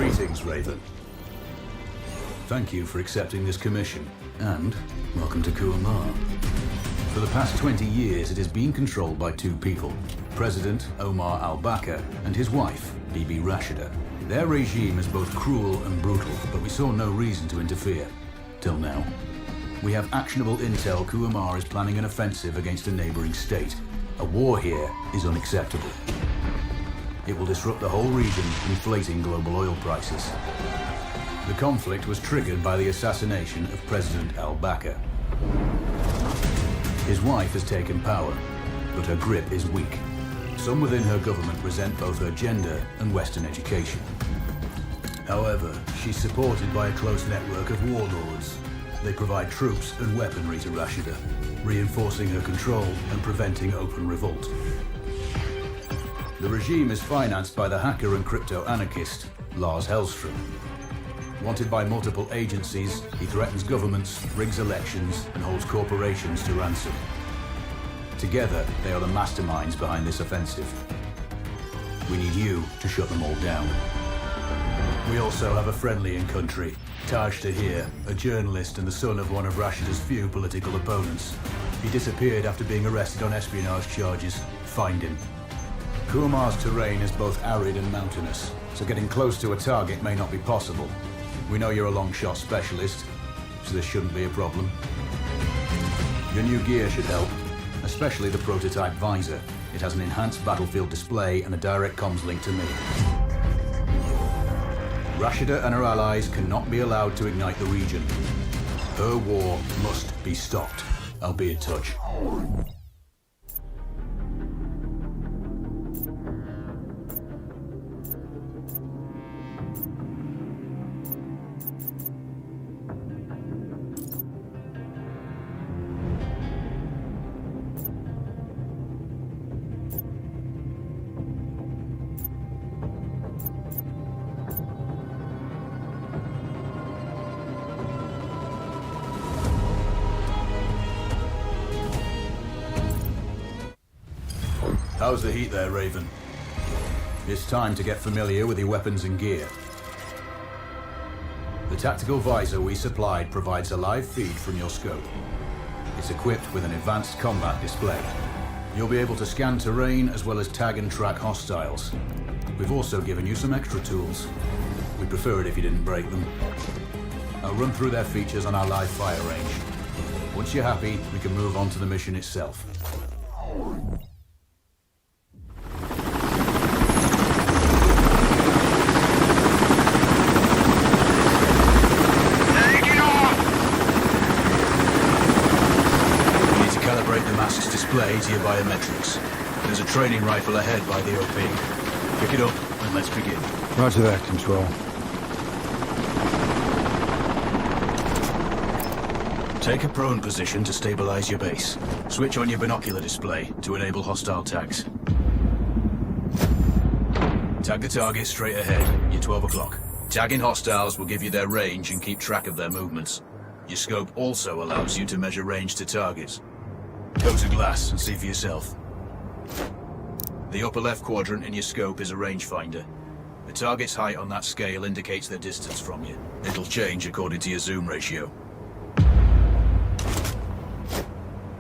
Greetings, Raven. Thank you for accepting this commission, and welcome to Kuamar. For the past 20 years, it has been controlled by two people, President Omar al-Bakr and his wife, Bibi Rashida. Their regime is both cruel and brutal, but we saw no reason to interfere. Till now. We have actionable intel Kuamar is planning an offensive against a neighboring state. A war here is unacceptable. It will disrupt the whole region, inflating global oil prices. The conflict was triggered by the assassination of President al-Bakr. His wife has taken power, but her grip is weak. Some within her government resent both her gender and Western education. However, she's supported by a close network of warlords. They provide troops and weaponry to Rashida, reinforcing her control and preventing open revolt. The regime is financed by the hacker and crypto-anarchist, Lars Hellstrom. Wanted by multiple agencies, he threatens governments, rigs elections, and holds corporations to ransom. Together, they are the masterminds behind this offensive. We need you to shut them all down. We also have a friendly in country, Taj Tahir, a journalist and the son of one of Rashida's few political opponents. He disappeared after being arrested on espionage charges. Find him. Kuamar's terrain is both arid and mountainous, so getting close to a target may not be possible. We know you're a long-shot specialist, so this shouldn't be a problem. Your new gear should help, especially the prototype visor. It has an enhanced battlefield display and a direct comms link to me. Rashida and her allies cannot be allowed to ignite the region. Her war must be stopped. I'll be in touch. How's the heat there, Raven? It's time to get familiar with your weapons and gear. The tactical visor we supplied provides a live feed from your scope. It's equipped with an advanced combat display. You'll be able to scan terrain as well as tag and track hostiles. We've also given you some extra tools. We'd prefer it if you didn't break them. I'll run through their features on our live fire range. Once you're happy, we can move on to the mission itself. Display to your biometrics. There's a training rifle ahead by the OP. Pick it up and let's begin. Roger that, Control. Take a prone position to stabilize your base. Switch on your binocular display to enable hostile tags. Tag the target straight ahead. You're 12 o'clock. Tagging hostiles will give you their range and keep track of their movements. Your scope also allows you to measure range to targets. Go to glass and see for yourself. The upper left quadrant in your scope is a rangefinder. The target's height on that scale indicates their distance from you. It'll change according to your zoom ratio.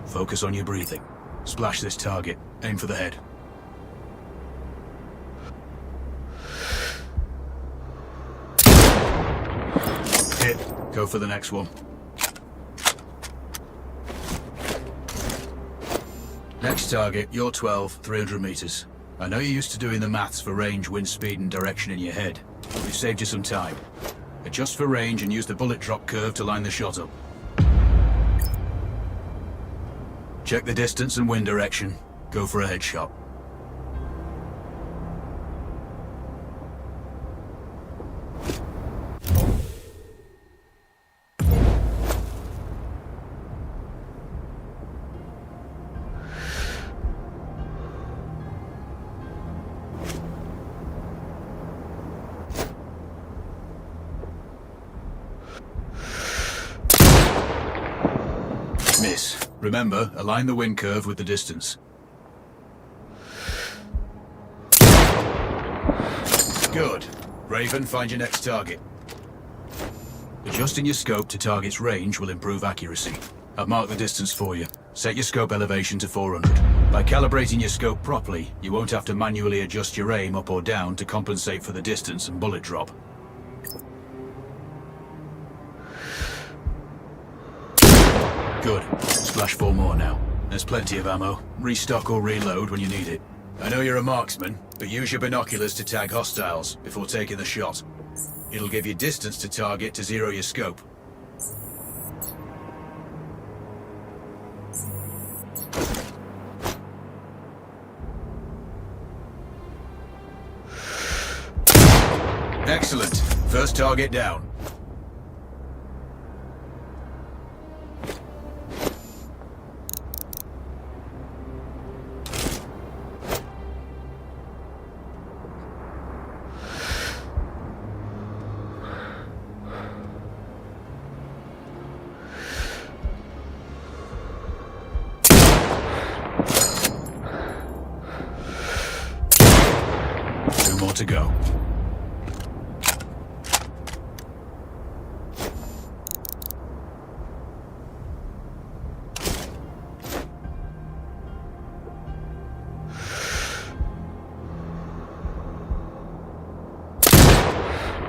Focus on your breathing. Splash this target. Aim for the head. Hit. Go for the next one. Next target, you're 12, 300 meters. I know you're used to doing the maths for range, wind speed, and direction in your head. We've saved you some time. Adjust for range and use the bullet drop curve to line the shot up. Check the distance and wind direction. Go for a headshot. Miss. Remember, align the wind curve with the distance. Good. Raven, find your next target. Adjusting your scope to target's range will improve accuracy. I've marked the distance for you. Set your scope elevation to 400. By calibrating your scope properly, you won't have to manually adjust your aim up or down to compensate for the distance and bullet drop. Good. Splash 4 more now. There's plenty of ammo. Restock or reload when you need it. I know you're a marksman, but use your binoculars to tag hostiles before taking the shot. It'll give you distance to target to zero your scope. Excellent. First target down. Two more to go.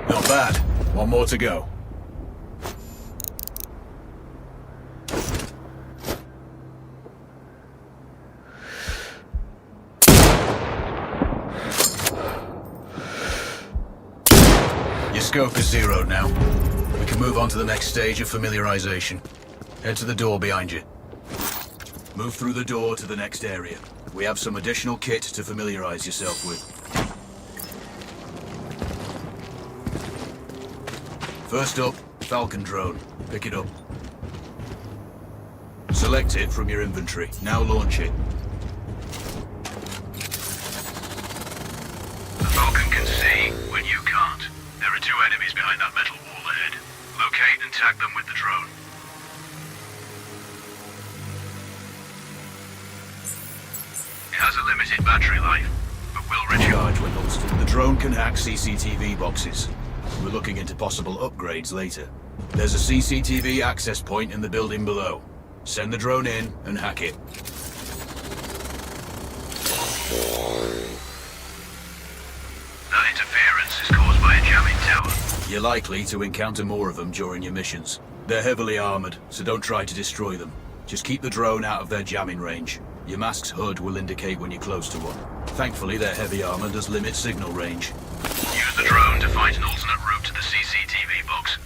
Not bad. One more to go. Your scope is zeroed now. We can move on to the next stage of familiarization. Head to the door behind you. Move through the door to the next area. We have some additional kit to familiarize yourself with. First up, Falcon drone. Pick it up. Select it from your inventory. Now launch it. The Falcon can see when you can't. There are two enemies behind that metal wall ahead. Locate and tag them with the drone. It has a limited battery life, but will recharge when holstered. The drone can hack CCTV boxes. We're looking into possible upgrades later. There's a CCTV access point in the building below. Send the drone in and hack it. That interference is caused by a jamming tower. You're likely to encounter more of them during your missions. They're heavily armored, so don't try to destroy them. Just keep the drone out of their jamming range. Your mask's HUD will indicate when you're close to one. Thankfully, their heavy armor does limit signal range. Use the drone to find an alternate route to the CCTV box.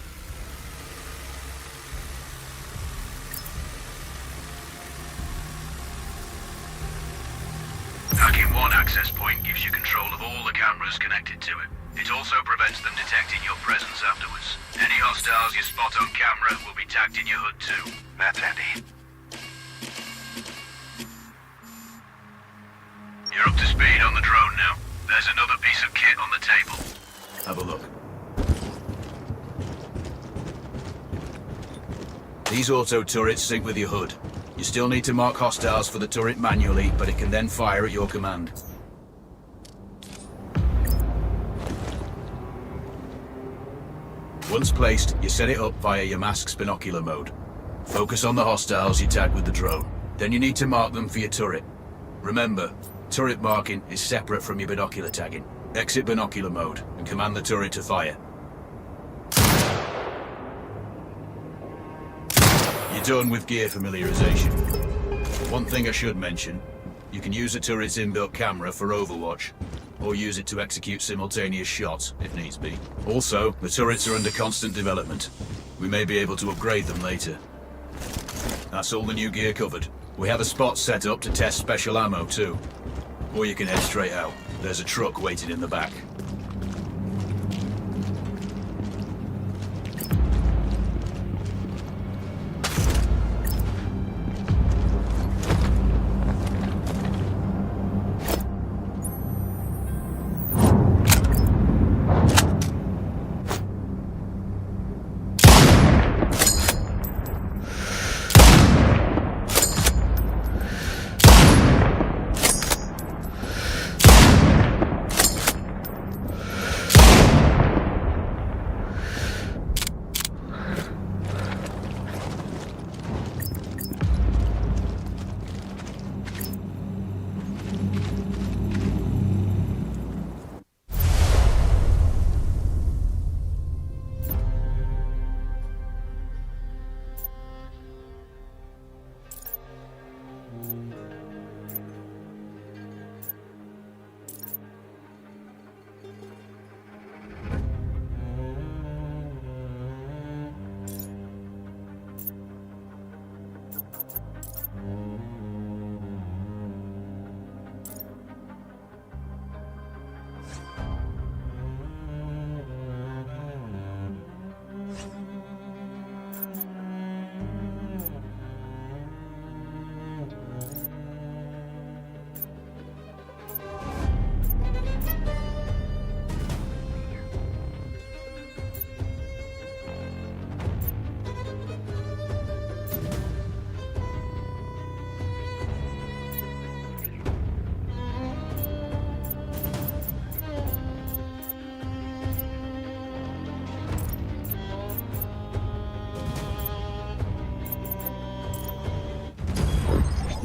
Hacking one access point gives you control of all the cameras connected to it. It also prevents them detecting your presence afterwards. Any hostiles you spot on camera will be tagged in your HUD too. That's handy. You're up to speed on the drone now. There's another piece of kit on the table. Have a look. These auto turrets sync with your HUD. You still need to mark hostiles for the turret manually, but it can then fire at your command. Once placed, you set it up via your mask's binocular mode. Focus on the hostiles you tag with the drone. Then you need to mark them for your turret. Remember, turret marking is separate from your binocular tagging. Exit binocular mode and command the turret to fire. You're done with gear familiarization. One thing I should mention, you can use a turret's inbuilt camera for overwatch, or use it to execute simultaneous shots if needs be. Also, the turrets are under constant development. We may be able to upgrade them later. That's all the new gear covered. We have a spot set up to test special ammo too. Or you can head straight out. There's a truck waiting in the back.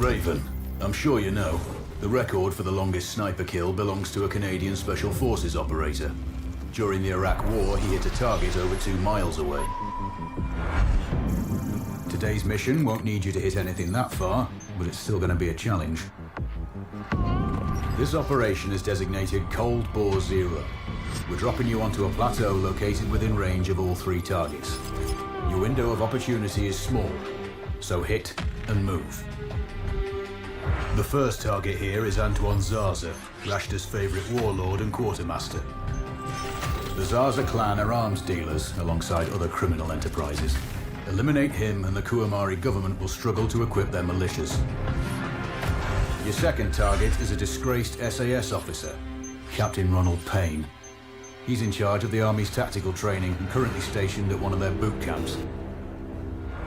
Raven, I'm sure you know, the record for the longest sniper kill belongs to a Canadian Special Forces operator. During the Iraq War, he hit a target over 2 miles away. Today's mission won't need you to hit anything that far, but it's still going to be a challenge. This operation is designated Cold Bore Zero. We're dropping you onto a plateau located within range of all 3 targets. Your window of opportunity is small, so hit and move. The first target here is Antoine Zaza, Rashta's favorite warlord and quartermaster. The Zaza clan are arms dealers alongside other criminal enterprises. Eliminate him and the Kuamari government will struggle to equip their militias. Your second target is a disgraced SAS officer, Captain Ronald Payne. He's in charge of the Army's tactical training and currently stationed at one of their boot camps.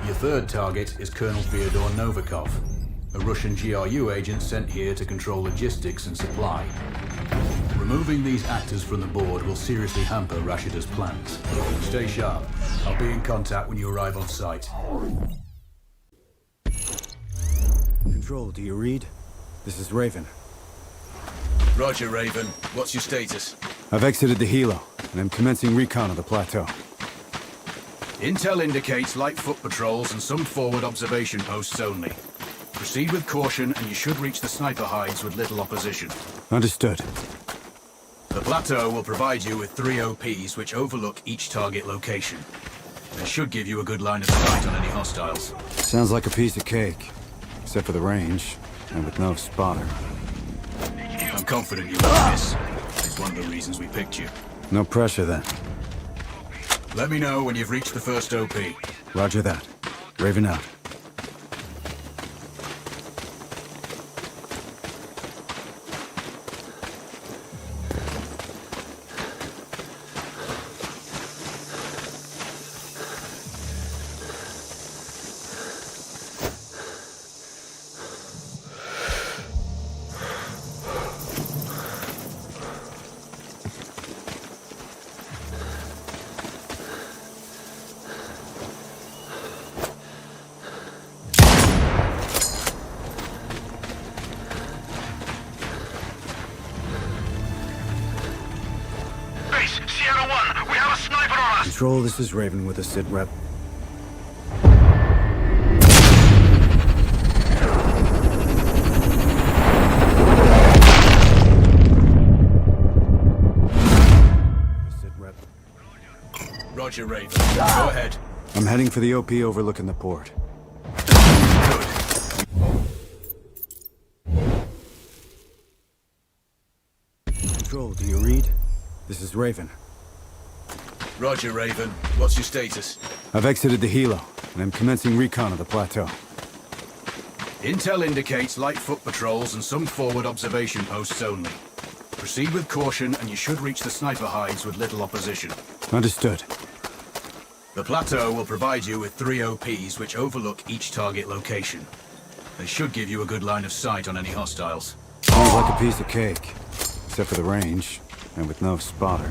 Your third target is Colonel Fyodor Novikov, a Russian GRU agent sent here to control logistics and supply. Removing these actors from the board will seriously hamper Rashida's plans. Stay sharp. I'll be in contact when you arrive on site. Control, do you read? This is Raven. Roger, Raven. What's your status? I've exited the helo, and I'm commencing recon of the plateau. Intel indicates light foot patrols and some forward observation posts only. Proceed with caution and you should reach the sniper hides with little opposition. Understood. The plateau will provide you with 3 OPs which overlook each target location. They should give you a good line of sight on any hostiles. Sounds like a piece of cake. Except for the range, and with no spotter. I'm confident you won't miss. It's one of the reasons we picked you. No pressure then. Let me know when you've reached the first OP. Roger that. Raven out. Sierra 1, we have a sniper on us! Control, this is Raven with a sit rep. Sit rep. Roger, Raven. Go ahead. I'm heading for the OP overlooking the port. Good. Control, do you read? This is Raven. Roger, Raven. What's your status? I've exited the helo, and I'm commencing recon of the plateau. Intel indicates light foot patrols and some forward observation posts only. Proceed with caution and you should reach the sniper hides with little opposition. Understood. The plateau will provide you with 3 OPs which overlook each target location. They should give you a good line of sight on any hostiles. Sounds like a piece of cake. Except for the range, and with no spotter.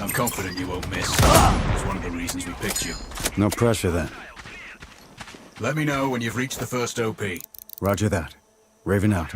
I'm confident you won't miss. It's one of the reasons we picked you. No pressure then. Let me know when you've reached the first OP. Roger that. Raven out.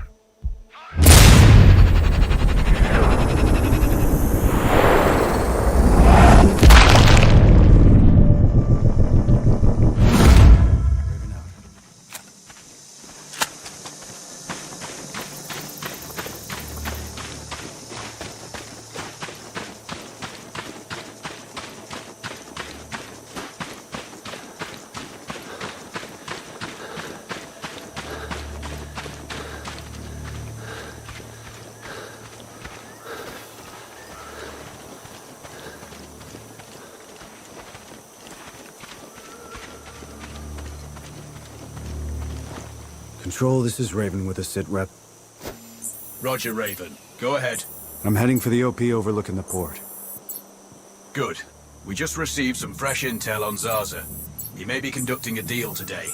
Control, this is Raven with a sit rep. Roger, Raven. Go ahead. I'm heading for the OP overlooking the port. Good. We just received some fresh intel on Zaza. He may be conducting a deal today.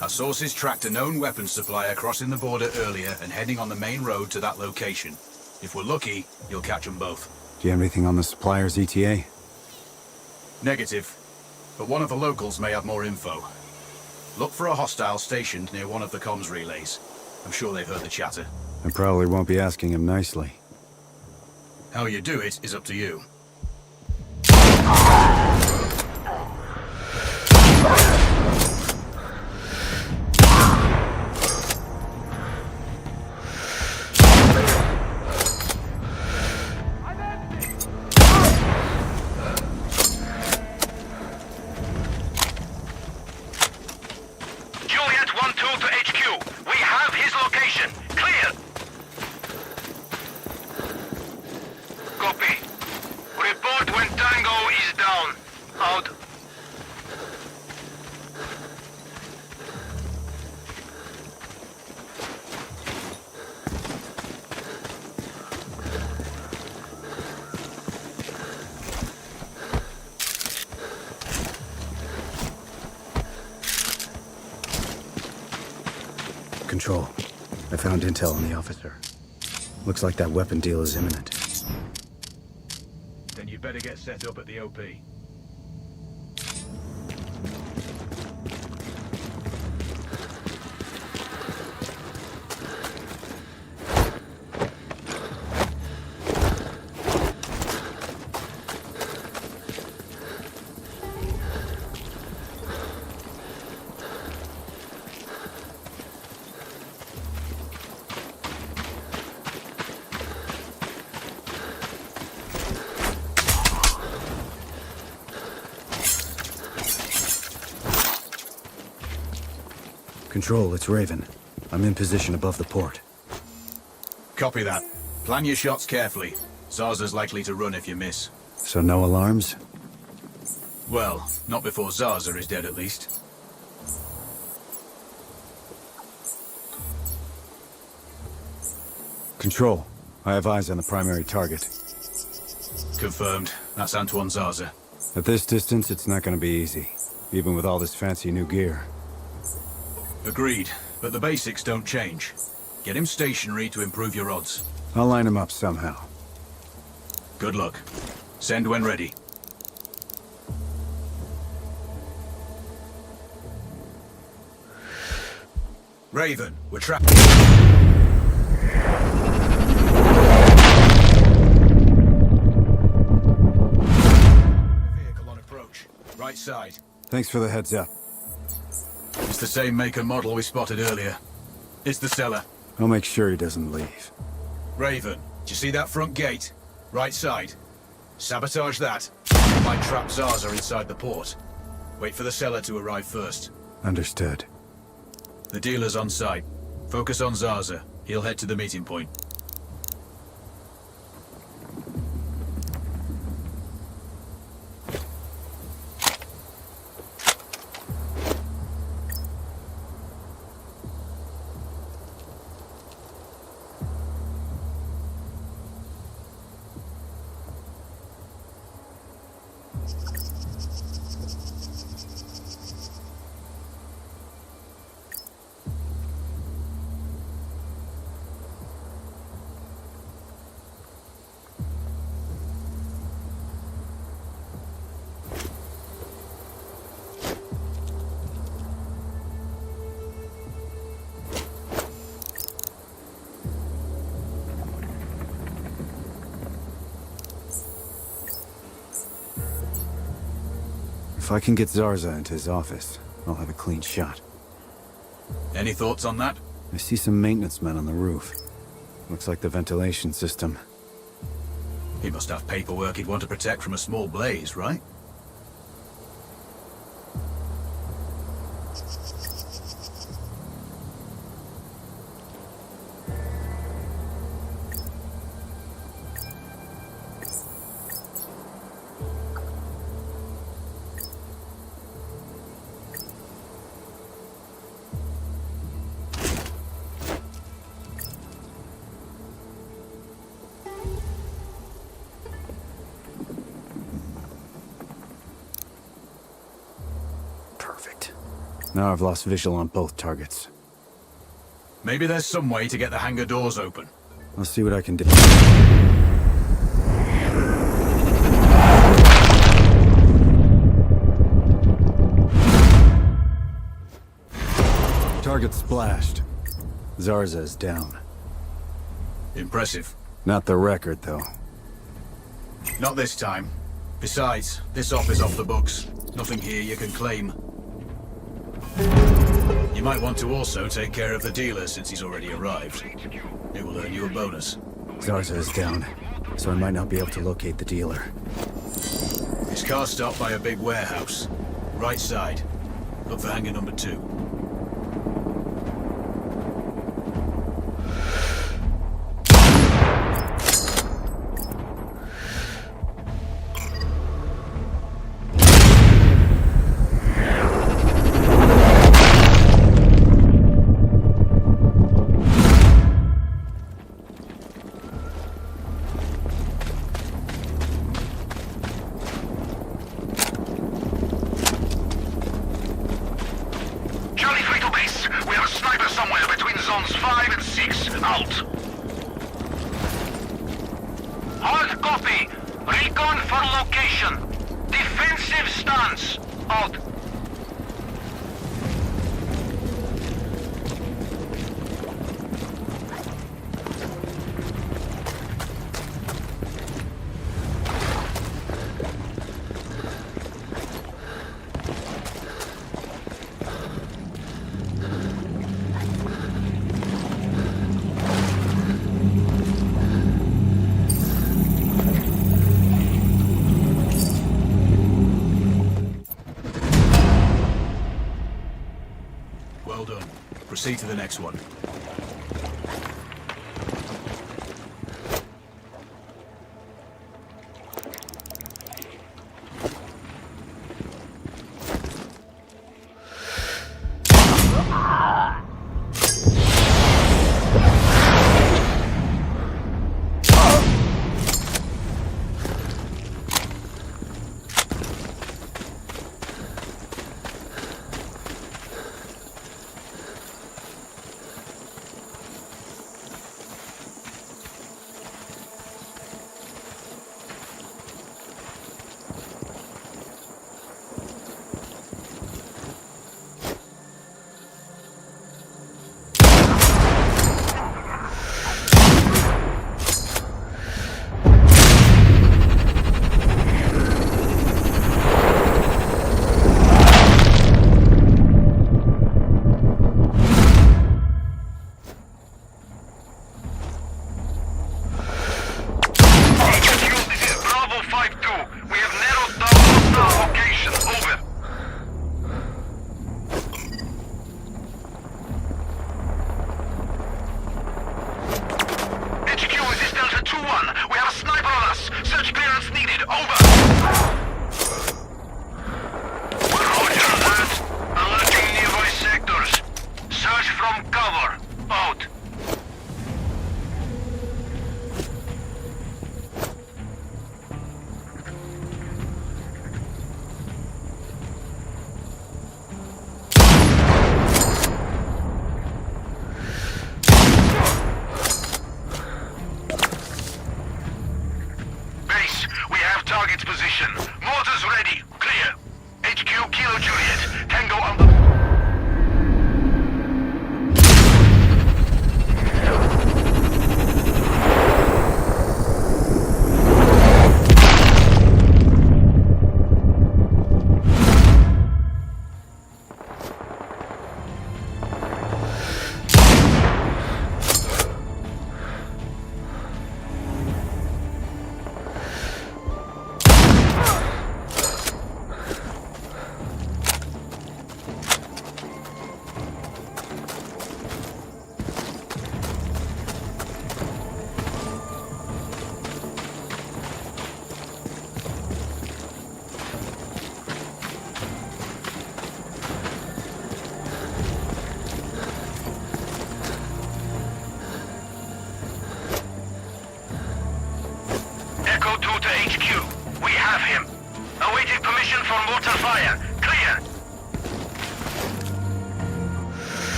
Our sources tracked a known weapons supplier crossing the border earlier and heading on the main road to that location. If we're lucky, you'll catch them both. Do you have anything on the supplier's ETA? Negative. But one of the locals may have more info. Look for a hostile stationed near one of the comms relays. I'm sure they've heard the chatter. I probably won't be asking him nicely. How you do it is up to you. Juliet 1-2 to HQ. We have his location. Clear. Copy. Report when Tango is down. Out. Control. I found intel on the officer. Looks like that weapon deal is imminent. Then you better get set up at the OP. Control, it's Raven. I'm in position above the port. Copy that. Plan your shots carefully. Zaza's likely to run if you miss. So no alarms? Well, not before Zaza is dead at least. Control, I have eyes on the primary target. Confirmed. That's Antoine Zaza. At this distance, it's not gonna be easy, even with all this fancy new gear. Agreed, but the basics don't change. Get him stationary to improve your odds. I'll line him up somehow. Good luck. Send when ready. Raven, we're trapped. Vehicle on approach. Right side. Thanks for the heads up. It's the same make and model we spotted earlier. It's the cellar. I'll make sure he doesn't leave. Raven, do you see that front gate? Right side. Sabotage that. You might trap Zaza inside the port. Wait for the cellar to arrive first. Understood. The dealer's on site. Focus on Zaza. He'll head to the meeting point. If I can get Zarza into his office, I'll have a clean shot. Any thoughts on that? I see some maintenance men on the roof. Looks like the ventilation system. He must have paperwork he'd want to protect from a small blaze, right? Now I've lost visual on both targets. Maybe there's some way to get the hangar doors open. I'll see what I can do. Target splashed. Zarza's down. Impressive. Not the record, though. Not this time. Besides, this op is off the books. Nothing here you can claim. You might want to also take care of the dealer since he's already arrived. It will earn you a bonus. Zarza is down, so I might not be able to locate the dealer. His car's stopped by a big warehouse. Right side. Look for hangar number 2. Charlie 3 to base. We have a sniper somewhere between zones 5 and 6. Out. Hard copy. Recon for location. Defensive stance. Out. Well done. Proceed to the next one. Target's position. Mortars ready. Clear. HQ Kilo Juliet. Tango on the...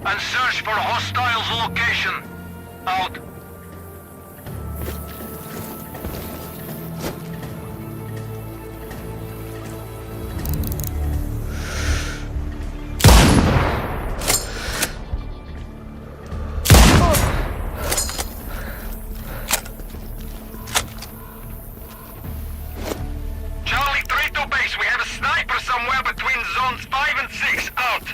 and search for hostiles' location. Out. Charlie 3 to base. We have a sniper somewhere between zones 5 and 6. Out.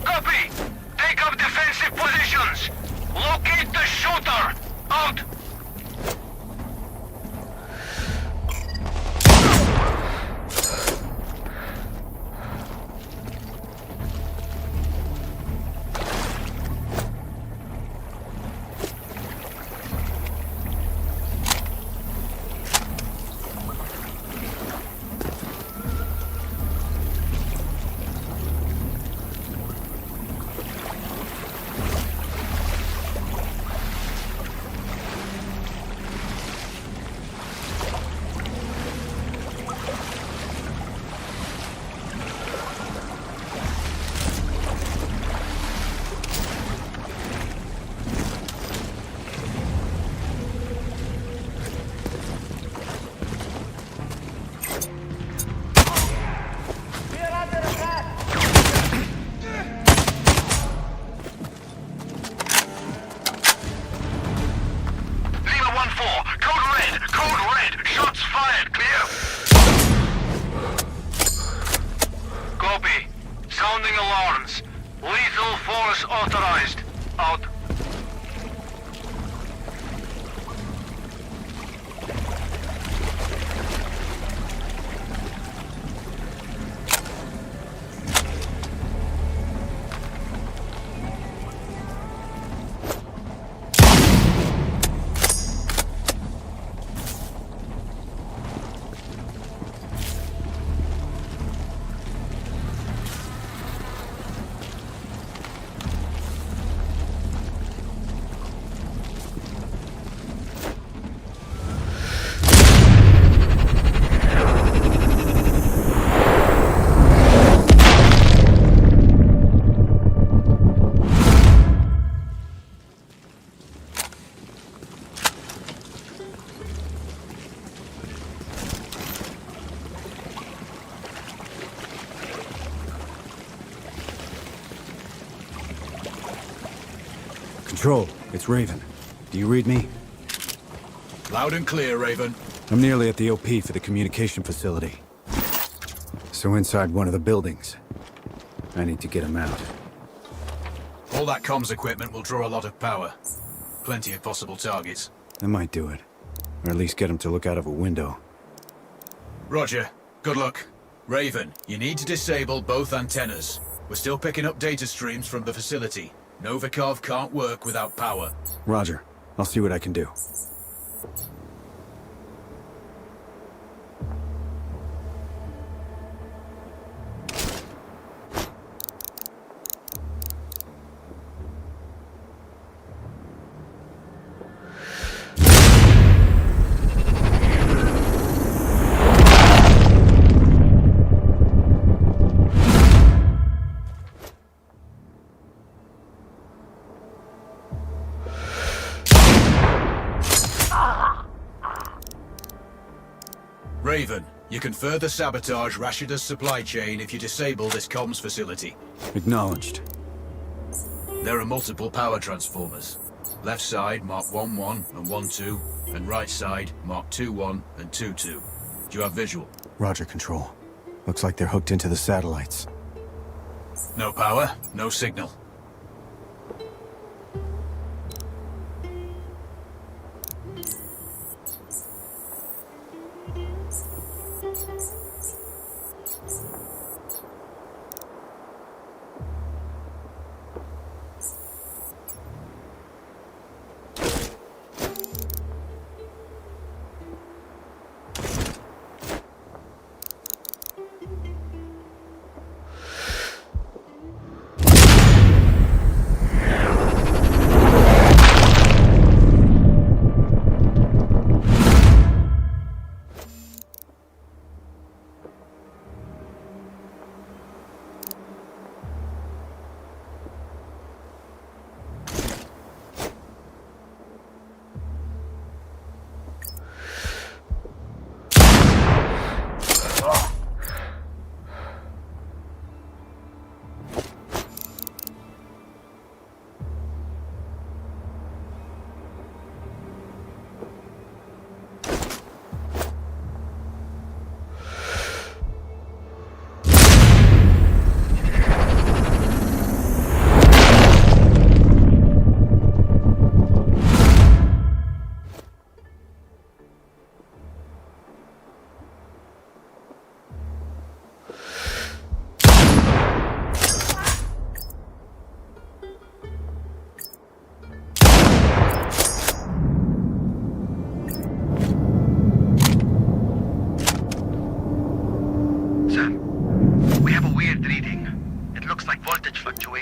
Copy. Take up defensive positions. Locate the shooter. Out. Sounding alarms. Lethal force authorized. Out. Control, it's Raven. Do you read me? Loud and clear, Raven. I'm nearly at the OP for the communication facility. So inside one of the buildings. I need to get him out. All that comms equipment will draw a lot of power. Plenty of possible targets. That might do it. Or at least get him to look out of a window. Roger. Good luck. Raven, you need to disable both antennas. We're still picking up data streams from the facility. Novikov can't work without power. Roger. I'll see what I can do. Raven, you can further sabotage Rashida's supply chain if you disable this comms facility. Acknowledged. There are multiple power transformers. Left side mark 1-1 and 1-2, and right side mark 2-1 and 2-2. Do you have visual? Roger, Control. Looks like they're hooked into the satellites. No power, no signal.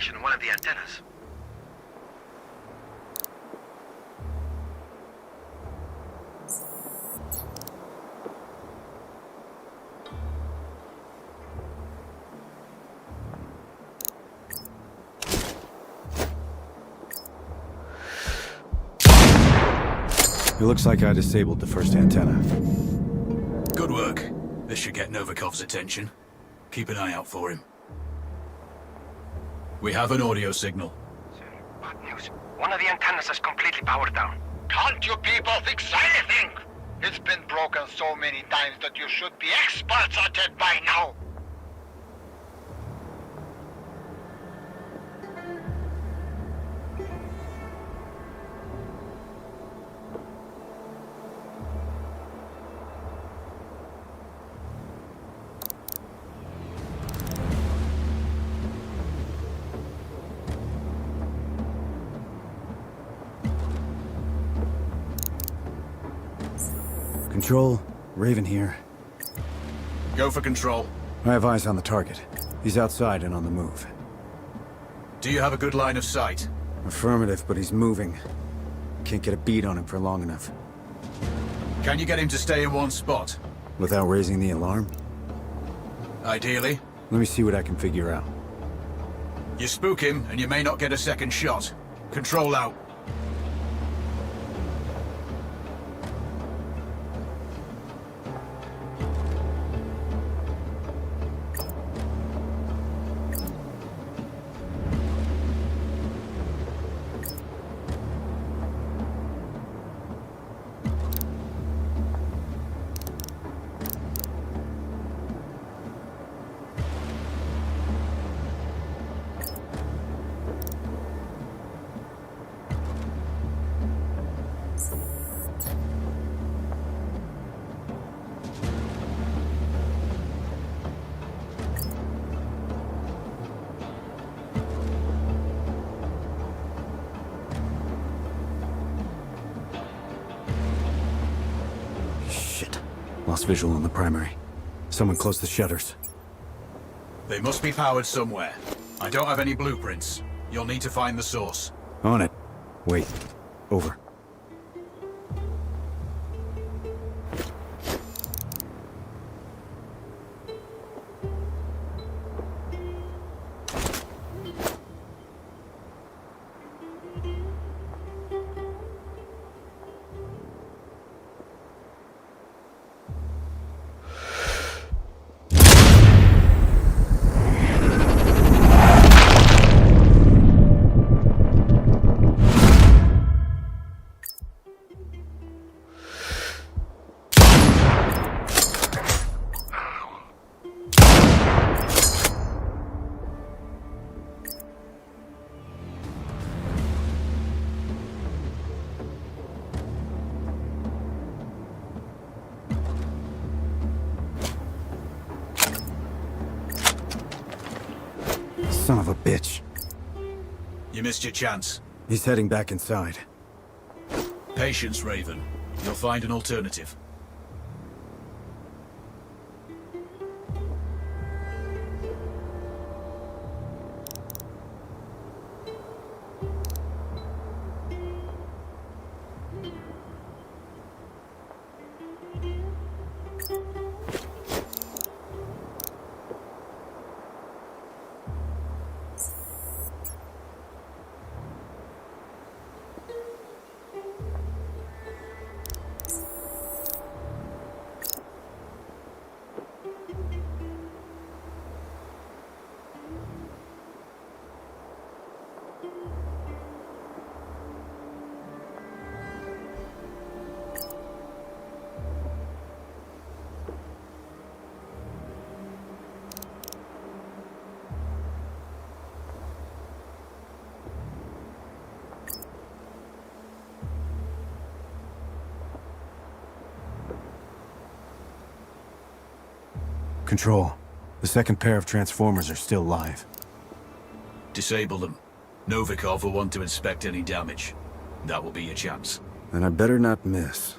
location on one of the antennas. It looks like I disabled the first antenna. Good work. This should get Novikov's attention. Keep an eye out for him. We have an audio signal. Sir, bad news. One of the antennas is completely powered down. Can't you people fix anything? It's been broken so many times that you should be experts at it by now. Control, Raven here. Go for control. I have eyes on the target. He's outside and on the move. Do you have a good line of sight? Affirmative, but he's moving. Can't get a bead on him for long enough. Can you get him to stay in one spot? Without raising the alarm? Ideally. Let me see what I can figure out. You spook him, and you may not get a second shot. Control out. Lost visual on the primary. Someone close the shutters. They must be powered somewhere. I don't have any blueprints. You'll need to find the source. On it. Wait. Over. Son of a bitch. You missed your chance. He's heading back inside. Patience, Raven. You'll find an alternative. Control. The second pair of transformers are still live. Disable them. Novikov will want to inspect any damage. That will be your chance. And I better not miss.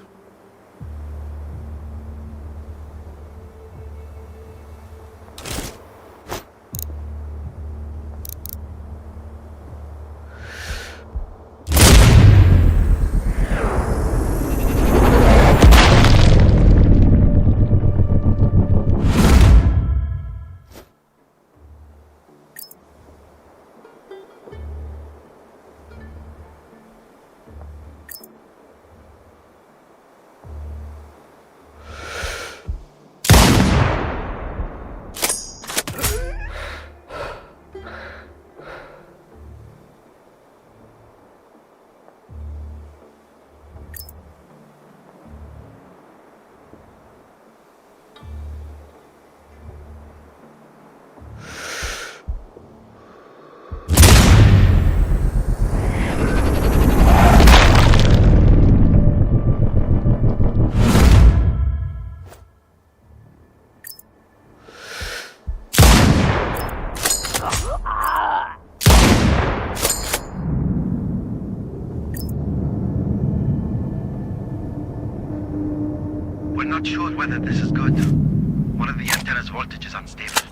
voltage is unstable.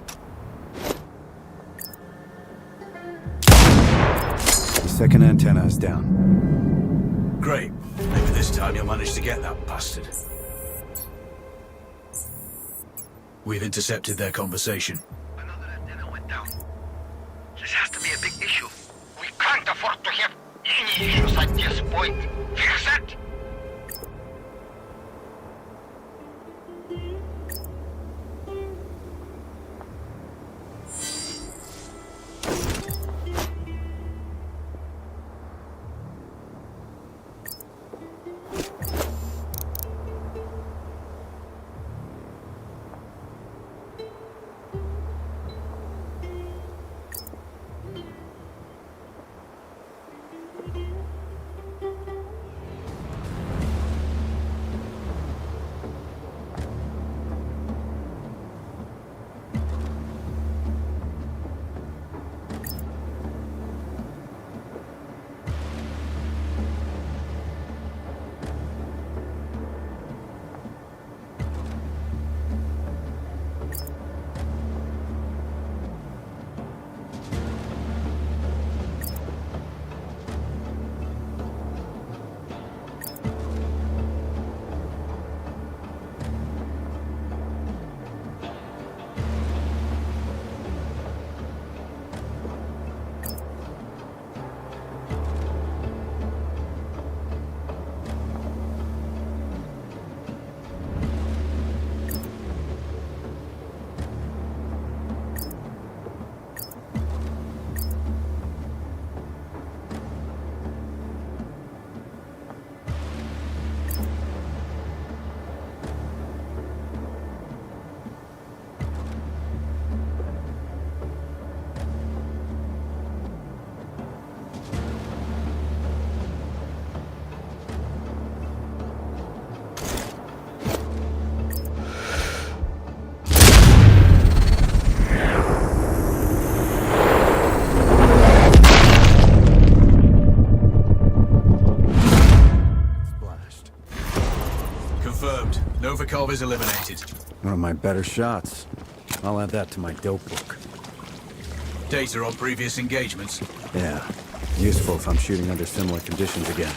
The second antenna is down. Great. Maybe this time you'll manage to get that bastard. We've intercepted their conversation. Another antenna went down. This has to be a big issue. We can't afford to have any issues at this point. Fix it! Confirmed. Novikov is eliminated. One of my better shots. I'll add that to my dope book. Data on previous engagements. Yeah, useful if I'm shooting under similar conditions again.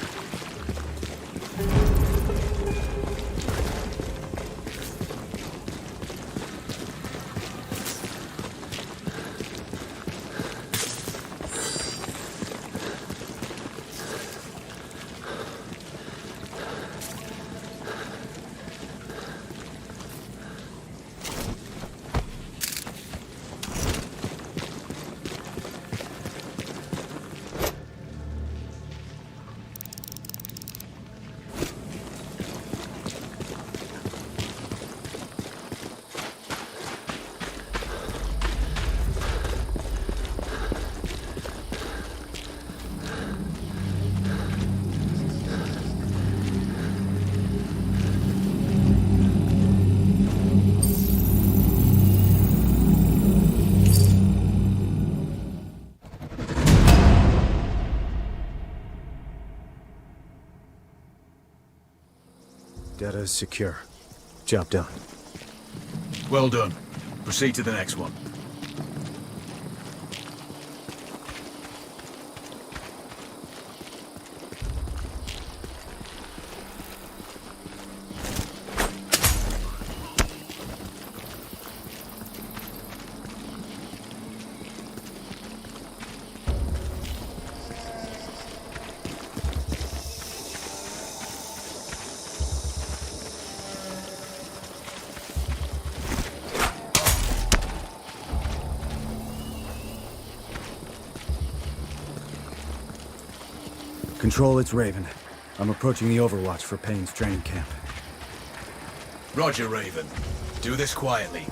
Data is secure. Job done. Well done. Proceed to the next one. Control, it's Raven. I'm approaching the Overwatch for Payne's training camp. Roger, Raven. Do this quietly.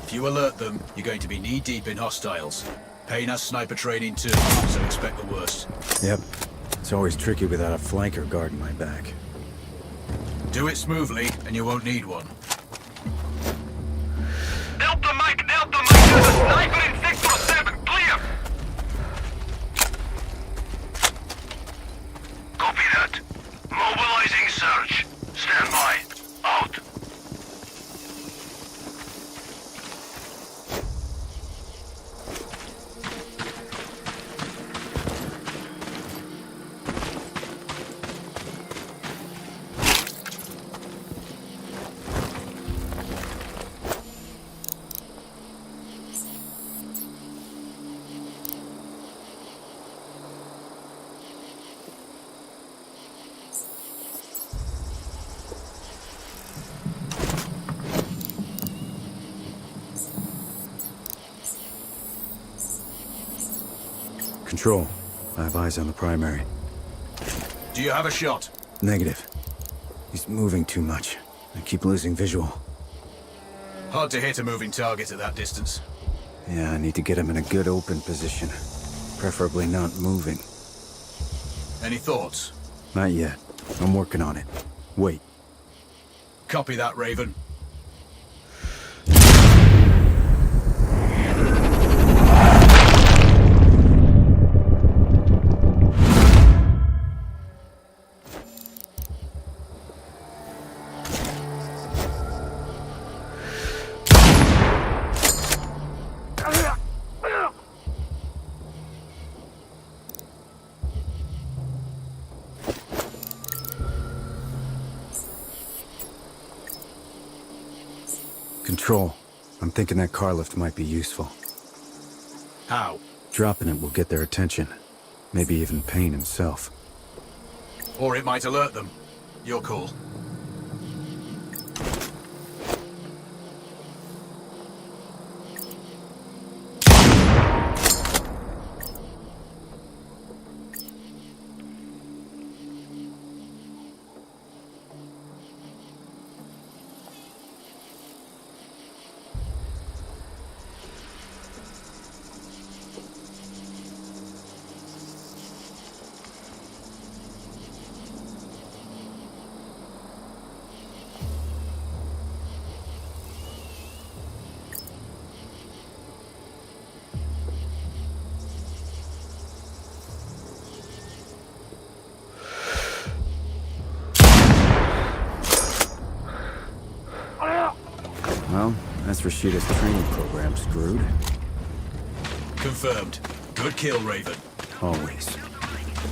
If you alert them, you're going to be knee-deep in hostiles. Payne has sniper training too, so expect the worst. Yep. It's always tricky without a flanker guarding my back. Do it smoothly, and you won't need one. Delta Mike, there's a sniper in Sector 7, clear! Copy that. Mobilizing search. Stand by. Out. Control. I have eyes on the primary. Do you have a shot? Negative. He's moving too much. I keep losing visual. Hard to hit a moving target at that distance. Yeah, I need to get him in a good open position. Preferably not moving. Any thoughts? Not yet. I'm working on it. Wait. Copy that, Raven. Control. I'm thinking that car lift might be useful. How? Dropping it will get their attention. Maybe even Payne himself. Or it might alert them. Your call. Well, that's Rashida's training program screwed. Confirmed. Good kill, Raven. Always.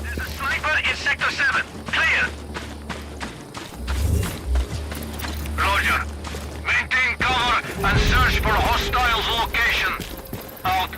There's a sniper in Sector 7. Clear. Roger. Maintain cover and search for hostiles' location. Out.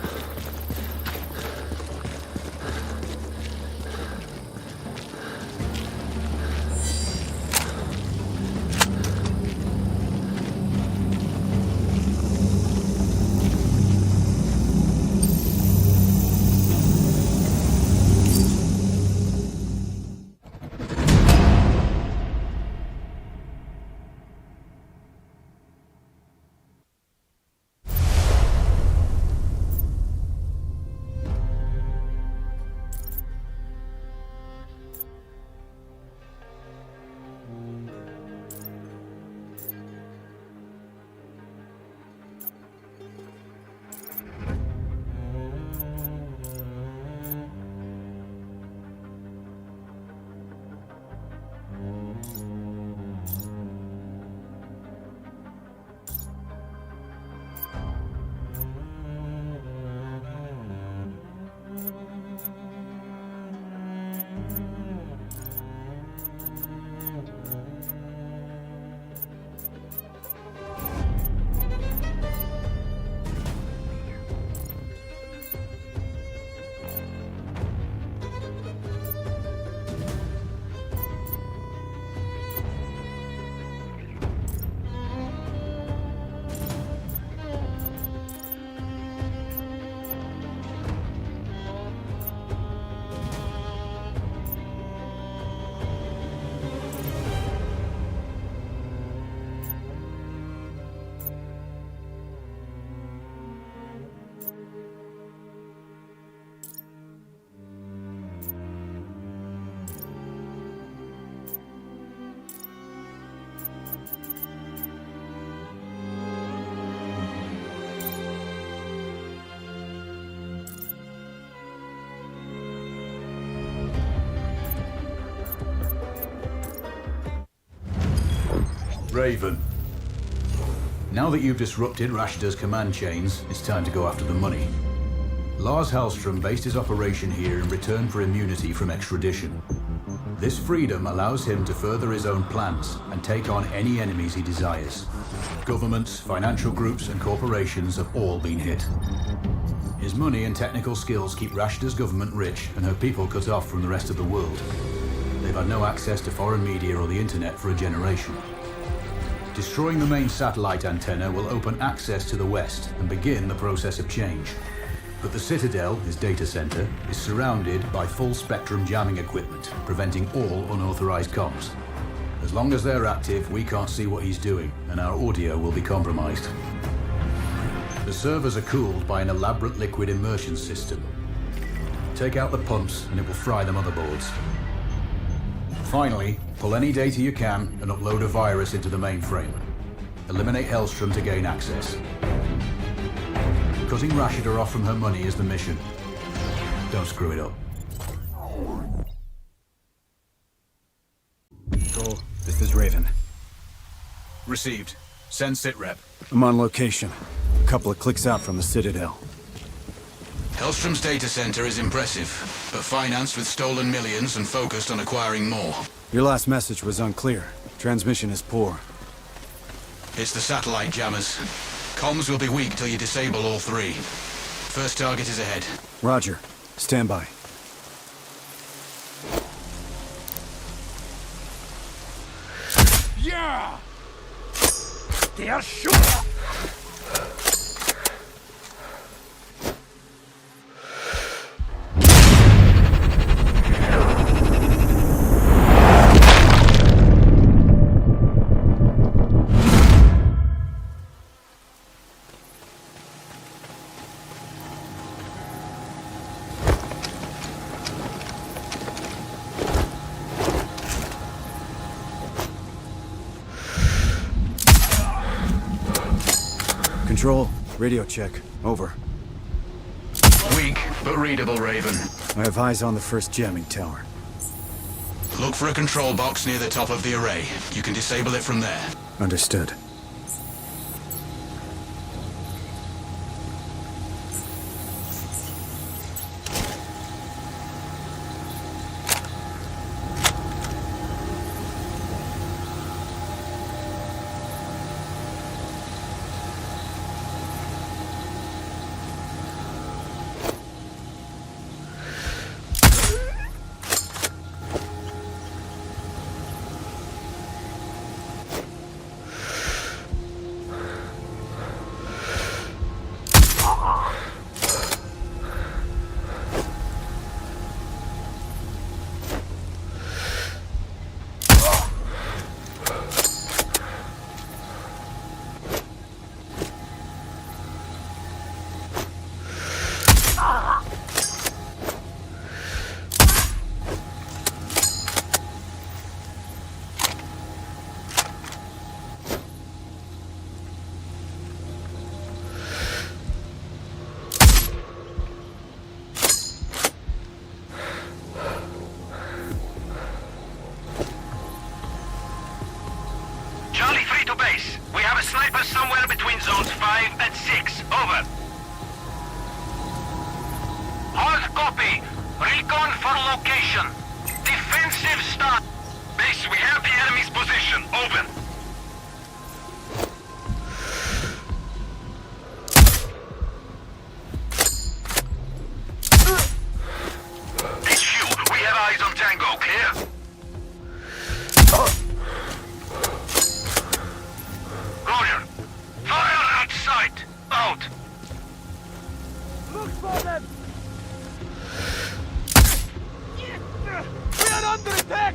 Raven. Now that you've disrupted Rashida's command chains, it's time to go after the money. Lars Hallstrom based his operation here in return for immunity from extradition. This freedom allows him to further his own plans and take on any enemies he desires. Governments, financial groups, and corporations have all been hit. His money and technical skills keep Rashida's government rich and her people cut off from the rest of the world. They've had no access to foreign media or the internet for a generation. Destroying the main satellite antenna will open access to the West and begin the process of change. But the Citadel, his data center, is surrounded by full-spectrum jamming equipment, preventing all unauthorized comms. As long as they're active, we can't see what he's doing, and our audio will be compromised. The servers are cooled by an elaborate liquid immersion system. Take out the pumps, and it will fry the motherboards. Finally, pull any data you can and upload a virus into the mainframe. Eliminate Hellstrom to gain access. Cutting Rashida off from her money is the mission. Don't screw it up. Cole, this is Raven. Received. Send sitrep. I'm on location. A couple of clicks out from the Citadel. Hellstrom's data center is impressive, but financed with stolen millions and focused on acquiring more. Your last message was unclear. Transmission is poor. It's the satellite jammers. Comms will be weak till you disable all three. First target is ahead. Roger. Stand by. Yeah! They are shooting! Control, radio check. Over. Weak, but readable, Raven. I have eyes on the first jamming tower. Look for a control box near the top of the array. You can disable it from there. Understood. Charlie 3 to base. We have a sniper somewhere between zones 5 and 6. Over. Hard copy. Recon for location. Defensive start. Base, we have the enemy's position. Open. HQ, we have eyes on Tango. Clear? Roger. Fire at sight. Out. Look for them! We are under attack!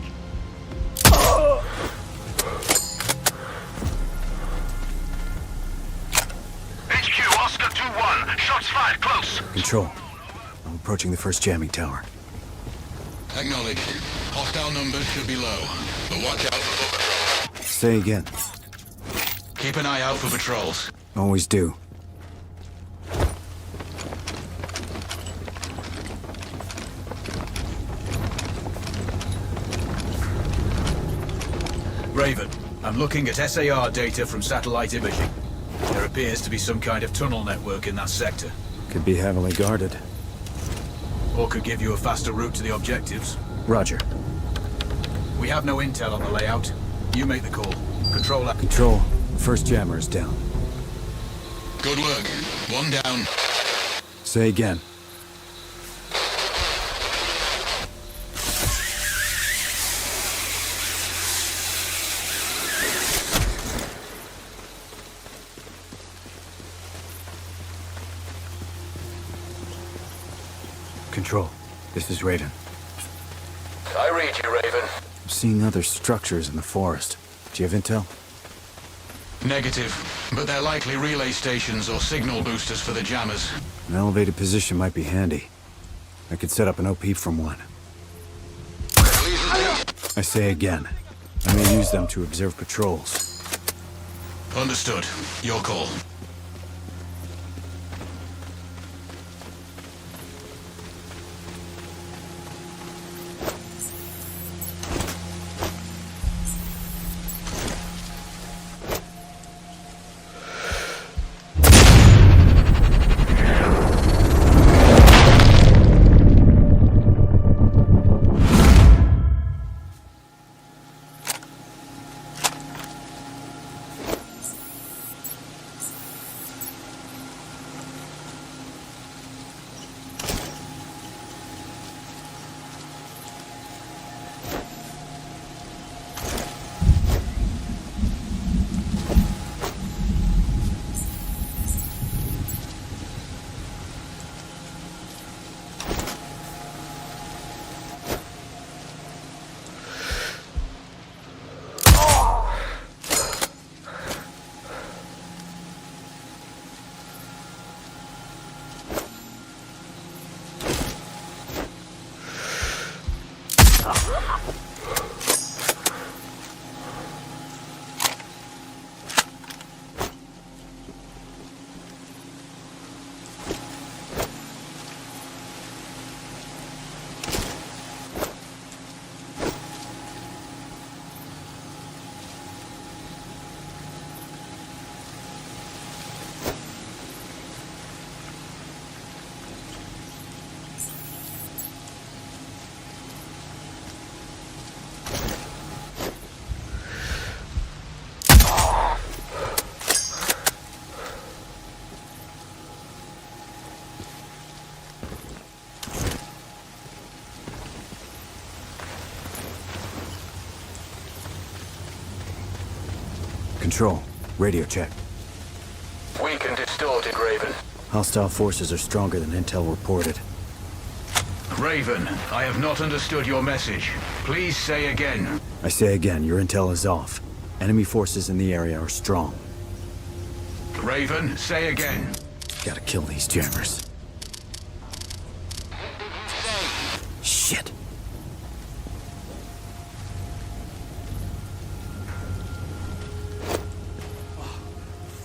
HQ, Oscar 2-1. Shots fired. Close. Control. I'm approaching the first jamming tower. Acknowledged. Hostile numbers should be low, but watch out for patrols. Say again. Keep an eye out for patrols. Always do. Raven, I'm looking at SAR data from satellite imaging. There appears to be some kind of tunnel network in that sector. Could be heavily guarded. Or could give you a faster route to the objectives. Roger. We have no intel on the layout. You make the call. Control that. Control. The first jammer is down. Good work. One down. Say again. Control, this is Raven. I read you, Raven. I'm seeing other structures in the forest. Do you have intel? Negative, but they're likely relay stations or signal boosters for the jammers. An elevated position might be handy. I could set up an OP from one. I say again, I may use them to observe patrols. Understood. Your call. Control, radio check. Weak and distorted, Raven. Hostile forces are stronger than intel reported. Raven, I have not understood your message. Please say again. I say again, your intel is off. Enemy forces in the area are strong. Raven, say again. Gotta kill these jammers. Shit.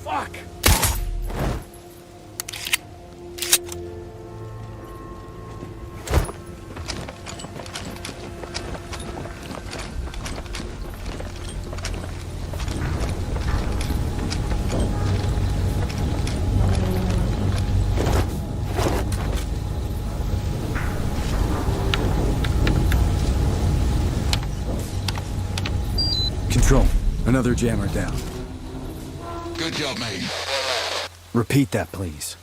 Fuck! Control, another jammer down. Good job, mate. Repeat that, please.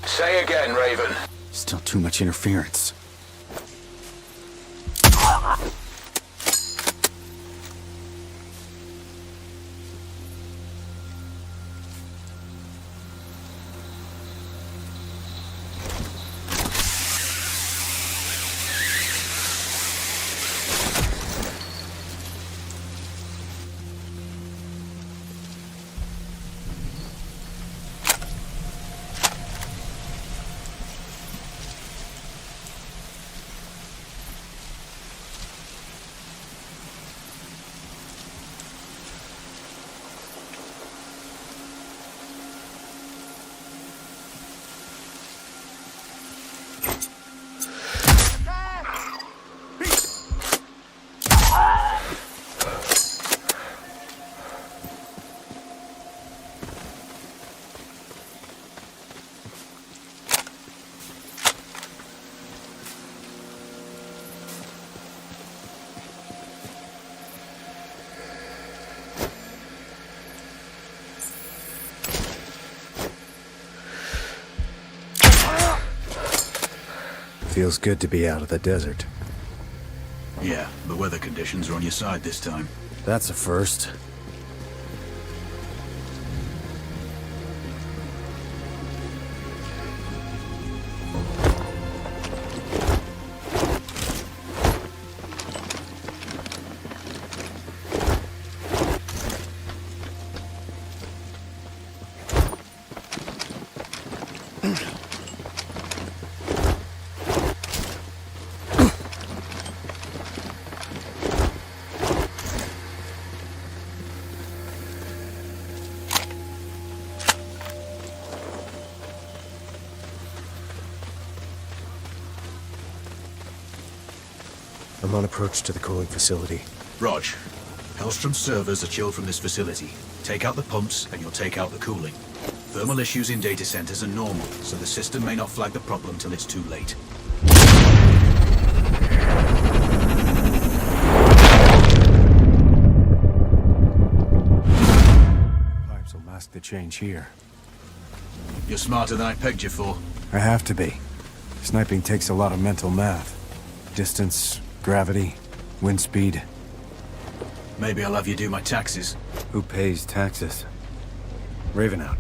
Say again, Raven. Still too much interference. Feels good to be out of the desert. Yeah, the weather conditions are on your side this time. That's a first. I'm on approach to the cooling facility. Rog, Hellstrom's servers are chilled from this facility. Take out the pumps, and you'll take out the cooling. Thermal issues in data centers are normal, so the system may not flag the problem till it's too late. Pipes will mask the change here. You're smarter than I pegged you for. I have to be. Sniping takes a lot of mental math. Distance, gravity, wind speed. Maybe I'll have you do my taxes. Who pays taxes? Raven out.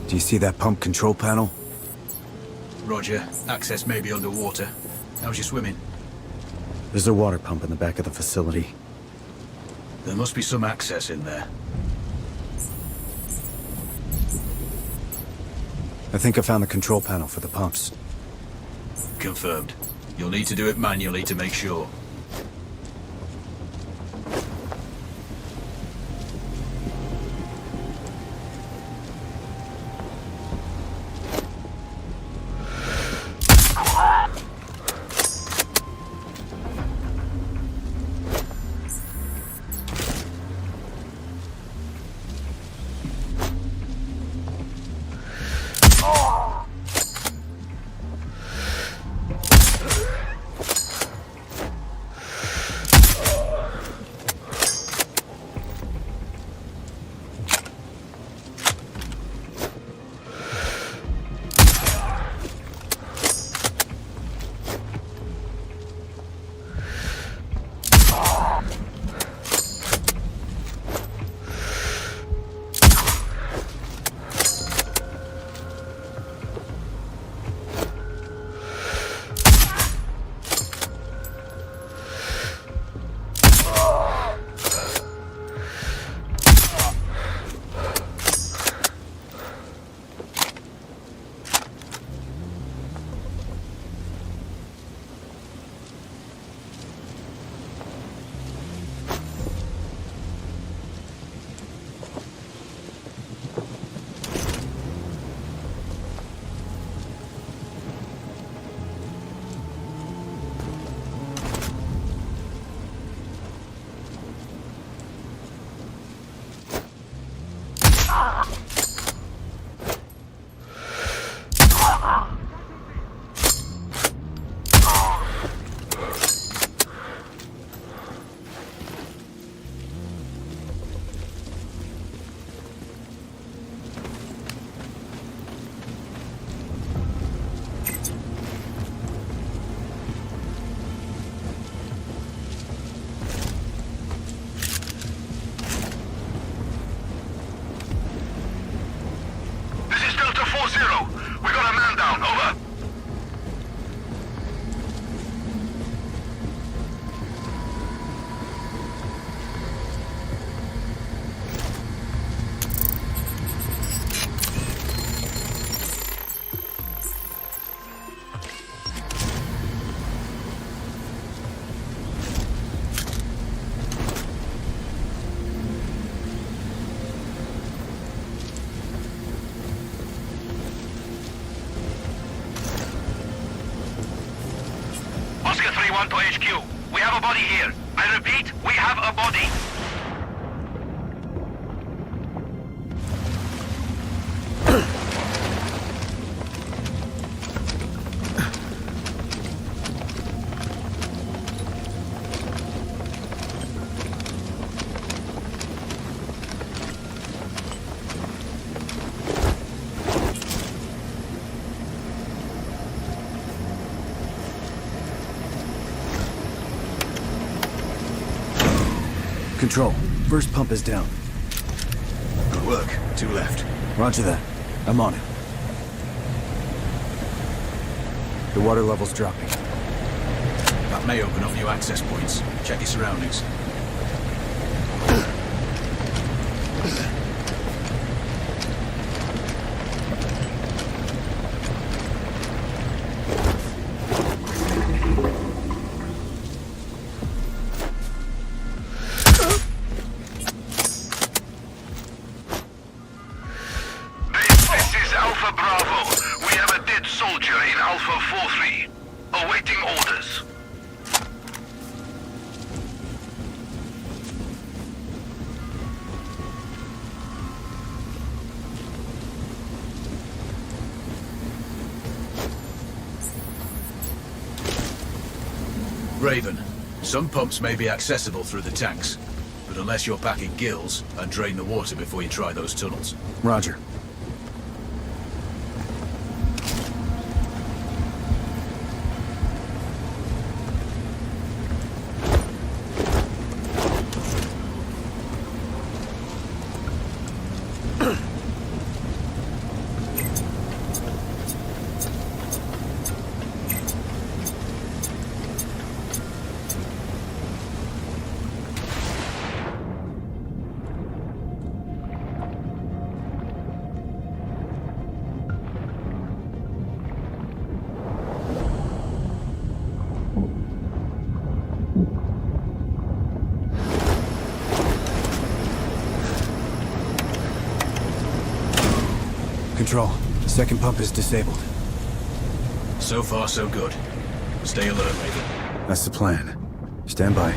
Do you see that pump control panel? Roger. Access may be underwater. How's your swimming? There's a water pump in the back of the facility. There must be some access in there. I think I found the control panel for the pumps. Confirmed. You'll need to do it manually to make sure. Oscar 3-1 to HQ. We have a body here. I repeat, we have a body. Control. First pump is down. Good work. Two left. Roger that. I'm on it. The water level's dropping. That may open up new access points. Check your surroundings. This is Alpha Bravo. We have a dead soldier in Alpha 4-3. Awaiting orders. Raven, some pumps may be accessible through the tanks, but unless you're packing gills, and drain the water before you try those tunnels. Roger. Control, the second pump is disabled. So far, so good. Stay alert, Raven. That's the plan. Stand by.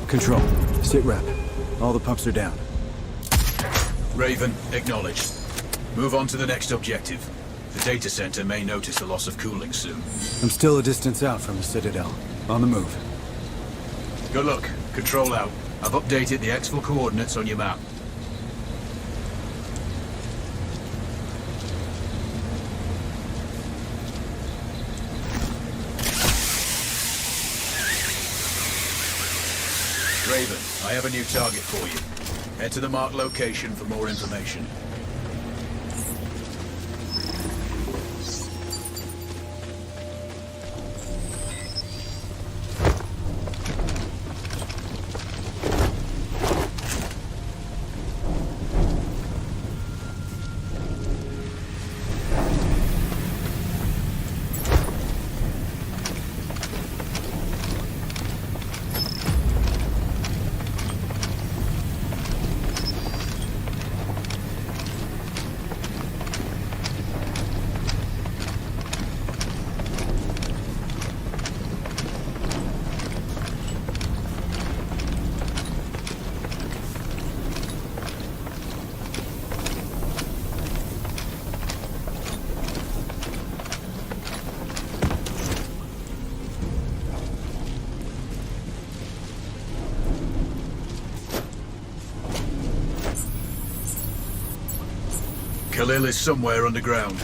Control, sit rep. All the pumps are down. Raven, acknowledged. Move on to the next objective. The data center may notice the loss of cooling soon. I'm still a distance out from the Citadel. On the move. Good luck. Control out. I've updated the exfil coordinates on your map. Raven, I have a new target for you. Head to the marked location for more information. Khalil is somewhere underground.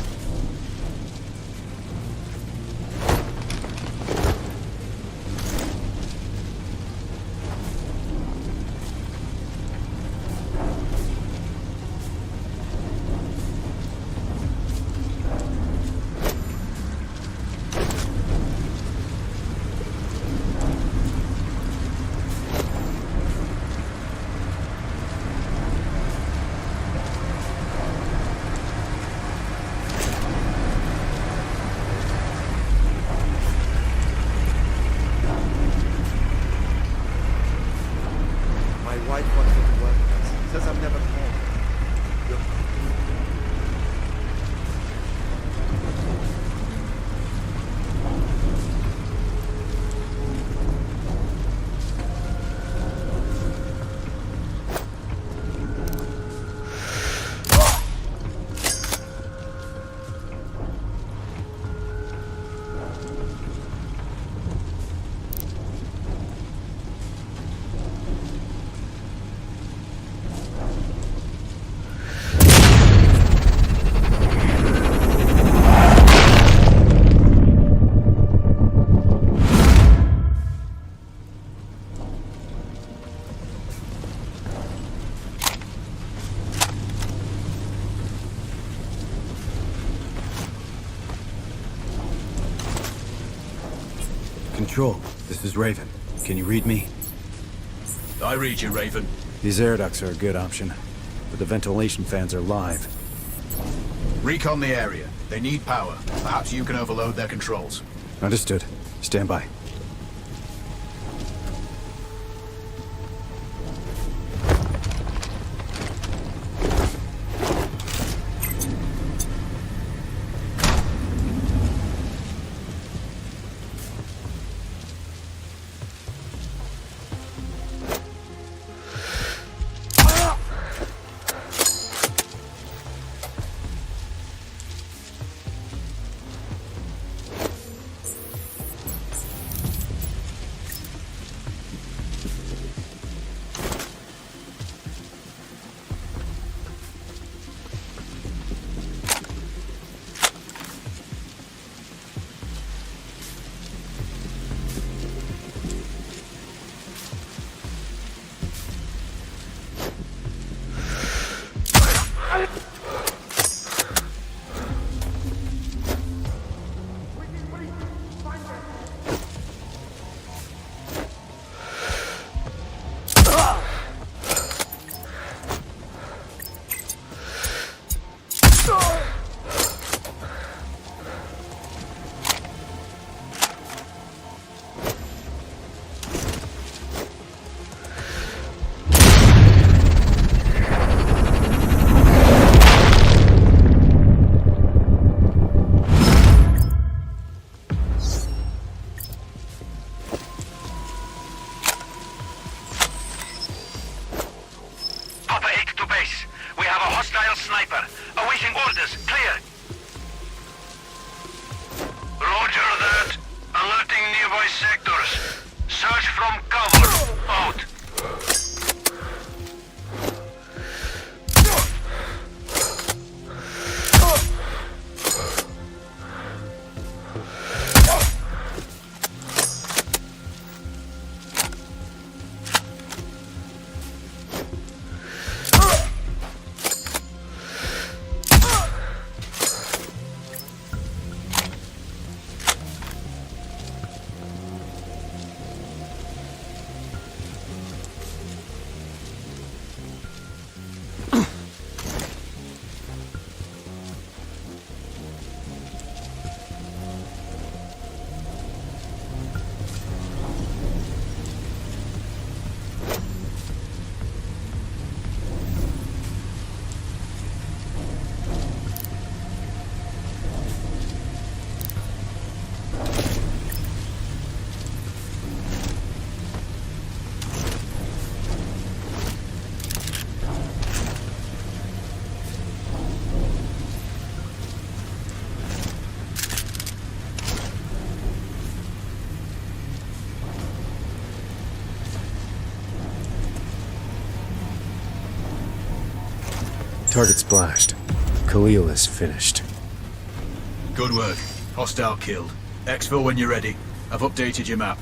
Control, this is Raven. Can you read me? I read you, Raven. These air ducts are a good option, but the ventilation fans are live. Recon the area. They need power. Perhaps you can overload their controls. Understood. Stand by. Target splashed. Khalil is finished. Good work. Hostile killed. Exfil when you're ready. I've updated your map.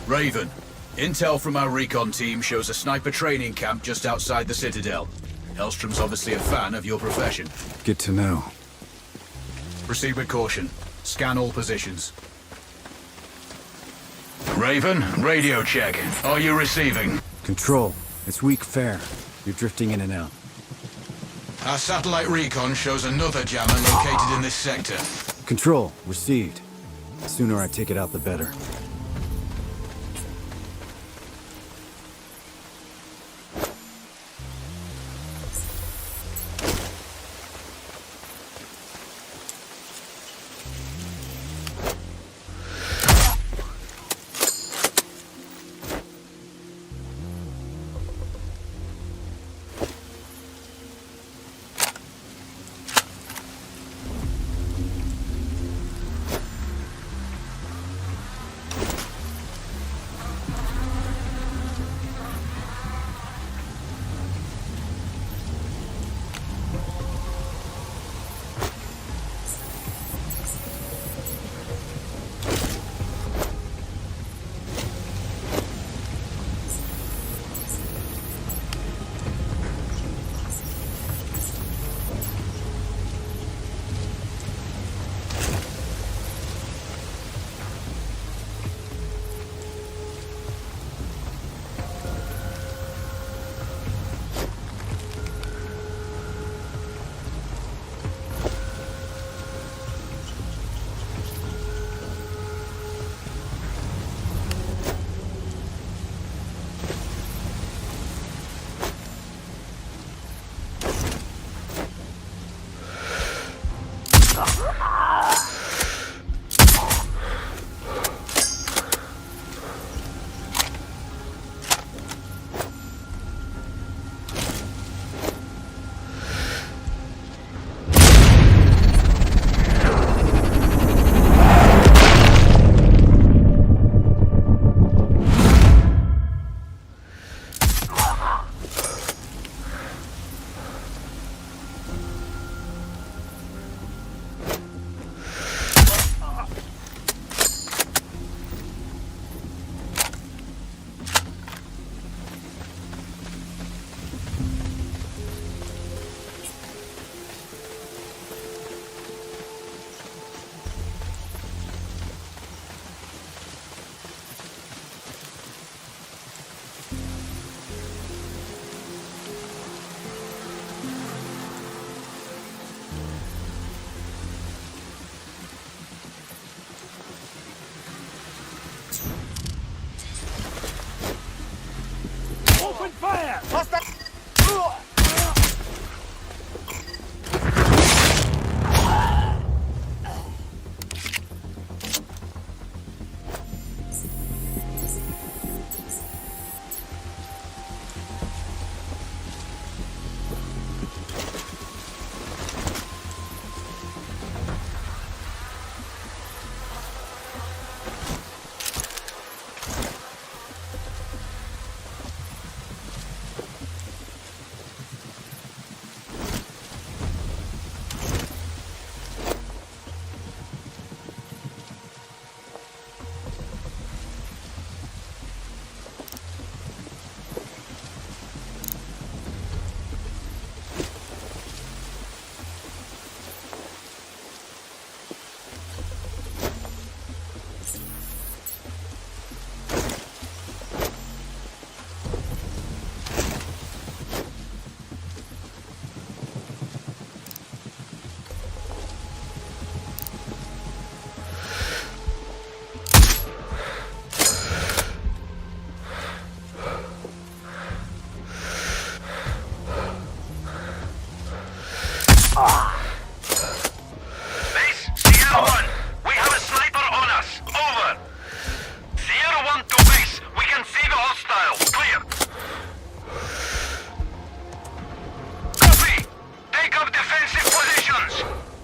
Raven, intel from our recon team shows a sniper training camp just outside the Citadel. Hellstrom's obviously a fan of your profession. Good to know. Proceed with caution. Scan all positions. Raven, radio check. Are you receiving? Control, it's weak fare. You're drifting in and out. Our satellite recon shows another jammer located in this sector. Control, received. The sooner I take it out, the better.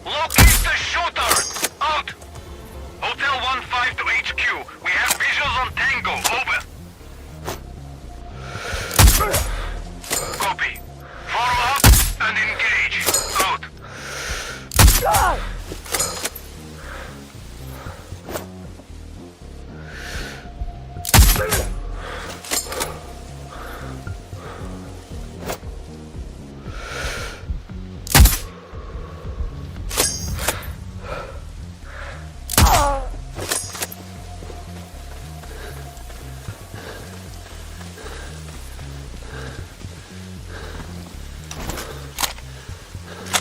Locate the shooter! Out! Hotel 1-5 to HQ. We have visuals on Tango. Over. Copy. Form up and engage. Out.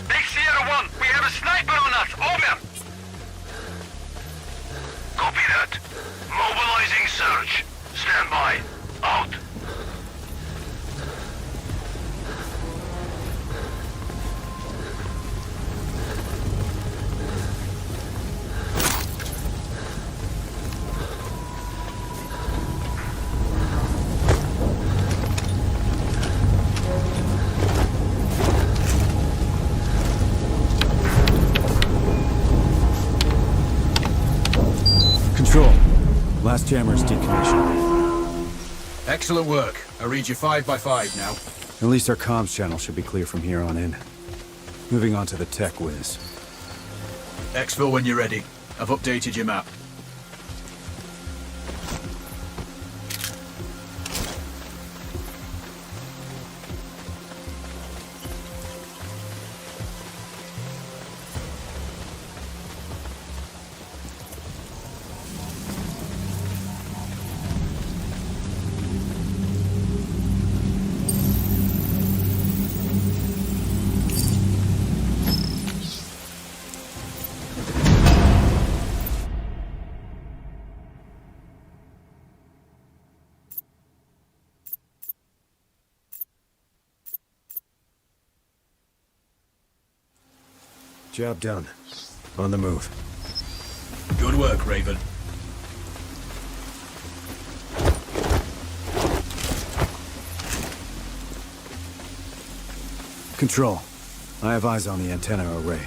Big Sierra 1, we have a sniper on us. Over. Copy that. Mobilizing search. Stand by. Out. Control. Last jammer's decommissioned. Excellent work. I read you 5 by 5 now. At least our comms channel should be clear from here on in. Moving on to the tech whiz. Exfil when you're ready. I've updated your map. Job done. On the move. Good work, Raven. Control. I have eyes on the antenna array.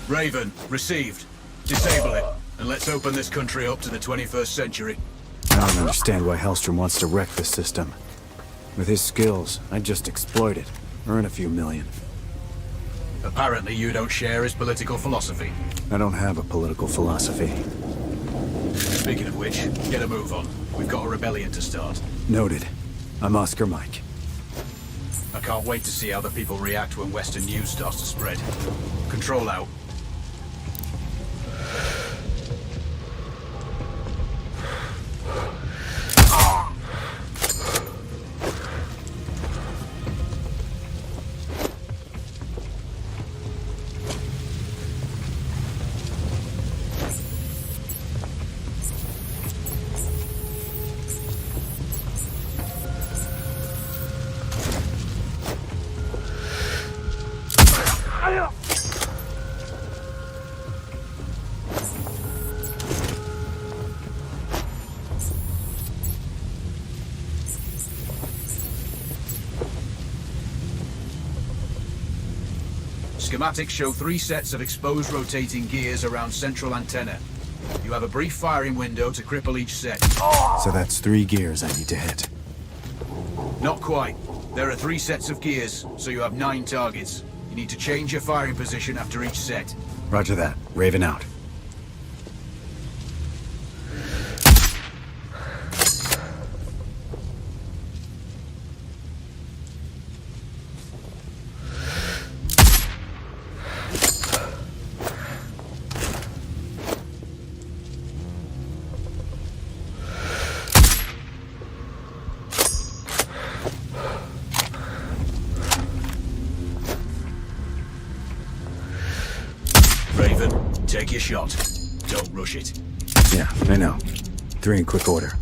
Raven, received. Disable it, and let's open this country up to the 21st century. I don't understand why Hellstrom wants to wreck the system. With his skills, I'd just exploit it. Earn a few million. Apparently you don't share his political philosophy. I don't have a political philosophy. Speaking of which, get a move on. We've got a rebellion to start. Noted. I'm Oscar Mike. I can't wait to see how the people react when Western news starts to spread. Control out. Schematics show 3 sets of exposed rotating gears around central antenna. You have a brief firing window to cripple each set. So that's 3 gears I need to hit. Not quite. There are 3 sets of gears, so you have 9 targets. You need to change your firing position after each set. Roger that. Raven out. Raven, take your shot. Don't rush it. Yeah, I know. 3 in quick order.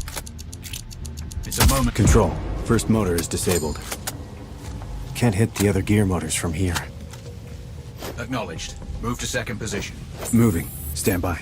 It's a moment. Control. First motor is disabled. Can't hit the other gear motors from here. Acknowledged. Move to second position. Moving. Stand by.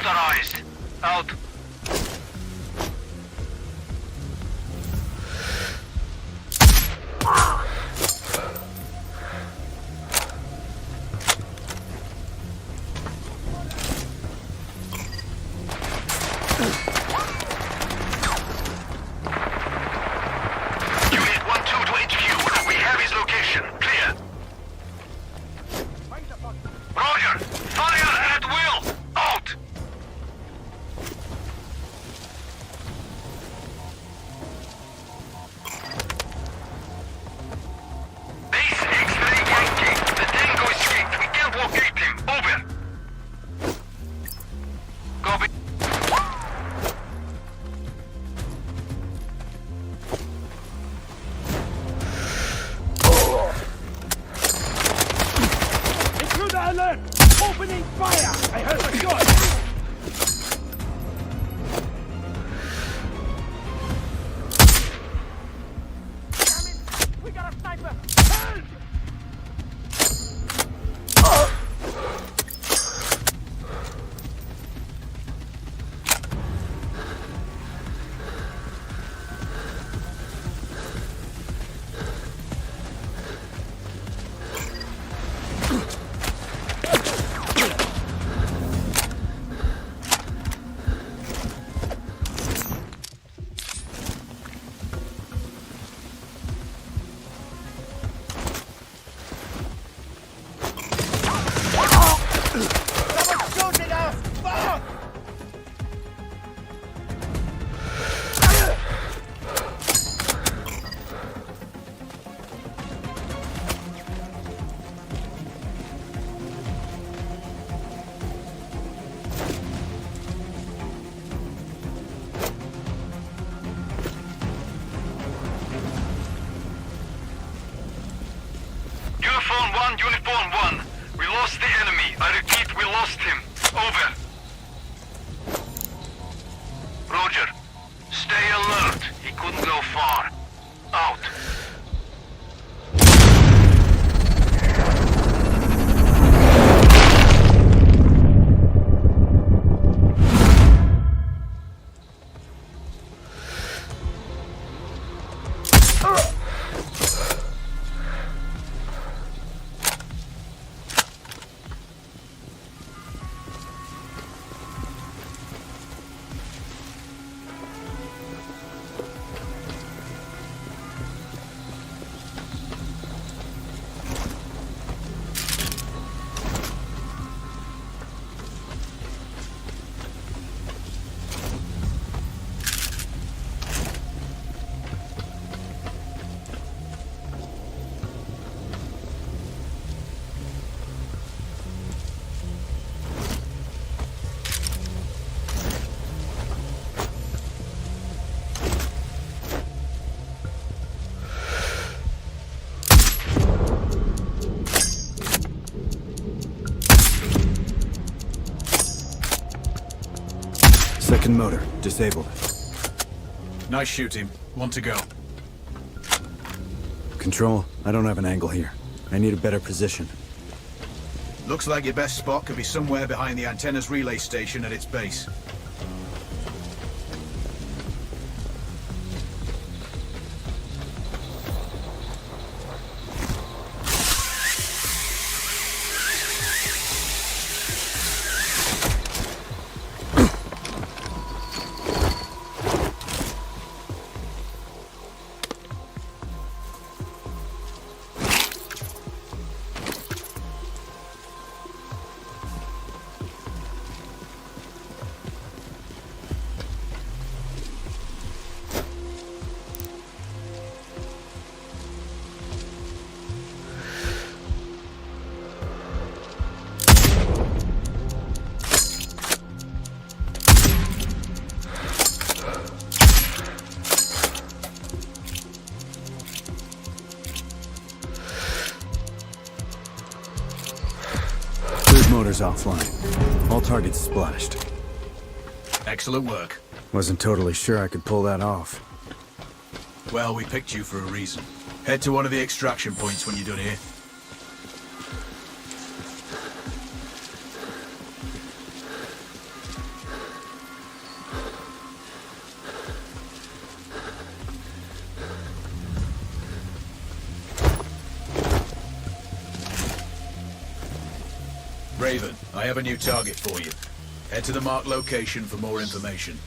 authorized. Out. Unit 1-2 to HQ. We have his location. Clear. Roger. Fire at will. Out. Base X-ray Yankee. The Tango escaped. We can't locate him. Over. Copy. Intruder alert! Opening fire! I heard a shot! We got a sniper! Help! Someone shoot at us! Fuck! Uniform 1, Uniform 1. We lost the enemy. I repeat, we lost him. Over. Roger. Stay alert. He couldn't go far. Out. Second motor, disabled. Nice shooting. Want to go? Control, I don't have an angle here. I need a better position. Looks like your best spot could be somewhere behind the antenna's relay station at its base. Motor's offline. All targets splashed. Excellent work. Wasn't totally sure I could pull that off. Well, we picked you for a reason. Head to one of the extraction points when you're done here. Raven, I have a new target for you. Head to the marked location for more information.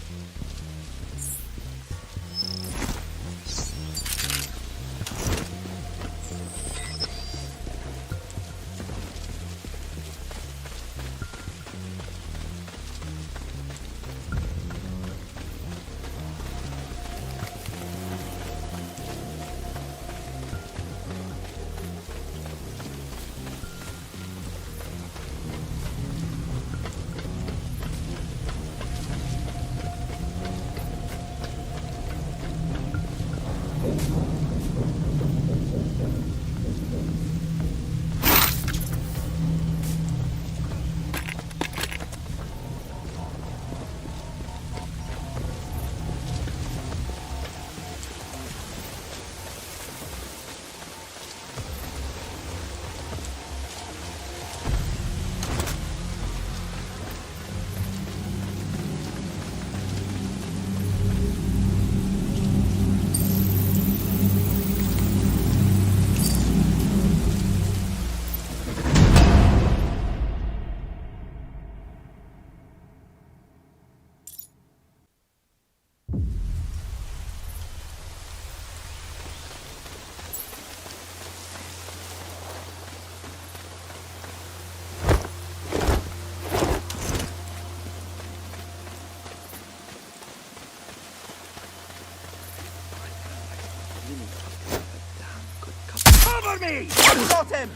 Cover me! Got him!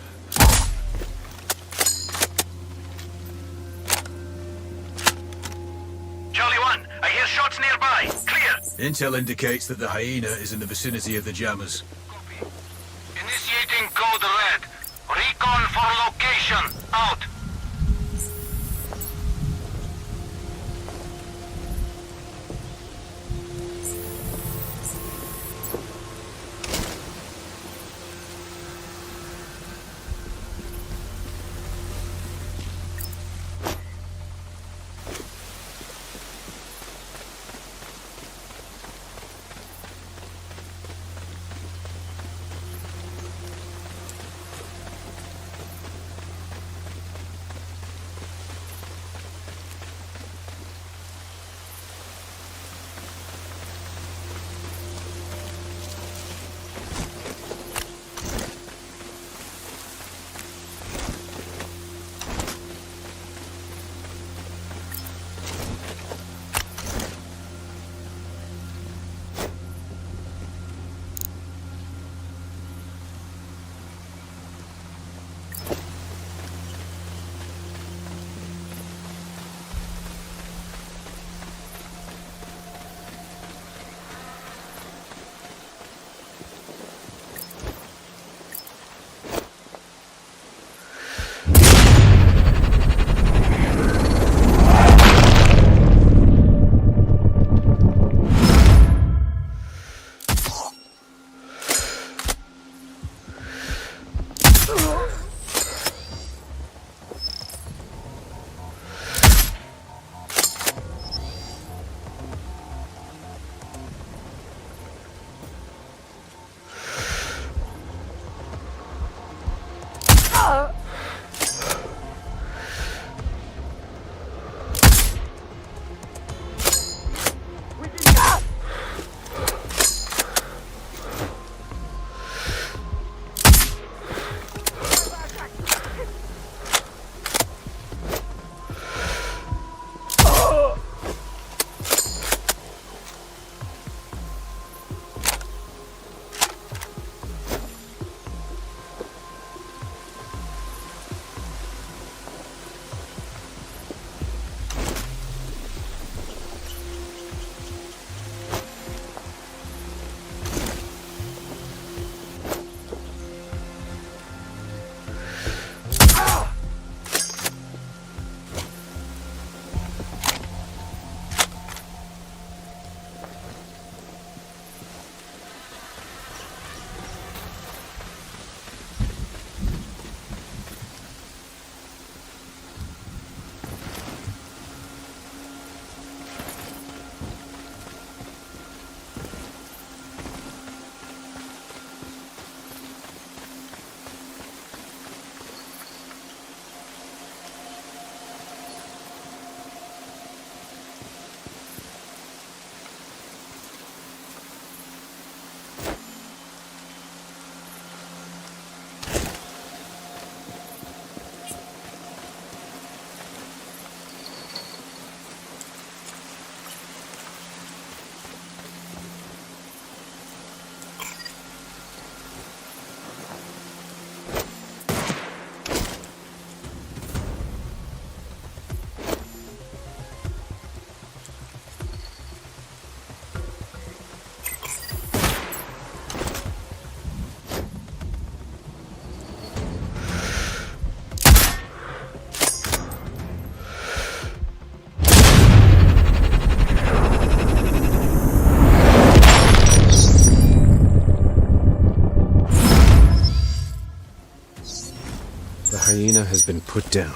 Charlie 1, I hear shots nearby. Clear. Intel indicates that the hyena is in the vicinity of the jammers. Copy. Initiating code red. Recon for location. Out. been put down.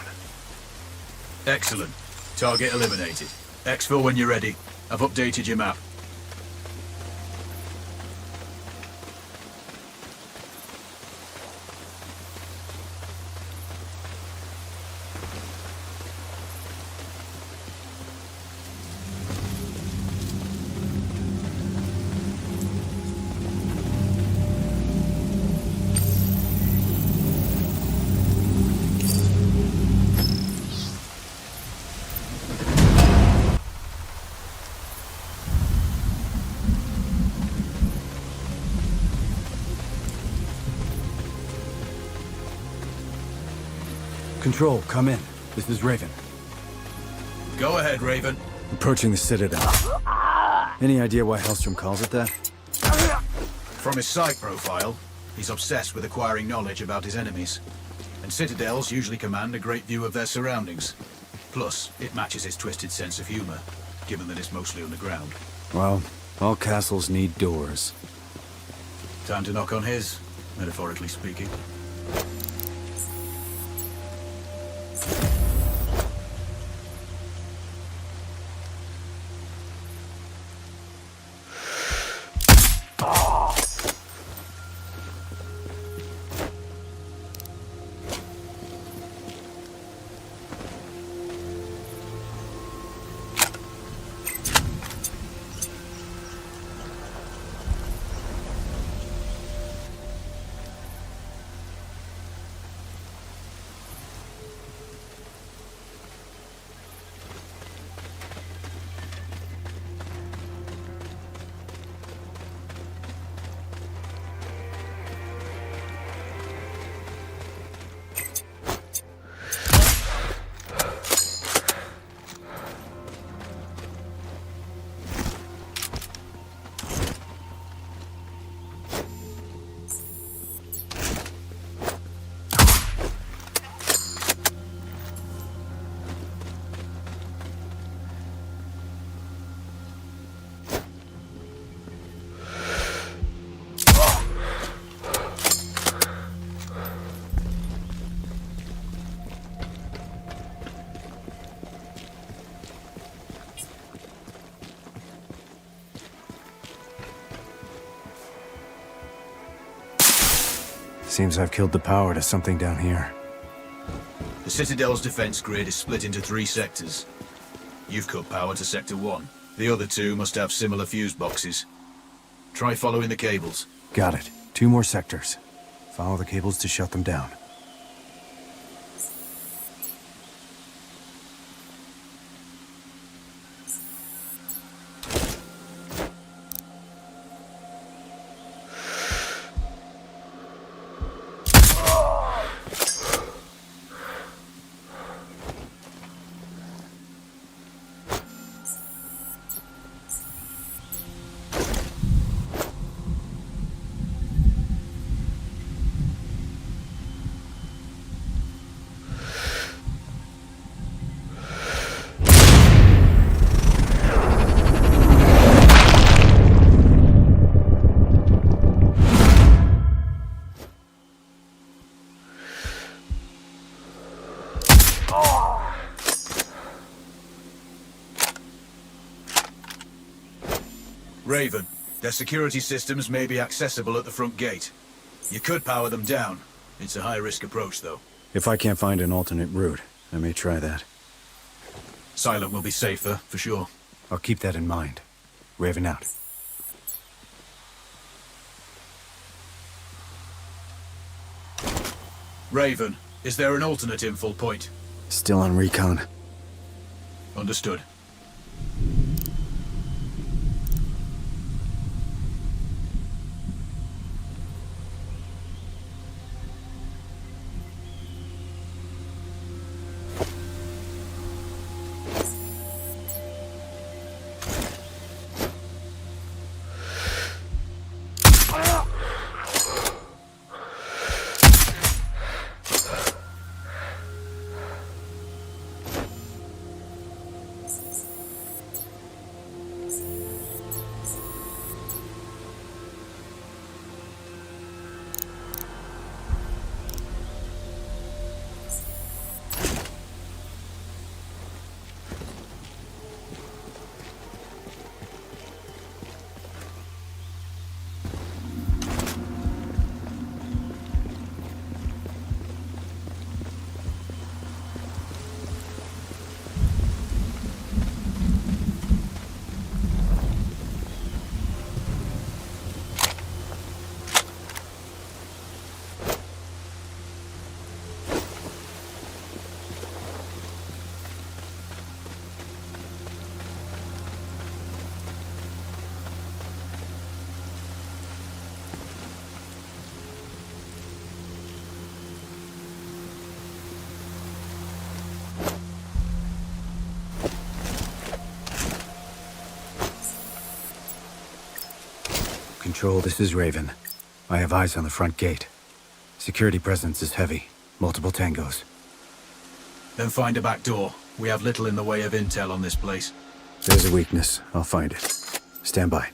Excellent. Target eliminated. Exfil when you're ready. I've updated your map. Control, come in. This is Raven. Go ahead, Raven. Approaching the Citadel. Any idea why Hellstrom calls it that? From his site profile, he's obsessed with acquiring knowledge about his enemies. And citadels usually command a great view of their surroundings. Plus, it matches his twisted sense of humor, given that it's mostly underground. Well, all castles need doors. Time to knock on his, metaphorically speaking. Seems I've killed the power to something down here. The Citadel's defense grid is split into 3 sectors. You've cut power to Sector 1. The other 2 must have similar fuse boxes. Try following the cables. Got it. 2 more sectors. Follow the cables to shut them down. Raven, their security systems may be accessible at the front gate. You could power them down. It's a high-risk approach, though. If I can't find an alternate route, I may try that. Silent will be safer, for sure. I'll keep that in mind. Raven out. Raven, is there an alternate infil point? Still on recon. Understood. Control, this is Raven. I have eyes on the front gate. Security presence is heavy. Multiple tangos. Then find a back door. We have little in the way of intel on this place. There's a weakness. I'll find it. Stand by.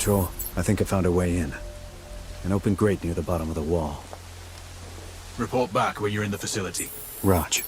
Control, I think I found a way in. An open grate near the bottom of the wall. Report back when you're in the facility. Raj.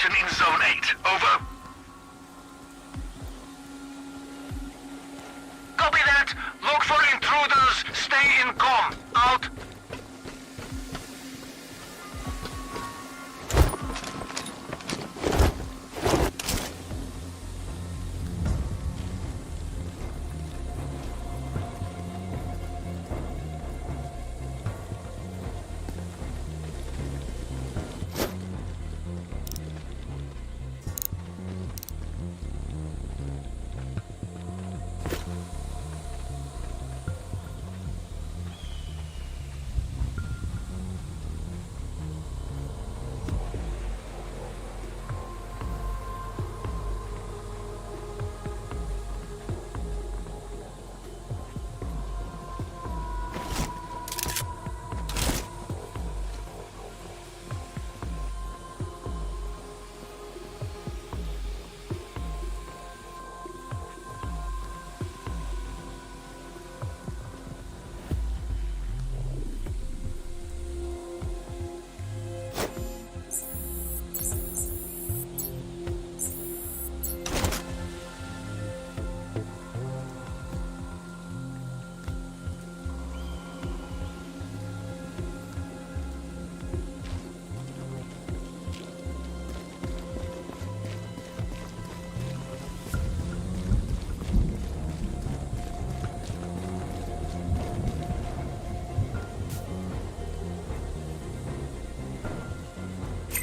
position in Zone 8. Over. Copy that. Look for intruders. Stay in comm. Out.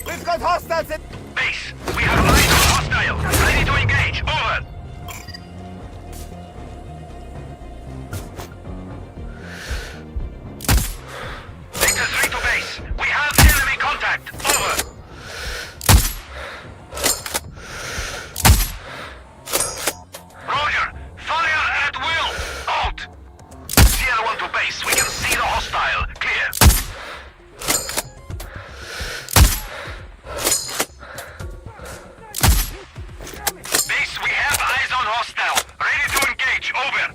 We've got hostiles in... Base, we have eyes on hostile. Ready to engage. Over. Victor 3 to base. We have enemy contact. Over. Roger. Fire at will. Halt. Sierra 1 to base. We can see the hostile. Clear. Base, we have eyes on hostile. Ready to engage. Over.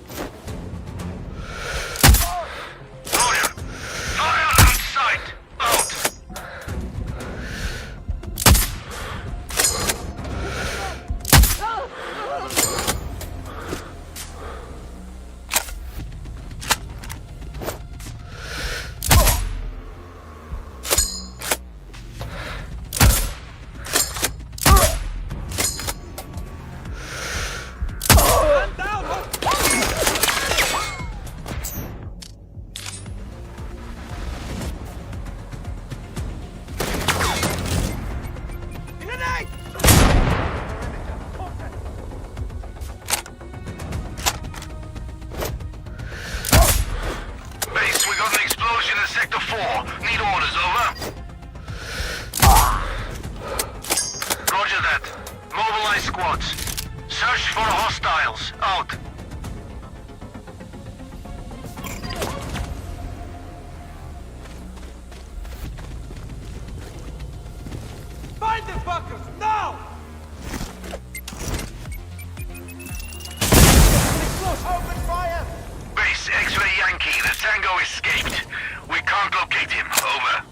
Roger. Fire at sight. Out. Base, we got an explosion in Sector 4. Need orders, over. Roger that. Mobilize squads. Search for hostiles. Out. Find the fuckers, now! Open fire! Base, X-Ray Yankee. The Tango escaped. We can't locate him. Over.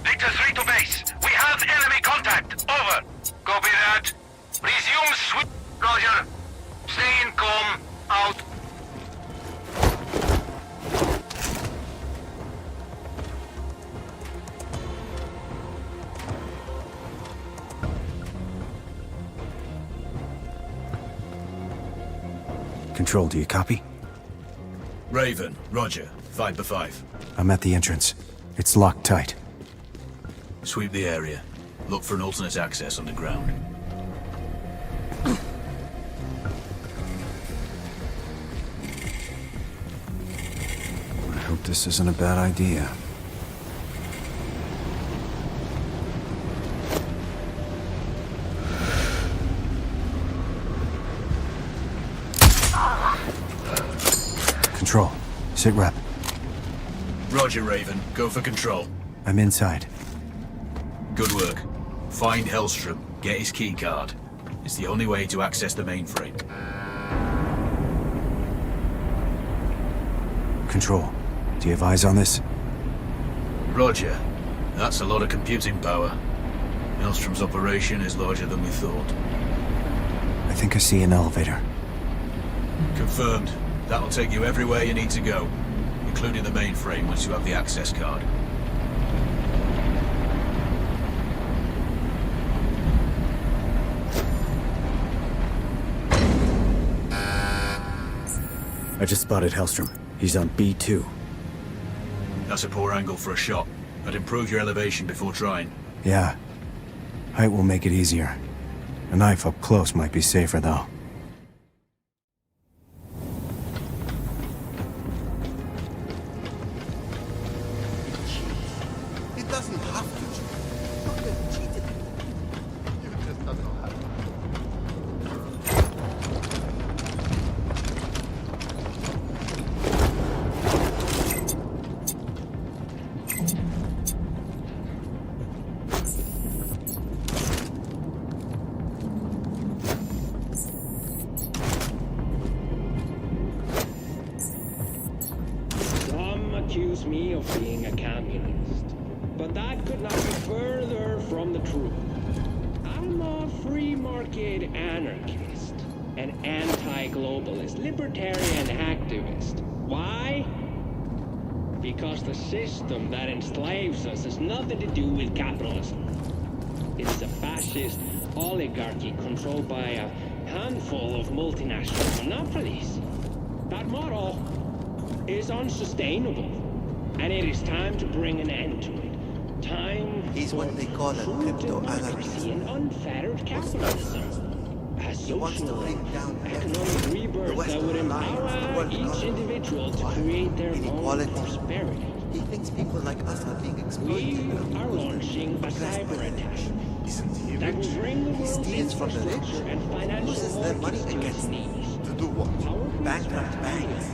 Victor 3 to base. We have enemy contact. Over. Copy that. Resume sweep. Roger. Stay in comm. Out. Control, do you copy? Raven, roger. 5x5. I'm at the entrance. It's locked tight. Sweep the area. Look for an alternate access underground. I hope this isn't a bad idea. Control. Sit rep. Roger, Raven. Go for control. I'm inside. Good work. Find Hellstrom. Get his keycard. It's the only way to access the mainframe. Control. Do you have eyes on this? Roger. That's a lot of computing power. Hellstrom's operation is larger than we thought. I think I see an elevator. Confirmed. That'll take you everywhere you need to go, including the mainframe once you have the access card. I just spotted Hellstrom. He's on B2. That's a poor angle for a shot. I'd improve your elevation before trying. Yeah. Height will make it easier. A knife up close might be safer, though. He doesn't have to cheat. Fucking cheated. You just don't know how. Some accuse me of being a communist, but that could not be further from the truth. I'm a free market anarchist, an anti-globalist, libertarian activist. Why? Because the system that enslaves us has nothing to do with capitalism. It's a fascist oligarchy controlled by a handful of multinational monopolies. That model is unsustainable, and it is time to bring an end to it. Time He's for what they call a true crypto democracy anarchist. and unfettered capitalism. A He wants to social, bring down economic the rebirth Western that would alliance, the empower world each economy. individual to Why? create their own Inequality. prosperity. He thinks people like us are being exploited. We are launching a cyber attack Isn't he that will bring the He world's steals from the rich, infrastructure and financial uses their money markets to its against knees. To do what? Our Bankrupt banks,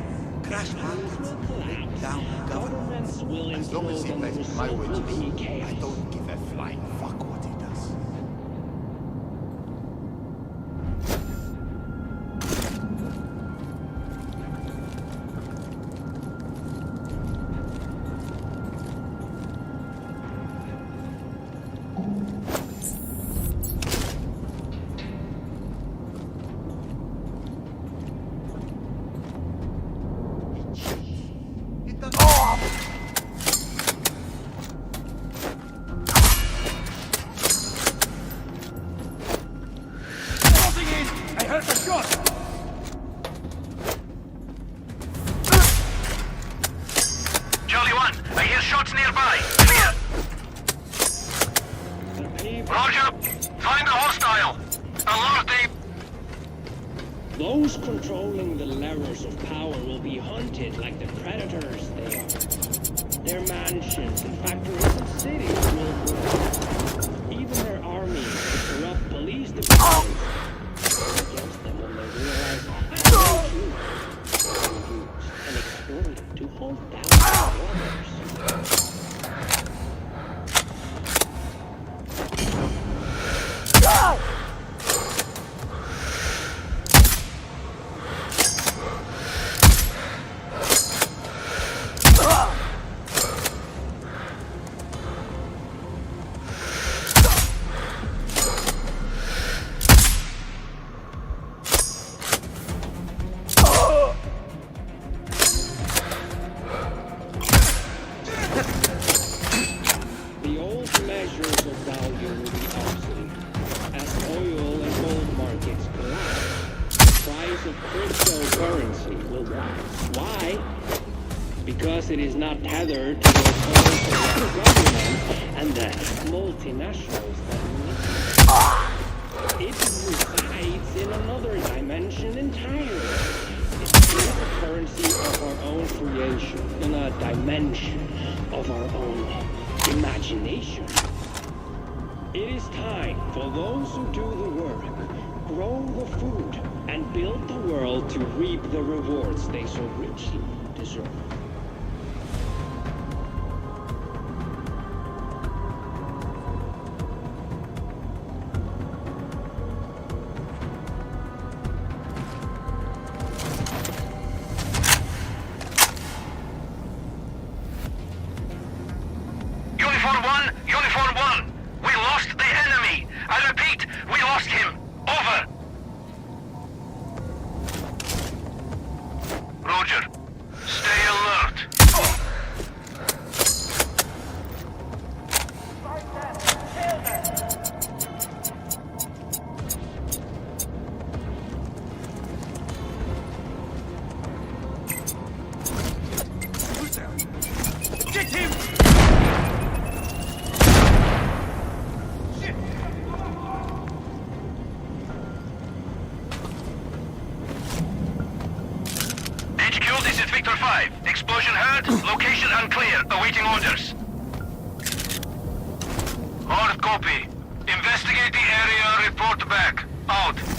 crash schools markets, will collapse. break down government. Governments will As long as he implode and the pays my result will wages, be I chaos. don't give a flying fuck what he does. He doesn't. Closing in! I heard a shot! Charlie 1, I hear shots nearby. Clear. The people, Roger. Find the hostile. Alert the... those controlling the levers of power will be hunted like the predators they are. Their mansions and factories and cities will burn. Even their armies and corrupt police departments are against them when they realize how they use and exploit to hold down their orders. The old measures of value will be obsolete. As oil and gold markets collapse, the price of cryptocurrency will rise. Why? Because it is not tethered to the authority of the government and the multinationals that run it. It resides in another dimension entirely. It's a currency of our own creation, in a dimension of our own imagination. It is time for those who do the work, grow the food, and build the world to reap the rewards they so richly deserve. Uniform 1, Uniform 1. We lost the enemy. that. Location unclear. Awaiting orders. Hard copy. Investigate the area. Report back. Out.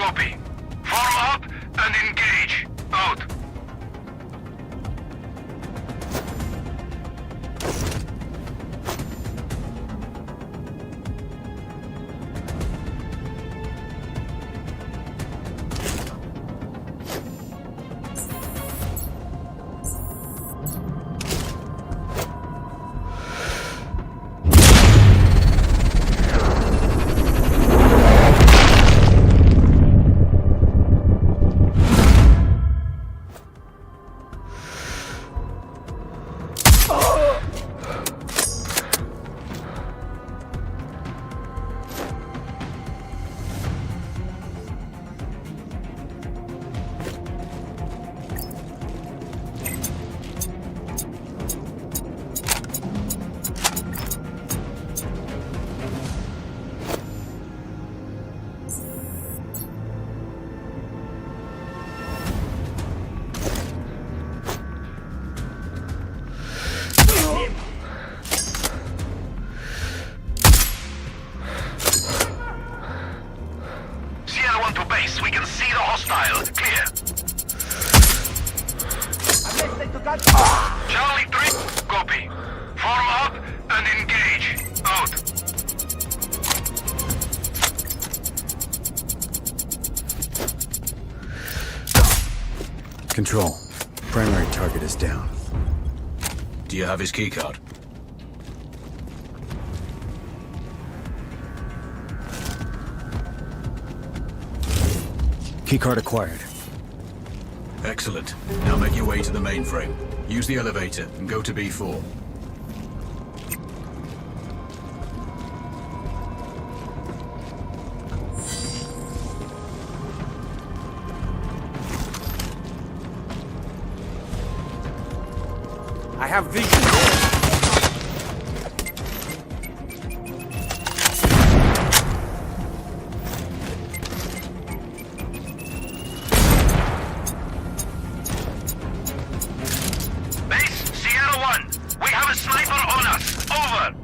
Copy. Form up and engage. Out. Sierra 1 to base. We can see the hostile. Clear. Charlie 3. Copy. Form up and engage. Out. Control. Primary target is down. Do you have his keycard? Keycard acquired. Excellent. Now make your way to the mainframe. Use the elevator and go to B4. I have vision. Base, Sierra 1. We have a sniper on us. Over.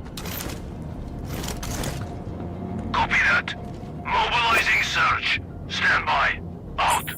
Copy that. Mobilizing search. Stand by. Out.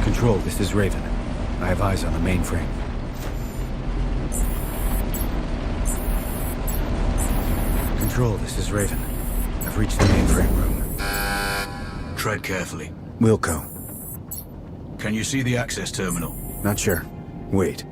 Control, this is Raven. I have eyes on the mainframe. Control, this is Raven. I've reached the mainframe room. Tread carefully. Wilco. Can you see the access terminal? Not sure. Wait.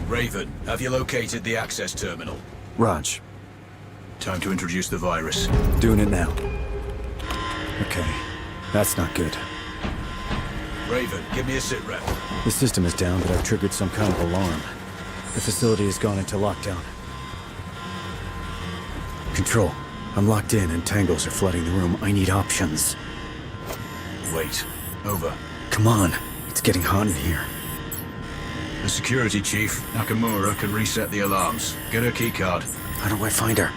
Raven, have you located the access terminal? Raj, Time to introduce the virus. doing it now. Okay, that's not good. Raven, give me a sit rep. The system is down, but I've triggered some kind of alarm. The facility has gone into lockdown. Control, I'm locked in and tangles are flooding the room. I need options. Wait. Over. Come on, it's getting hot in here. The security chief, Nakamura, can reset the alarms. Get her keycard. How do I find her?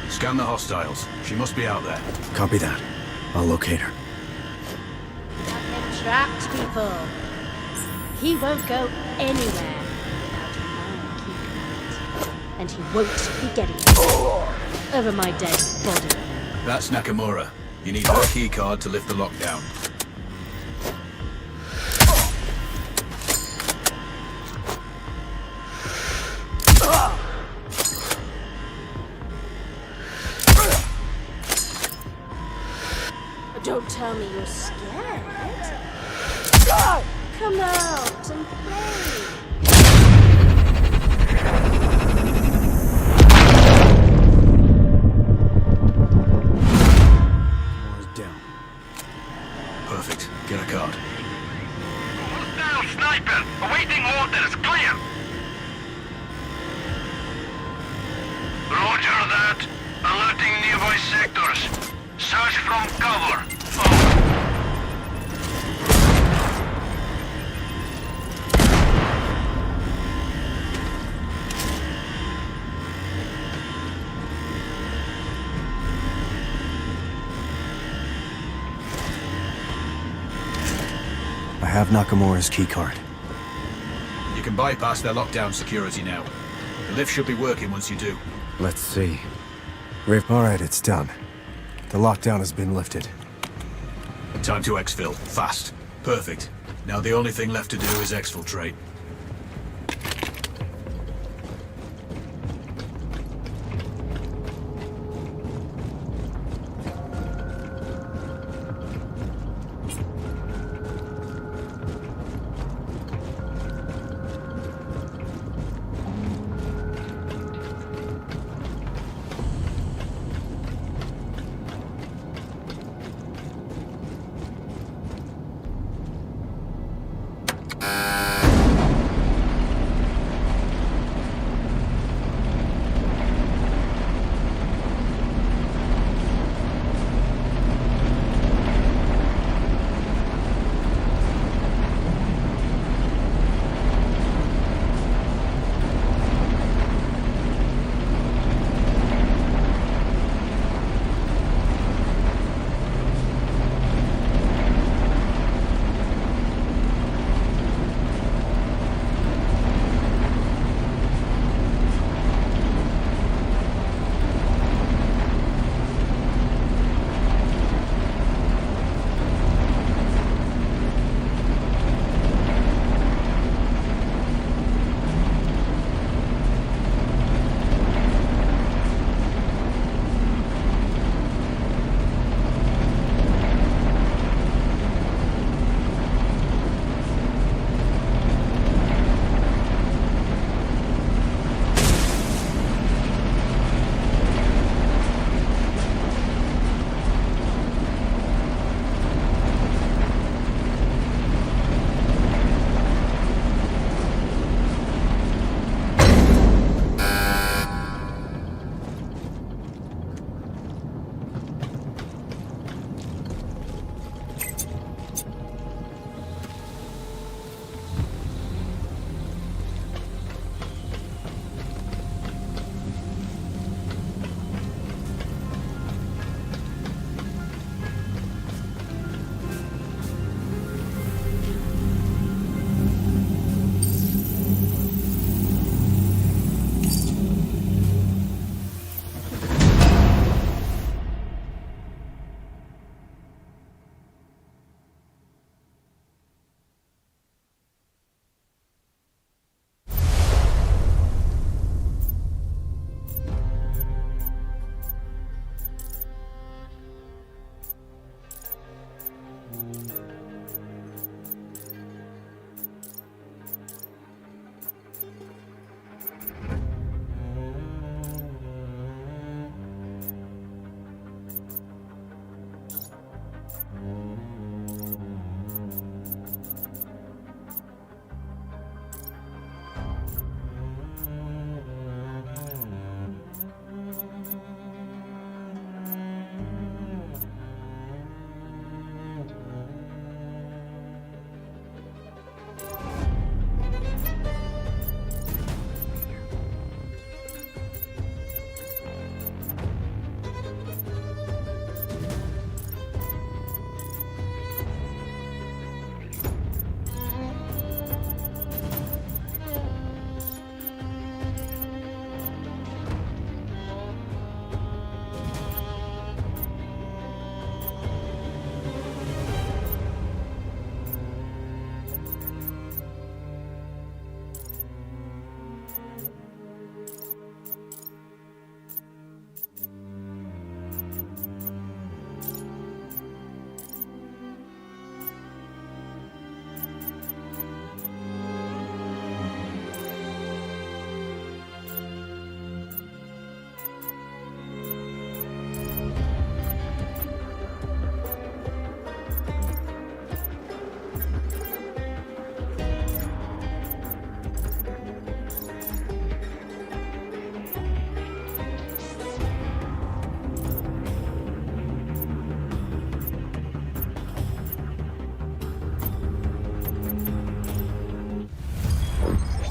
Scan the hostiles. She must be out there. Copy that. I'll locate her. Have him tracked, people. He won't go anywhere without my keycard. And he won't be getting it over my dead body. That's Nakamura. You need her keycard to lift the lockdown. Don't tell me you're scared. Come out and play. Moore's down. Perfect. Get a card. Hostile sniper! Awaiting orders! Clear! Roger that. Alerting nearby sectors. Search from cover. Over. I have Nakamura's keycard. You can bypass their lockdown security now. The lift should be working once you do. Let's see. Alright, it's done. The lockdown has been lifted. Time to exfil. Fast. Perfect. Now the only thing left to do is exfiltrate.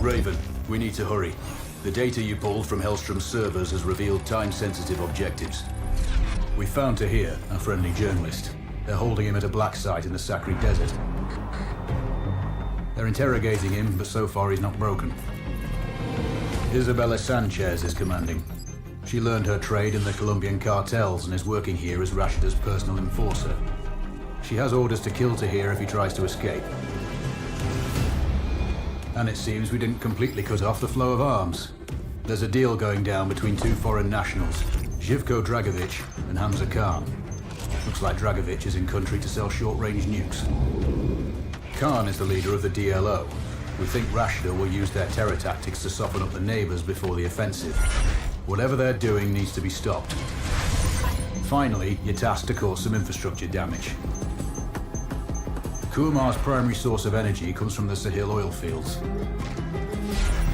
Raven, we need to hurry. The data you pulled from Hellstrom's servers has revealed time-sensitive objectives. We found Tahir, a friendly journalist. They're holding him at a black site in the Sacred Desert. They're interrogating him, but so far he's not broken. Isabella Sanchez is commanding. She learned her trade in the Colombian cartels and is working here as Rashida's personal enforcer. She has orders to kill Tahir if he tries to escape. And it seems we didn't completely cut off the flow of arms. There's a deal going down between two foreign nationals, Zhivko Dragovich and Hamza Khan. Looks like Dragovich is in country to sell short-range nukes. Khan is the leader of the DLO. We think Rashida will use their terror tactics to soften up the neighbors before the offensive. Whatever they're doing needs to be stopped. Finally, you're tasked to cause some infrastructure damage. Kumar's primary source of energy comes from the Sahil oil fields.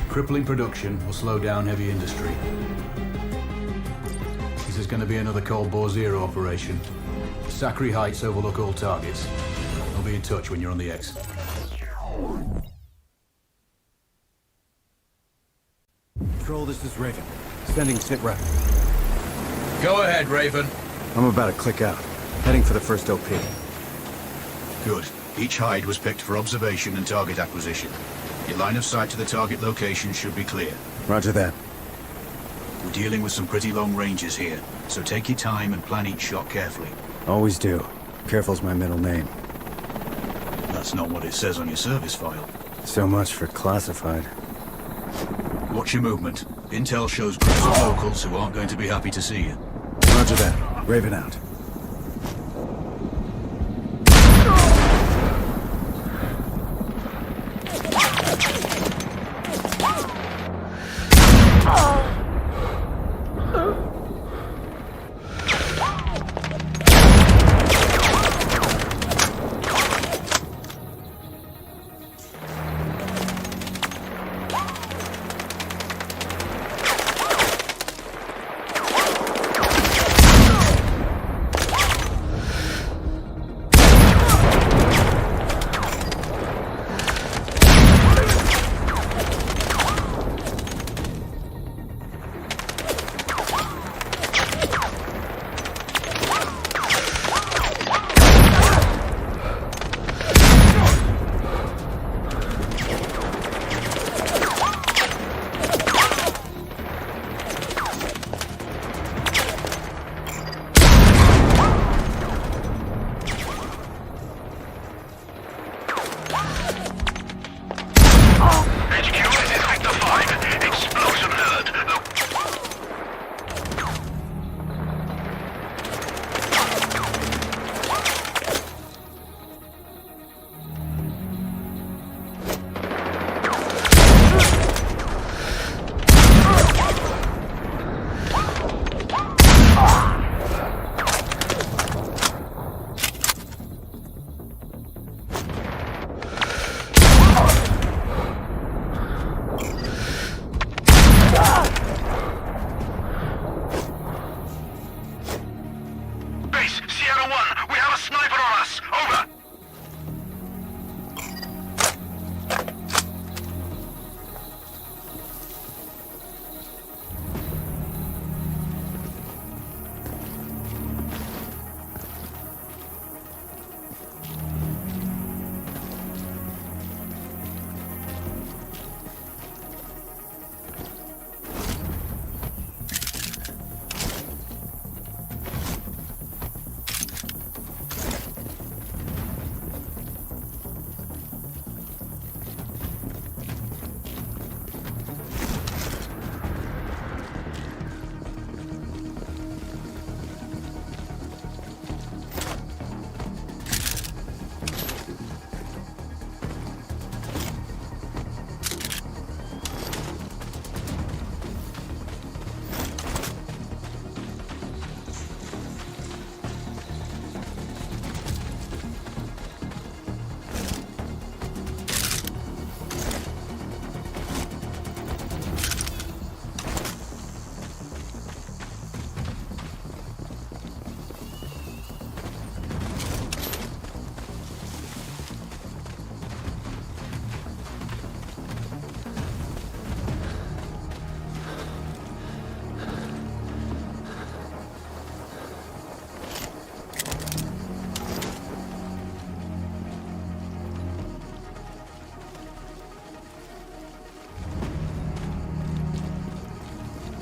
Crippling production will slow down heavy industry. This is going to be another Cold Bore Zero operation. Sakri Heights overlook all targets. I'll be in touch when you're on the X. Control, this is Raven. Sending sit rep. Go ahead, Raven. I'm about to click out. Heading for the first OP. Good. Each hide was picked for observation and target acquisition. Your line of sight to the target location should be clear. Roger that. We're dealing with some pretty long ranges here, so take your time and plan each shot carefully. Always do. Careful's my middle name. That's not what it says on your service file. So much for classified. Watch your movement. Intel shows groups of locals who aren't going to be happy to see you. Roger that. Raven out.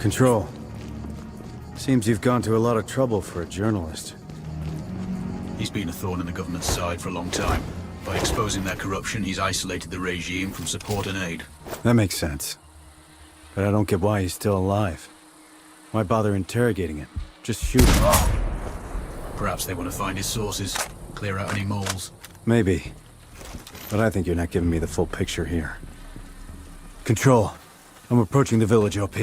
Control. Seems you've gone to a lot of trouble for a journalist. He's been a thorn in the government's side for a long time. By exposing their corruption, he's isolated the regime from support and aid. That makes sense. But I don't get why he's still alive. Why bother interrogating him? Just shoot him. Perhaps they want to find his sources, clear out any moles. Maybe. But I think you're not giving me the full picture here. Control. I'm approaching the village, OP.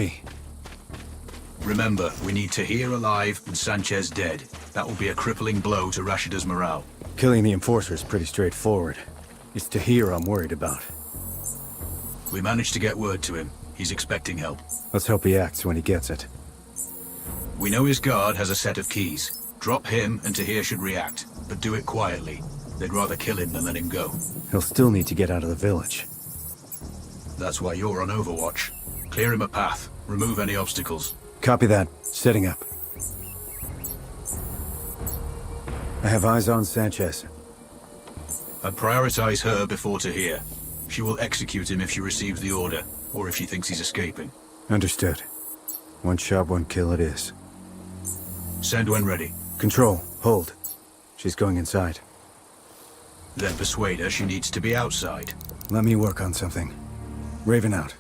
Remember, we need Tahir alive and Sanchez dead. That will be a crippling blow to Rashida's morale. Killing the Enforcer is pretty straightforward. It's Tahir I'm worried about. We managed to get word to him. He's expecting help. Let's hope he acts when he gets it. We know his guard has a set of keys. Drop him and Tahir should react, but do it quietly. They'd rather kill him than let him go. He'll still need to get out of the village. That's why you're on Overwatch. Clear him a path. Remove any obstacles. Copy that. Setting up. I have eyes on Sanchez. I'd prioritize her before Tahir. She will execute him if she receives the order, or if she thinks he's escaping. Understood. One shot, one kill it is. Send when ready. Control. Hold. She's going inside. Then persuade her she needs to be outside. Let me work on something. Raven out.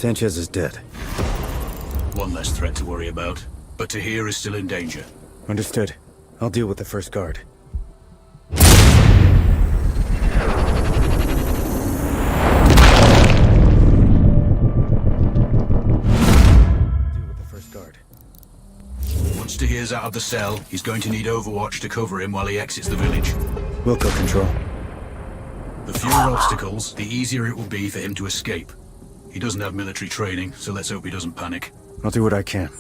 Sanchez is dead. One less threat to worry about. But Tahir is still in danger. Understood. I'll deal with the first guard. Once Tahir's out of the cell, he's going to need Overwatch to cover him while he exits the village. Wilco Control. The fewer obstacles, the easier it will be for him to escape. He doesn't have military training, so let's hope he doesn't panic. I'll do what I can.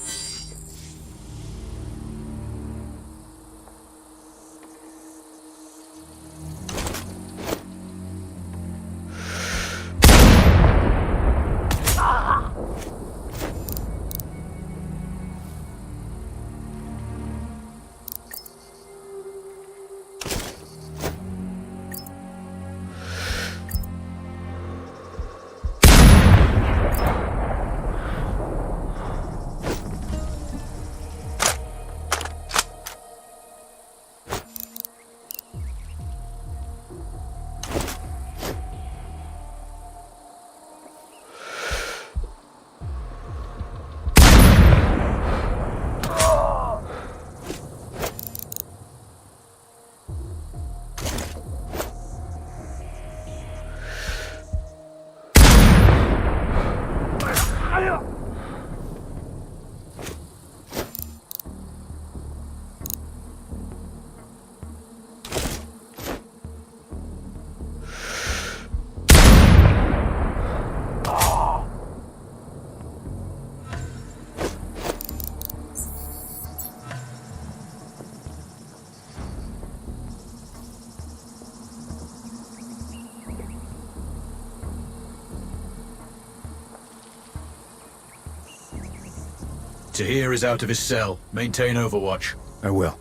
Tahir is out of his cell. Maintain overwatch. I will.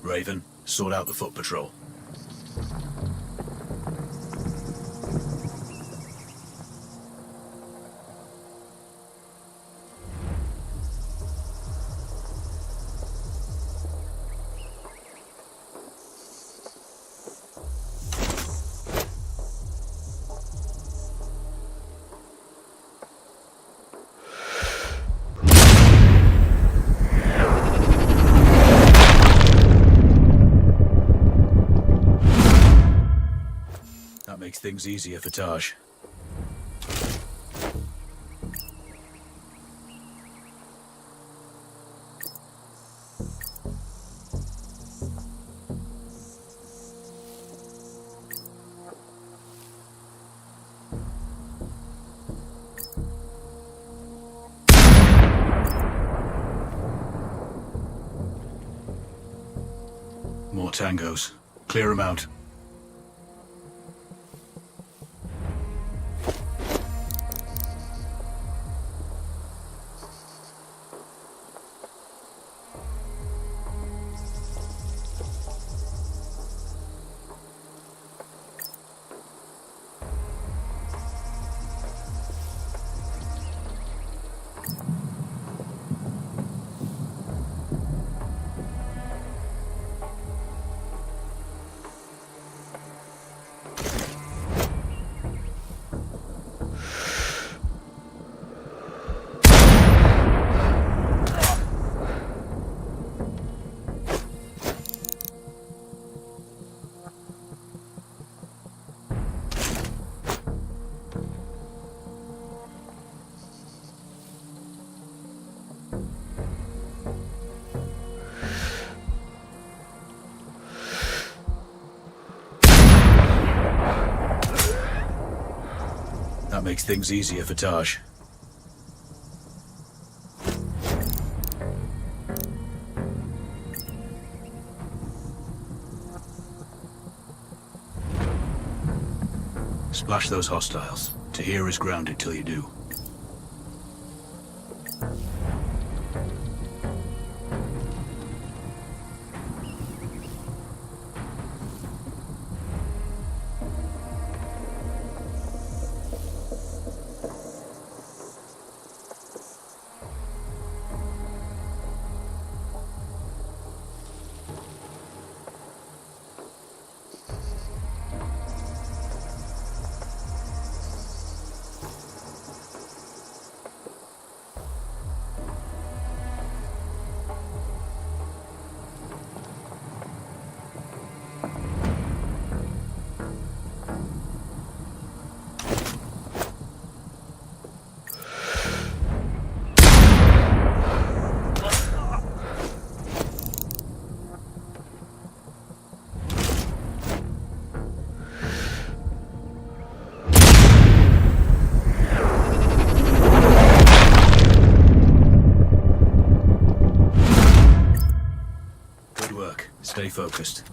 Raven, sort out the foot patrol. That makes things easier for Taj. More tangos. Clear them out. That makes things easier for Taj. Splash those hostiles. Tahir is grounded till you do. Stay focused.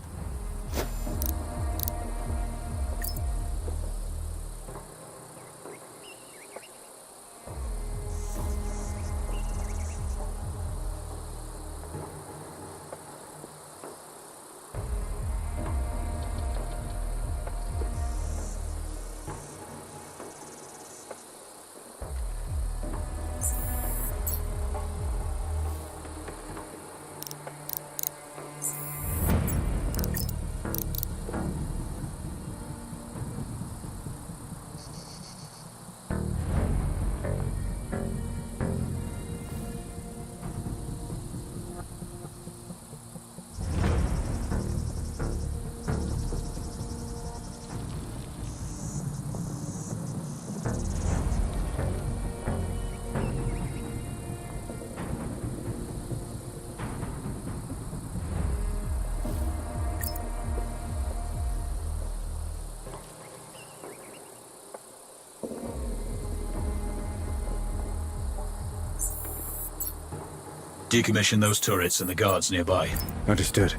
Decommission those turrets and the guards nearby. Understood.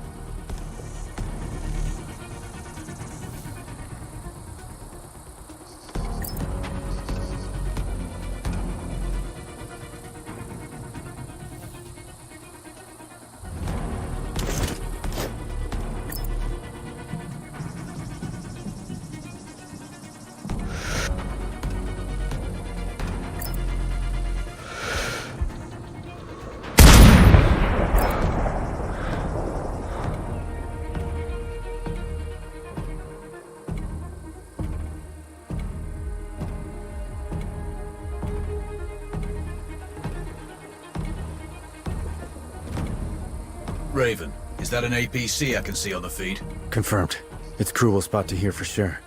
Raven, is that an APC I can see on the feed? Confirmed. It's crew will spot to here for sure.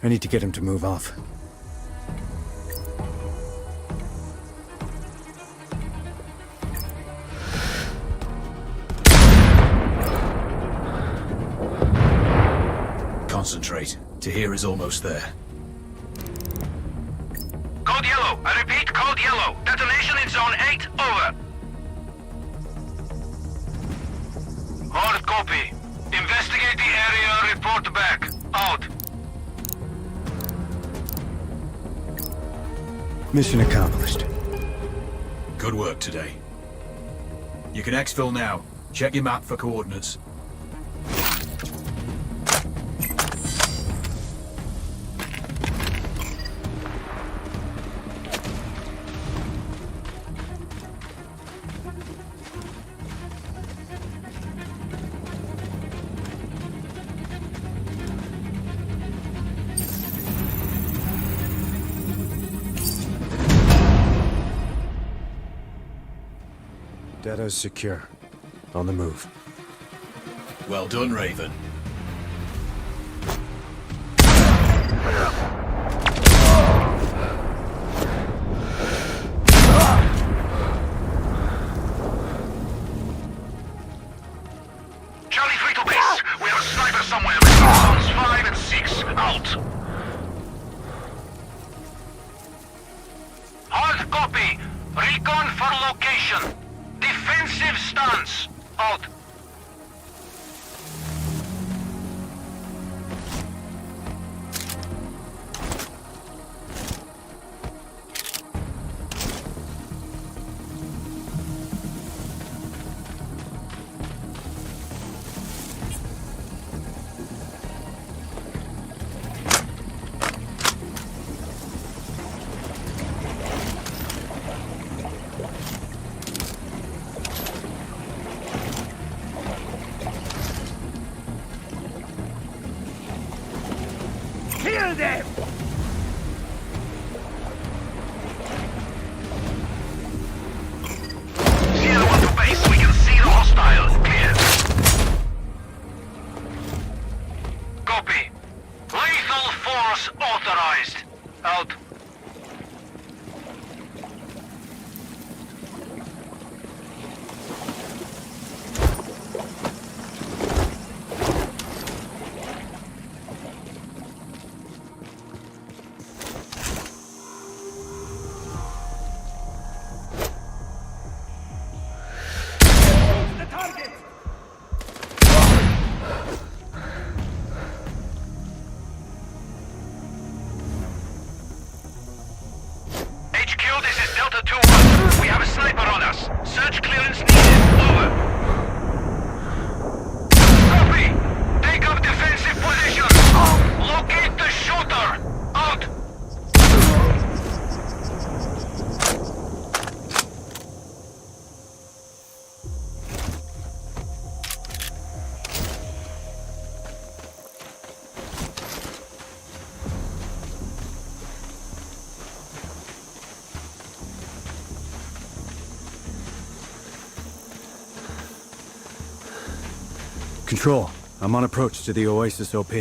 I need to get him to move off. Concentrate. Tahir is almost there. Code yellow. I repeat, code yellow. Detonation in zone 8, over. Hard copy. Investigate the area, report back. Out. Mission accomplished. Good work today. You can exfil now. Check your map for coordinates. Data's secure. On the move. Well done, Raven. Charlie 3 to base. We have a sniper somewhere between zones 5 and 6. Out. Hard copy. Recon for location. Defensive stance. Out. Kill them! Sierra 1 to base. We can see the hostiles. Clear. Copy. Lethal force authorized. Out. The target! HQ, this is Delta 2-1. We have a sniper on us. Search clearance needed. Over. Copy. Take up defensive position. Locate the shooter. Out. Control, I'm on approach to the Oasis OP.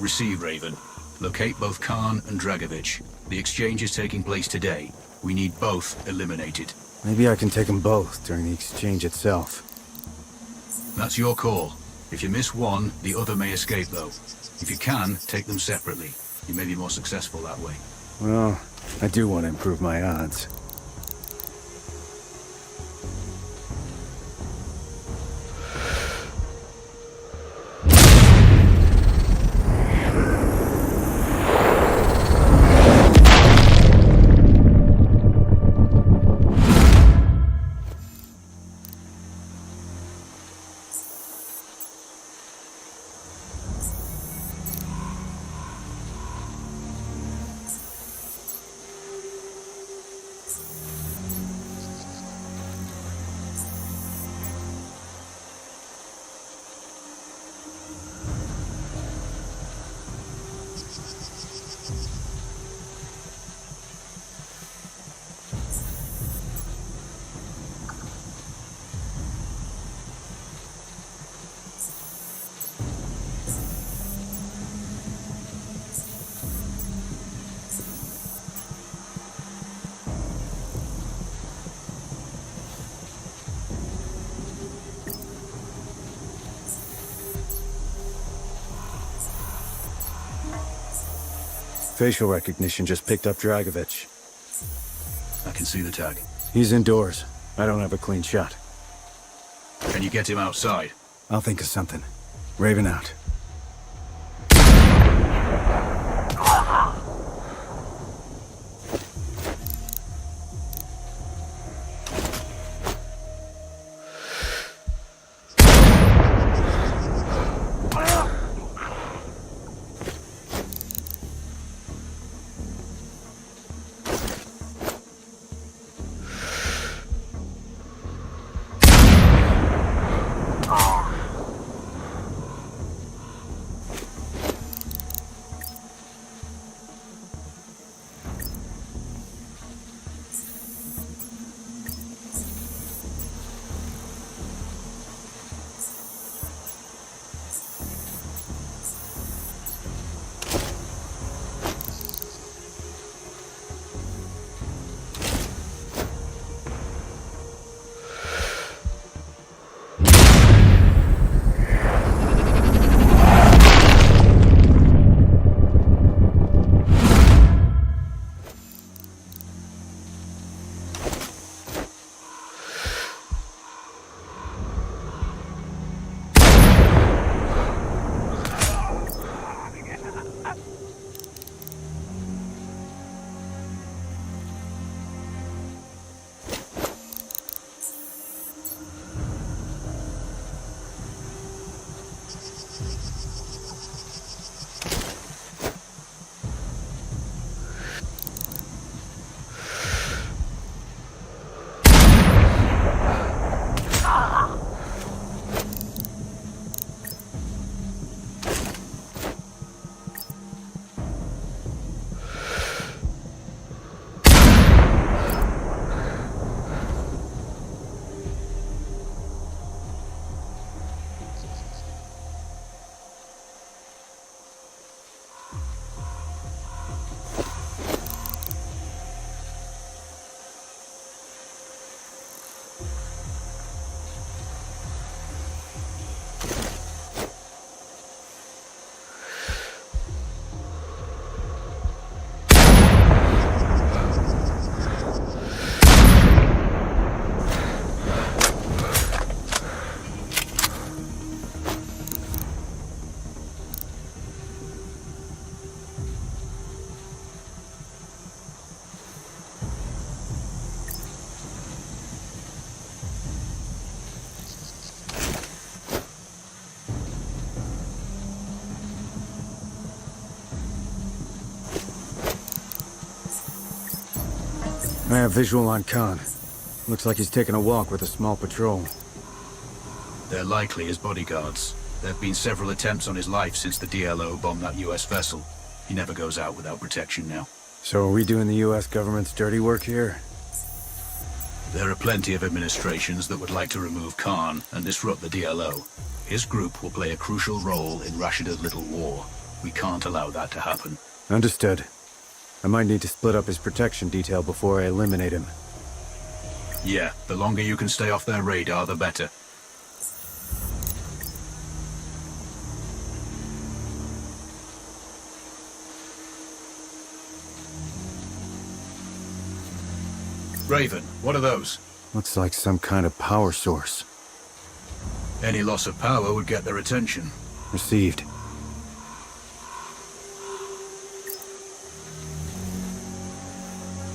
Receive, Raven. Locate both Khan and Dragovich. The exchange is taking place today. We need both eliminated. Maybe I can take them both during the exchange itself. That's your call. If you miss one, the other may escape though. If you can, take them separately. You may be more successful that way. Well, I do want to improve my odds. Facial recognition just picked up Dragovich. I can see the tag. He's indoors. I don't have a clean shot. Can you get him outside? I'll think of something. Raven out. I have visual on Khan. Looks like he's taking a walk with a small patrol. They're likely his bodyguards. There have been several attempts on his life since the DLO bombed that US vessel. He never goes out without protection now. So are we doing the US government's dirty work here? There are plenty of administrations that would like to remove Khan and disrupt the DLO. His group will play a crucial role in Rashida's little war. We can't allow that to happen. Understood. I might need to split up his protection detail before I eliminate him. Yeah, the longer you can stay off their radar, the better. Raven, what are those? Looks like some kind of power source. Any loss of power would get their attention. Received.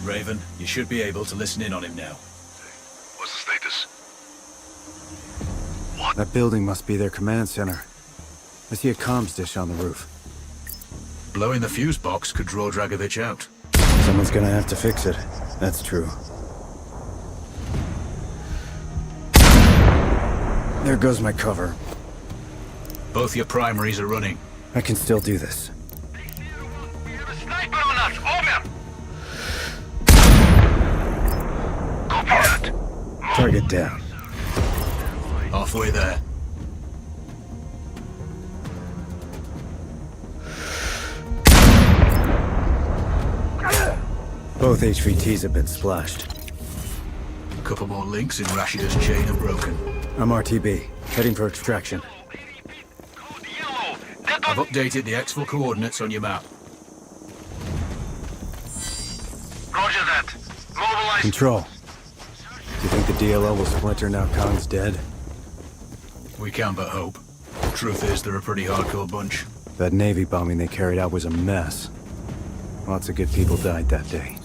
Raven, you should be able to listen in on him now. What's the status? That building must be their command center. I see a comms dish on the roof. Blowing the fuse box could draw Dragovich out. Someone's gonna have to fix it. That's true. There goes my cover. Both your primaries are running. I can still do this. We have a sniper on us! Over! Copy that. Target down. Halfway there. Both HVTs have been splashed. A couple more links in Rashida's chain are broken. I'm RTB, heading for extraction. Code yellow. That I've updated the exfil coordinates on your map. supplies. Control. Do you think the DLO will splinter now Khan's dead? We can but hope. Truth is, they're a pretty hardcore bunch. That Navy bombing they carried out was a mess. Lots of good people died that day.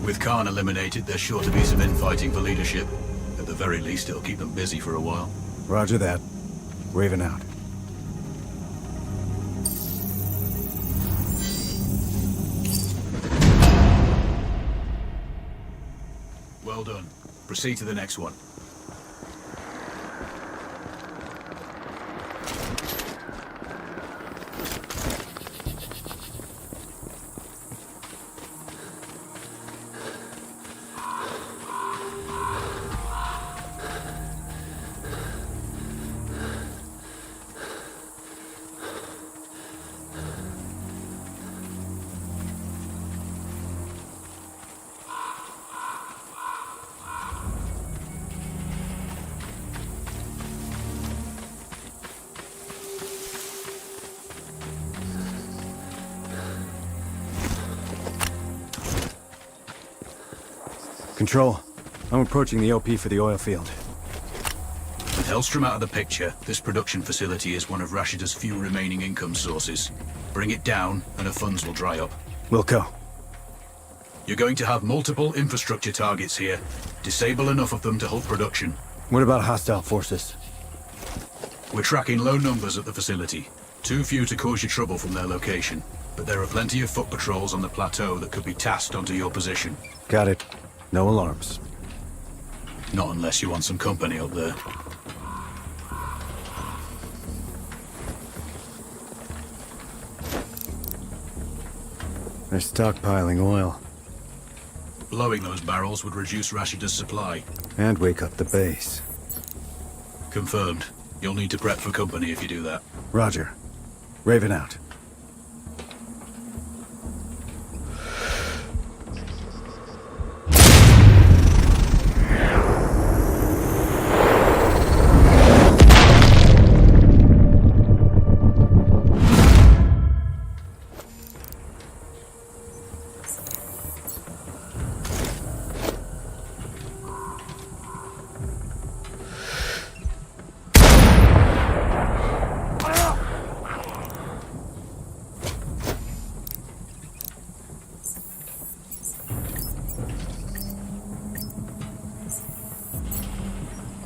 With Khan eliminated, there's sure to be some infighting for leadership. At the very least, it'll keep them busy for a while. Roger that. Raven out. Well done. Proceed to the next one. Control. I'm approaching the OP for the oil field. With Hellstrom out of the picture, this production facility is one of Rashida's few remaining income sources. Bring it down, and her funds will dry up. Wilco. You're going to have multiple infrastructure targets here. Disable enough of them to halt production. What about hostile forces? We're tracking low numbers at the facility. Too few to cause you trouble from their location. But there are plenty of foot patrols on the plateau that could be tasked onto your position. Got it. No alarms. Not unless you want some company up there. They're stockpiling oil. Blowing those barrels would reduce Rashida's supply. And wake up the base. Confirmed. You'll need to prep for company if you do that. Roger. Raven out.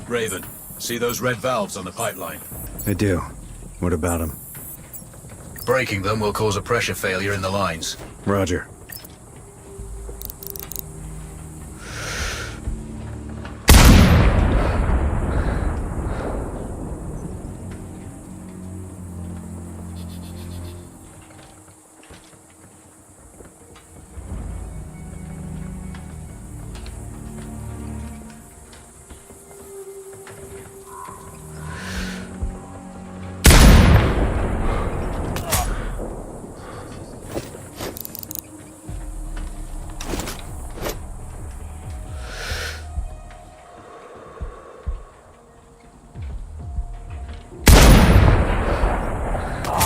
Raven, see those red valves on the pipeline? I do. What about them? Breaking them will cause a pressure failure in the lines. Roger.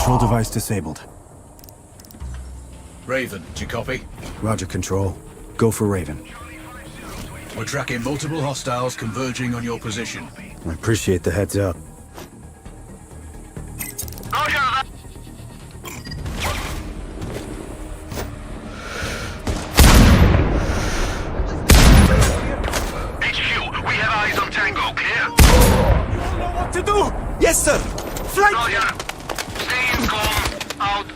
Control device disabled. Raven, do you copy? Roger, Control. Go for Raven. We're tracking multiple hostiles converging on your position. I appreciate the heads up. Roger that. HQ, we have eyes on Tango, clear? You all know what to do! Yes, sir! Flight! Roger. Stay in calm. Out.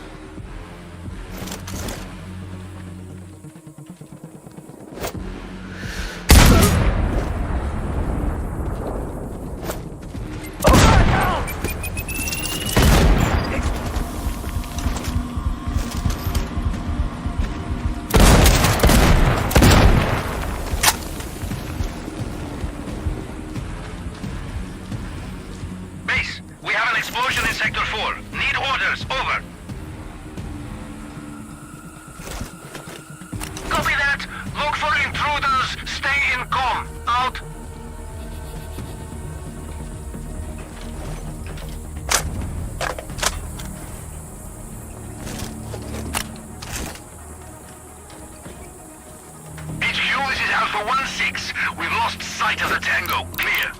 Base, we have an explosion in Sector 1-6. We've lost sight of the Tango. Clear.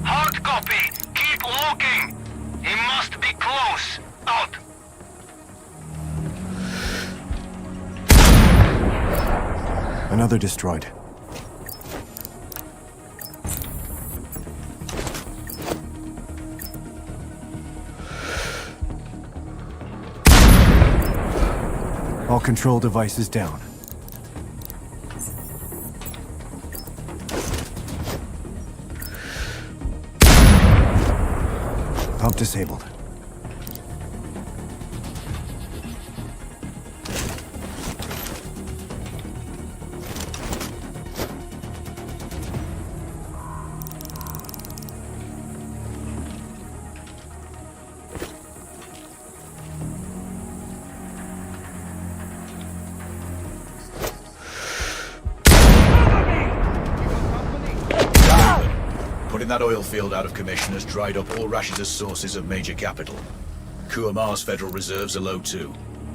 Hard copy. Keep looking. He must be close. Out. Another destroyed. All control devices down. Pump disabled. Putting that oil field out of commission has dried up all Rashida's sources of major capital. Kuamar's federal reserves are low too.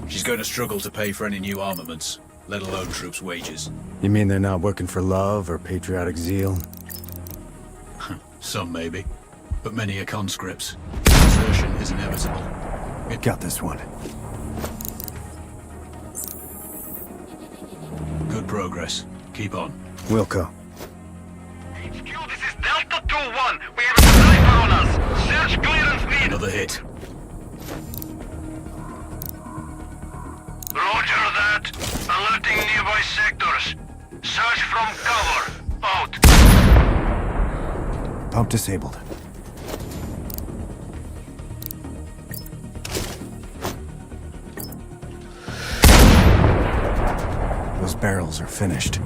She's going to struggle to pay for any new armaments, let alone troops' wages. You mean they're not working for love or patriotic zeal? Some maybe, but many are conscripts. Desertion is inevitable. Got this one. Good progress. Keep on. Wilco. HQ, this is Delta 2-1. We have a sniper on us. Search clearance needed. Another hit. Roger that. Alerting nearby sectors. Search from cover. Out. Pump disabled. Those barrels are finished.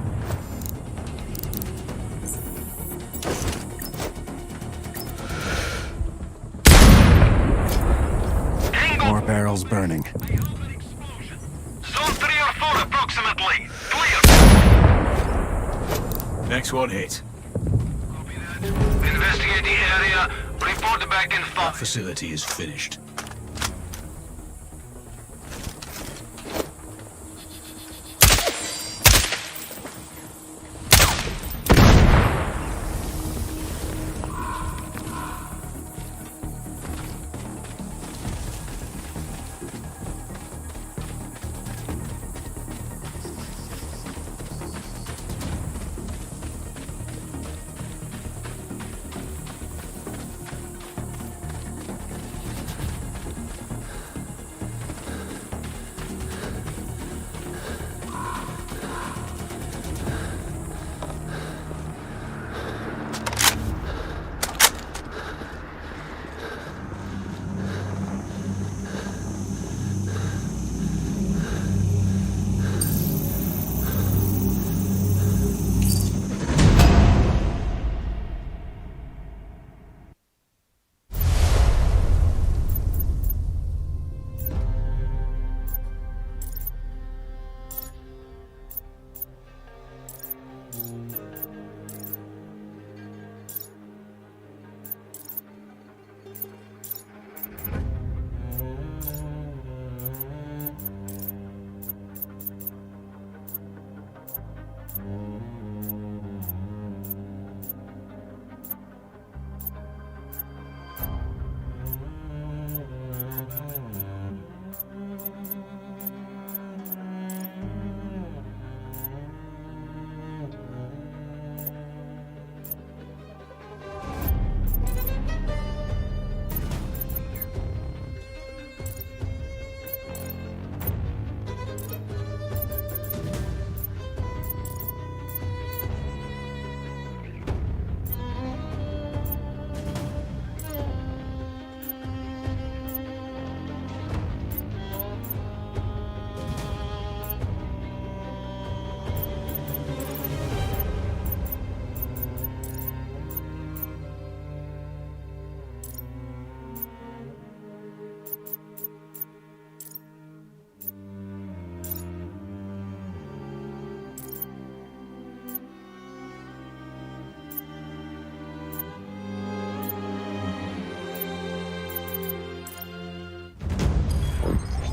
More barrels burning. Zone 3 or 4 approximately. Clear. Next one hit. Investigate the area. Report back in 5. That facility is finished.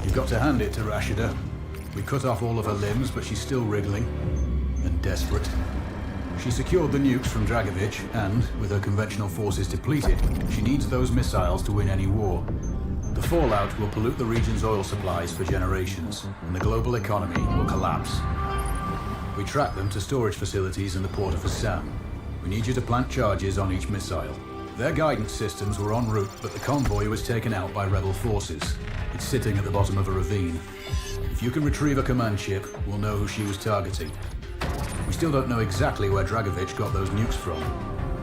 You've got to hand it to Rashida. We cut off all of her limbs, but she's still wriggling and desperate. She secured the nukes from Dragovich, and, with her conventional forces depleted, she needs those missiles to win any war. The fallout will pollute the region's oil supplies for generations, and the global economy will collapse. We track them to storage facilities in the port of Assam. We need you to plant charges on each missile. Their guidance systems were en route, but the convoy was taken out by rebel forces. It's sitting at the bottom of a ravine. If you can retrieve a command ship, we'll know who she was targeting. We still don't know exactly where Dragovich got those nukes from,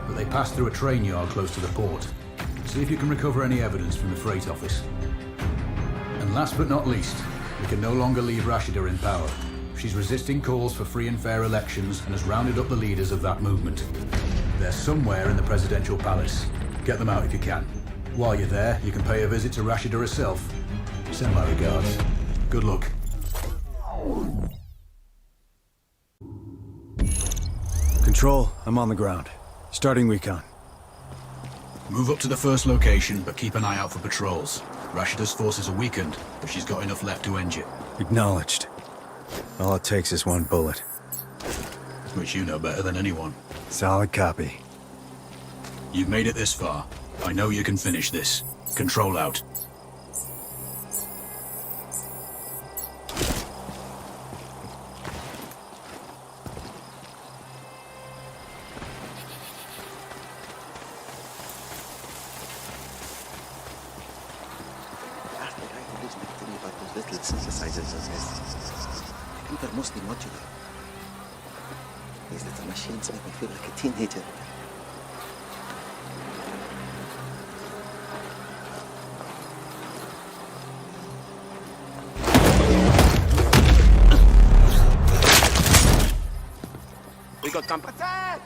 but they passed through a train yard close to the port. See if you can recover any evidence from the freight office. And last but not least, we can no longer leave Rashida in power. She's resisting calls for free and fair elections and has rounded up the leaders of that movement. They're somewhere in the presidential palace. Get them out if you can. While you're there, you can pay a visit to Rashida herself. Send my regards. Good luck. Control, I'm on the ground. Starting recon. Move up to the first location, but keep an eye out for patrols. Rashida's forces are weakened, but she's got enough left to end you. Acknowledged. All it takes is one bullet. Which you know better than anyone. Solid copy. You've made it this far. I know you can finish this. Control out. Little synthesizers as well. I think they're mostly modular. These little machines make me feel like a teenager. We got company. Attack!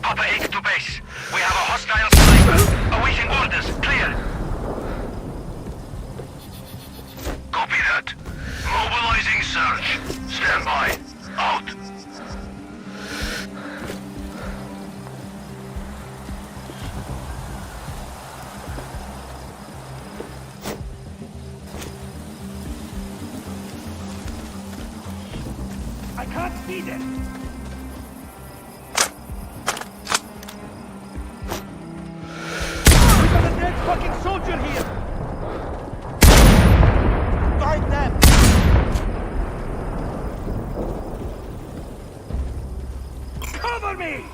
Papa 8 to base. We have a hostile sniper. Awaiting orders. Clear. Copy that. Mobilizing search. Stand by. Out. I can't see them. We got a dead fucking soldier here. Guide them. Cover me.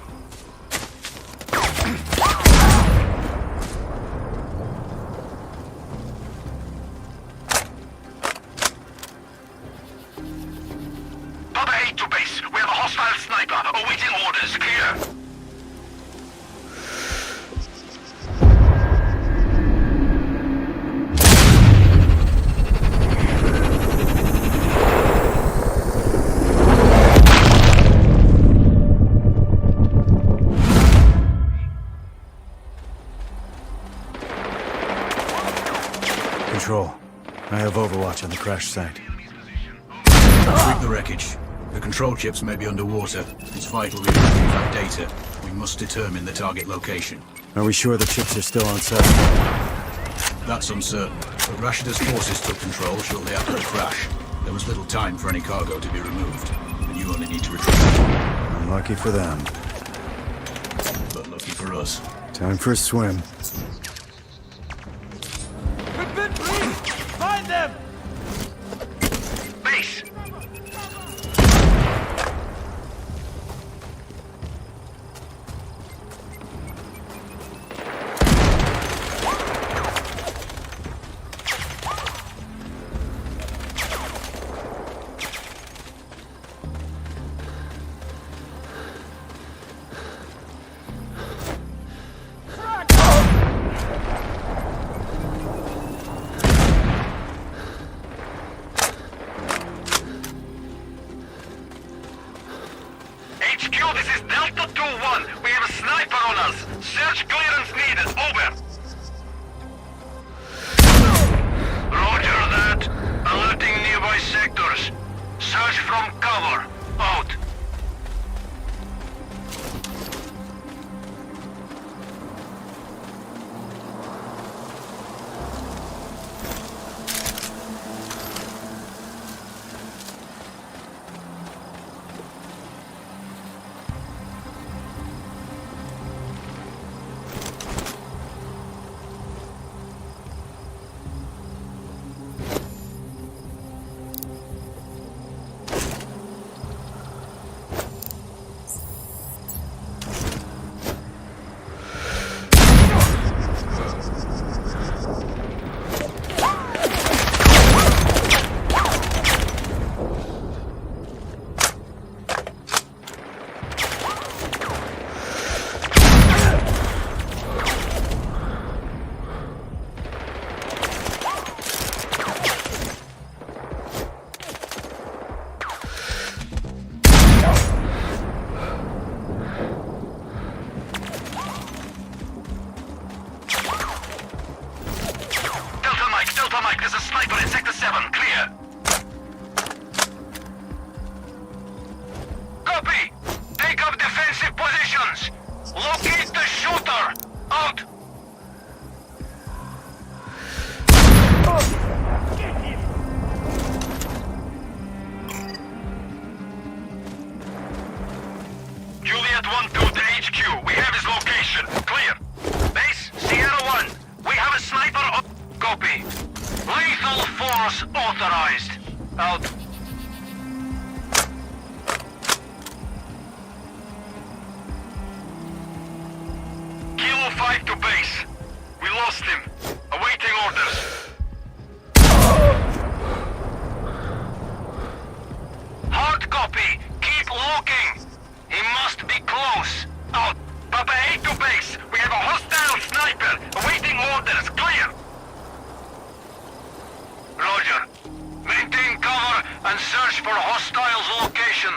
Papa 8 to base. We have a hostile sniper. Awaiting orders. Clear. Control, I have overwatch on the crash site. Sweep the wreckage. The control chips may be underwater. It's vital we retrieve that data. We must determine the target location. Are we sure the chips are still on site? That's uncertain, but Rashida's forces took control shortly after the crash. There was little time for any cargo to be removed, and you only need to retrieve it. Unlucky for them. But lucky for us. Time for a swim. We've been briefed. Find them. Base. 5 to base. We lost him. Awaiting orders. Hard copy. Keep looking. He must be close. Out. Papa 8 to base. We have a hostile sniper. Awaiting orders. Clear. Roger. Maintain cover and search for hostiles' location.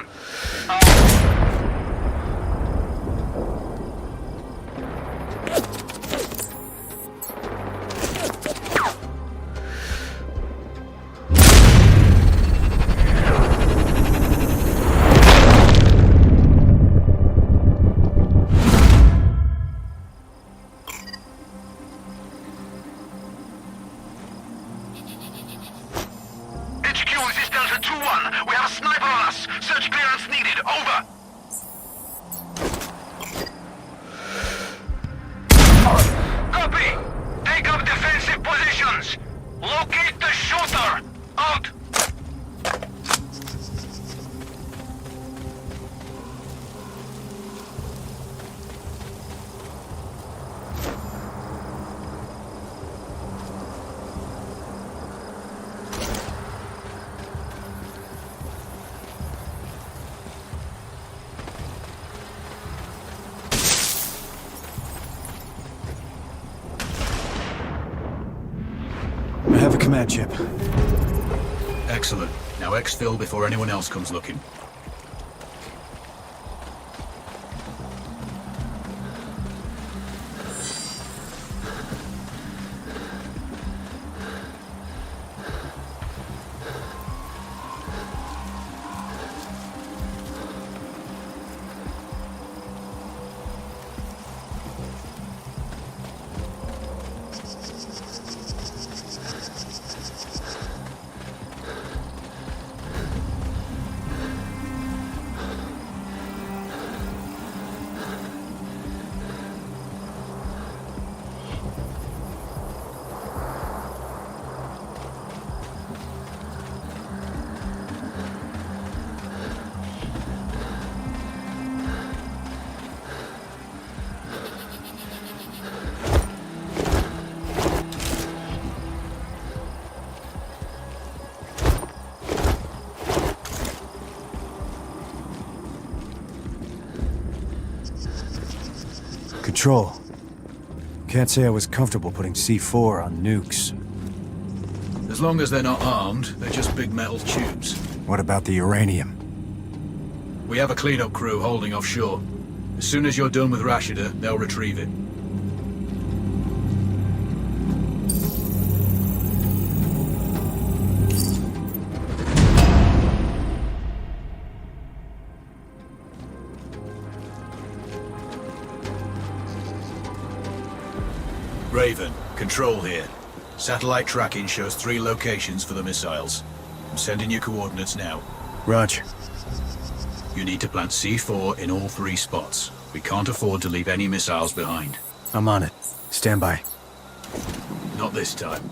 I have a command chip. Excellent. Now exfil before anyone else comes looking. Control. Can't say I was comfortable putting C4 on nukes. As long as they're not armed, they're just big metal tubes. What about the uranium? We have a cleanup crew holding offshore. As soon as you're done with Rashida, they'll retrieve it. Raven, Control here. Satellite tracking shows 3 locations for the missiles. I'm sending you coordinates now. Roger. You need to plant C4 in all 3 spots. We can't afford to leave any missiles behind. I'm on it. Stand by. Not this time.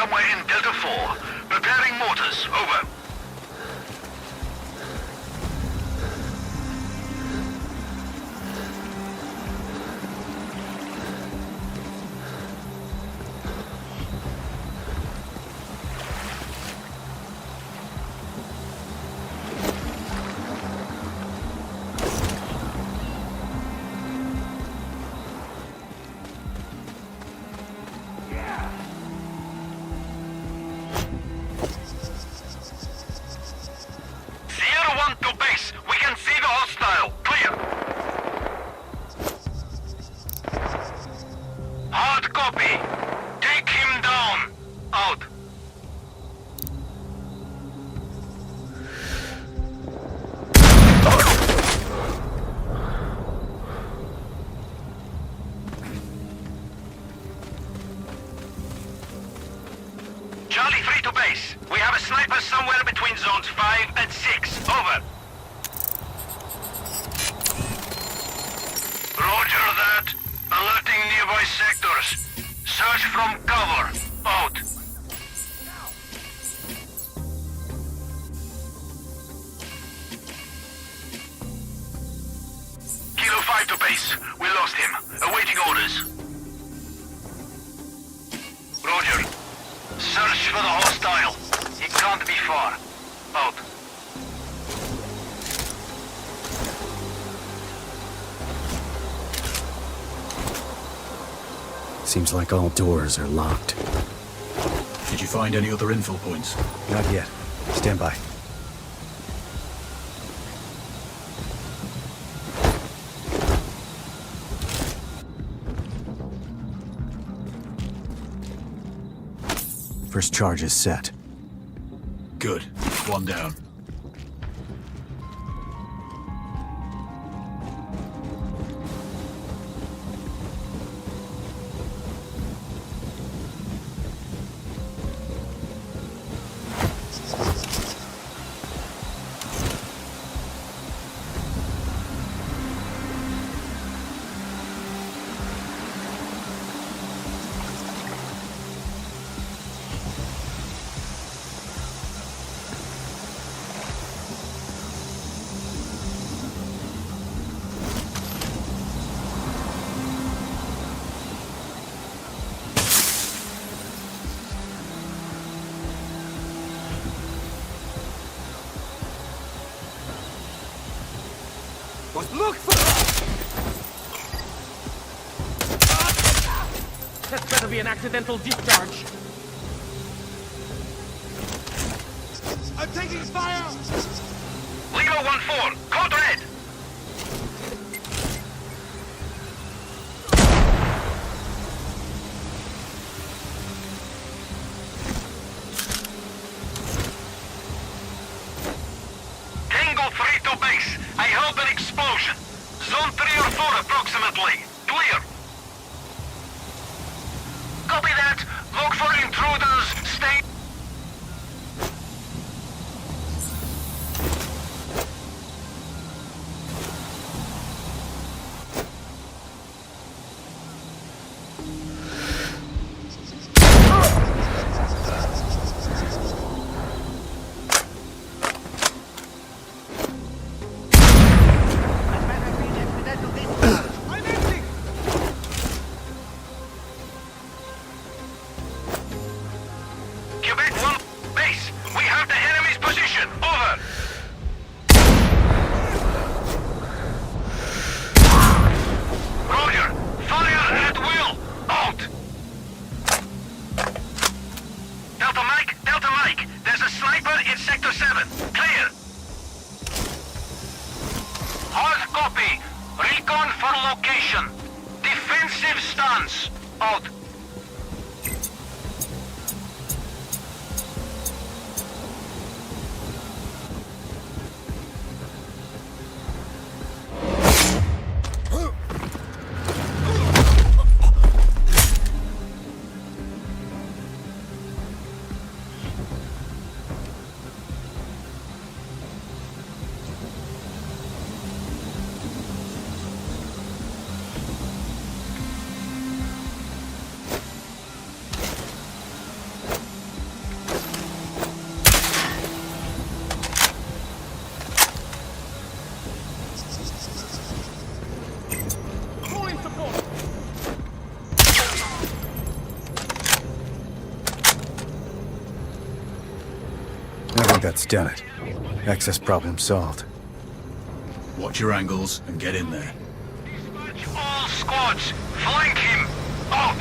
somewhere in Delta 4. Preparing mortars. Over. Sierra 1 to base. We can see the hostile. Clear. Hard copy. Take him down. Out. Charlie 3 to base. We have a sniper somewhere between zones 5 and 6. Over. Roger that. Alerting nearby sectors. Search from cover. Out. Kilo 5 to base. We lost him. Awaiting orders. Roger. Search for the hostile. He can't be far. Out. Seems like all doors are locked. Did you find any other info points? Not yet. Stand by. First charge is set. Good. One down. Look for... That's gotta be an accidental discharge. I'm taking fire! Leo 1-4. Code red. Tango 3 to base. I heard an explosion. Zone 3 or 4 approximately. Clear. Copy that. Look for intruders. Stay... Quebec 1 base. We have the enemy's position. Over. Roger. Fire at will. Out. Delta Mike. There's a sniper in Sector 7. Clear. Hard copy. Recon for location. Defensive stance. Out. that's done it. Access problem solved. Watch your angles and get in there. Dispatch all squads! Flank him! Out!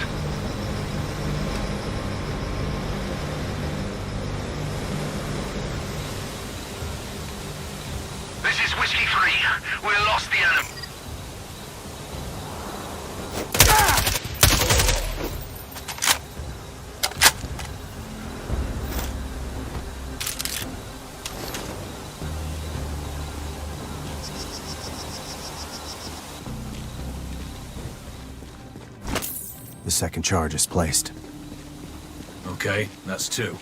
This is Whiskey 3. We lost the enemy. The second charge is placed. Okay, that's 2.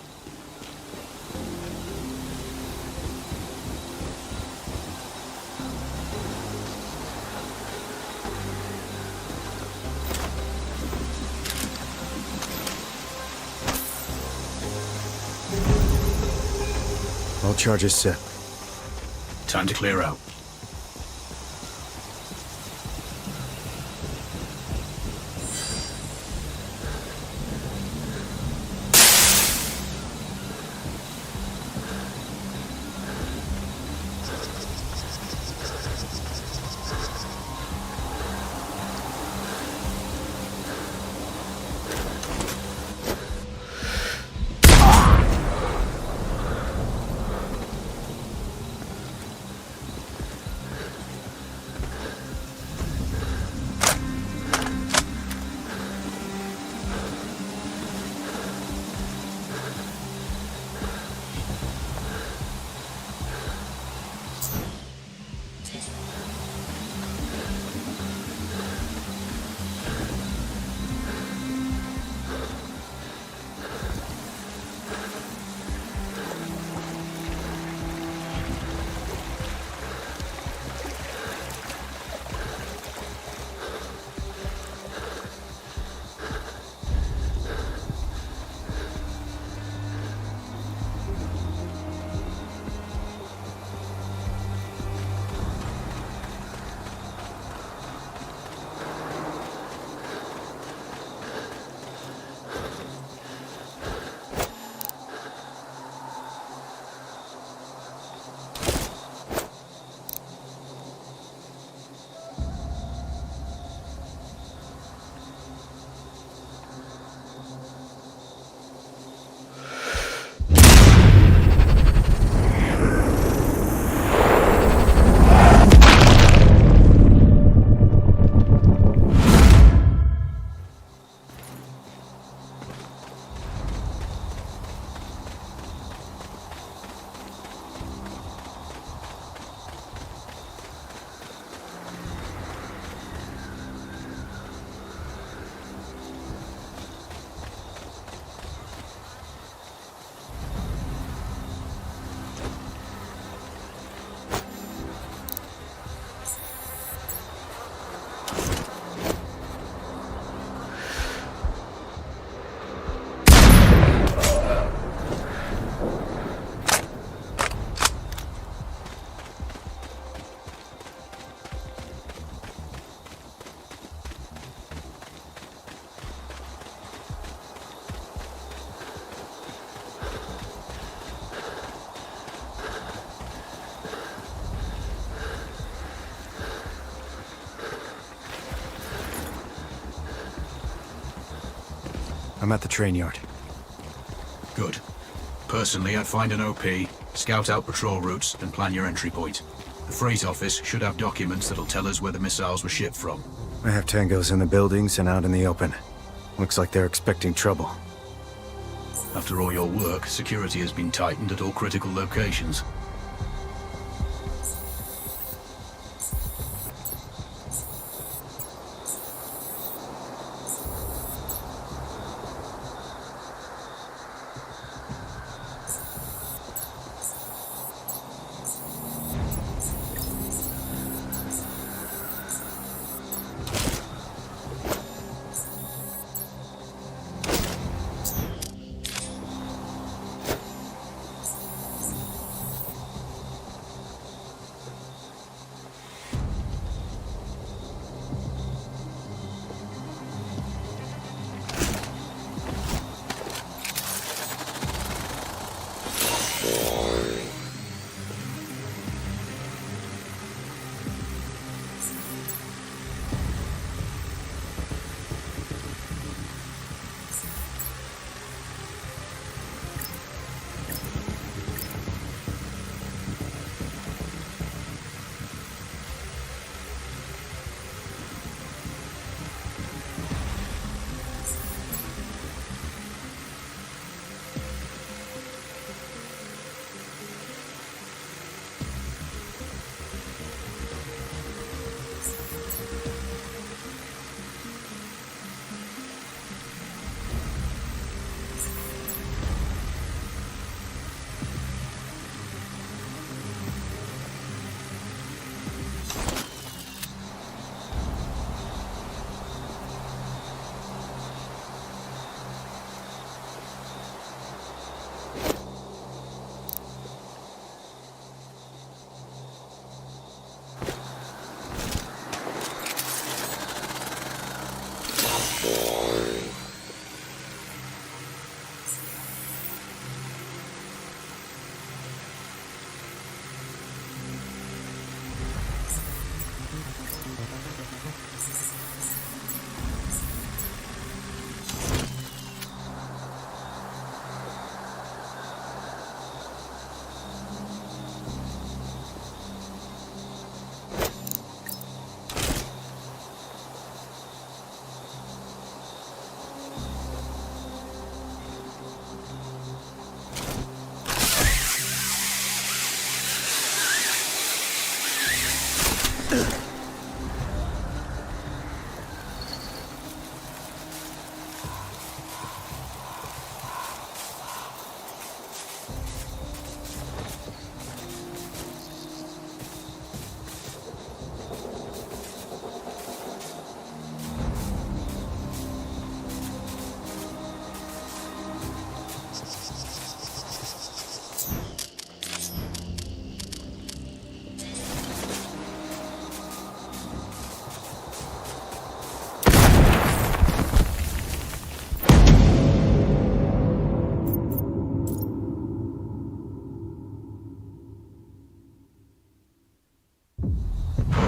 All charges set. Time to clear out. I'm at the train yard. Good. Personally, I'd find an OP, scout out patrol routes, and plan your entry point. The freight office should have documents that'll tell us where the missiles were shipped from. I have tangos in the buildings and out in the open. Looks like they're expecting trouble. After all your work, security has been tightened at all critical locations.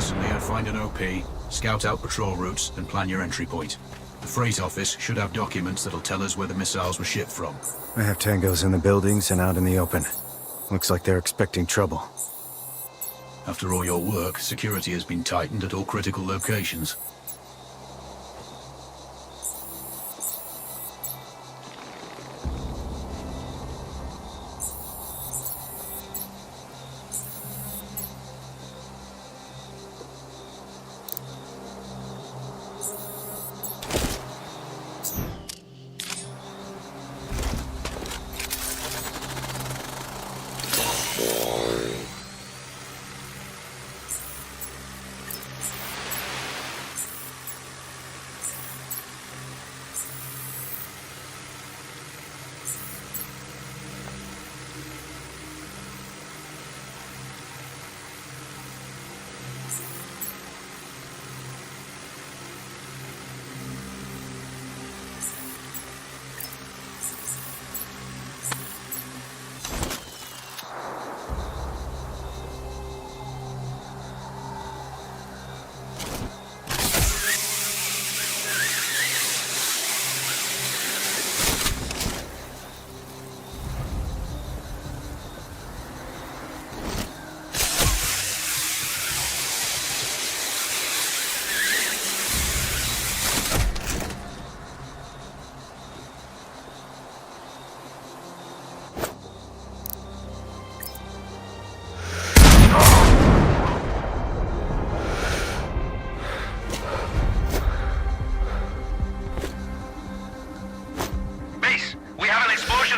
Personally, I'd find an OP, scout out patrol routes, and plan your entry point. The freight office should have documents that'll tell us where the missiles were shipped from. I have tangos in the buildings and out in the open. Looks like they're expecting trouble. After all your work, security has been tightened at all critical locations.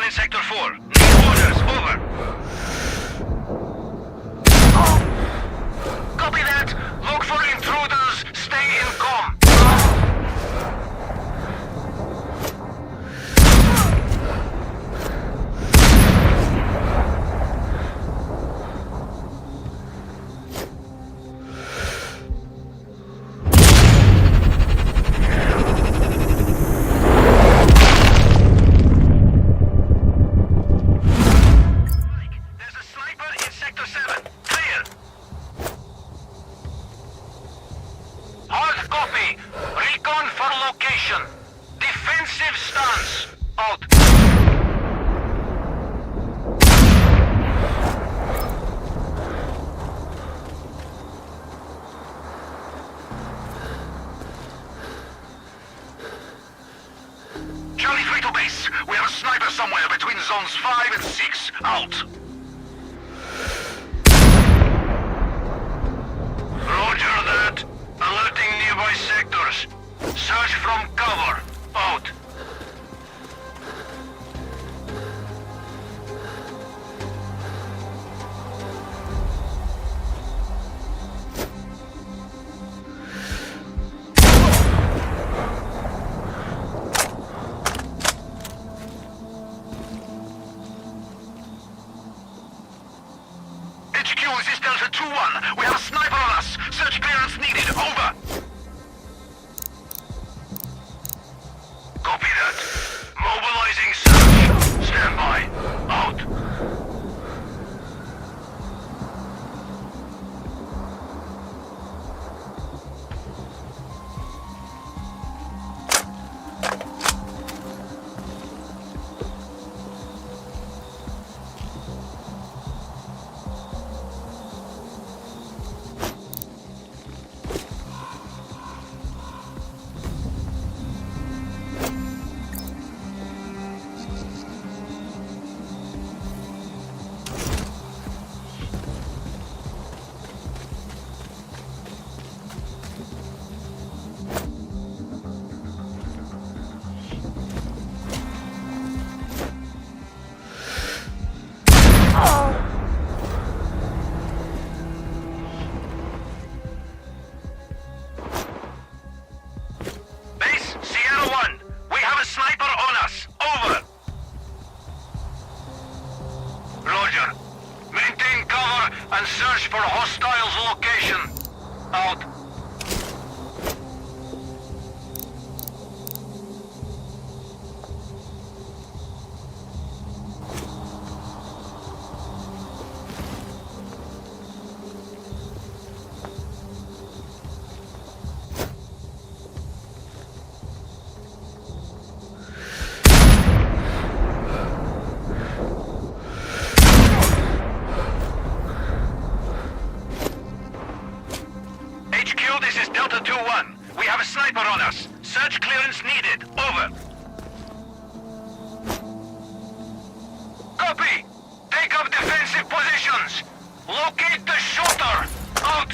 Sector 4. Need orders, over. Copy that. Look for intruders. Stay in comm. Charlie 3 to base. We have a sniper somewhere between zones 5 and 6. Out. Roger that. Alerting nearby sectors. Search from cover. Out. This is Delta 2-1. We have a sniper on us. Search clearance needed. Over. HQ, this is Delta 2-1. We have a sniper on us. Search clearance needed. Over. Copy. Take up defensive positions. Locate the shooter. Out.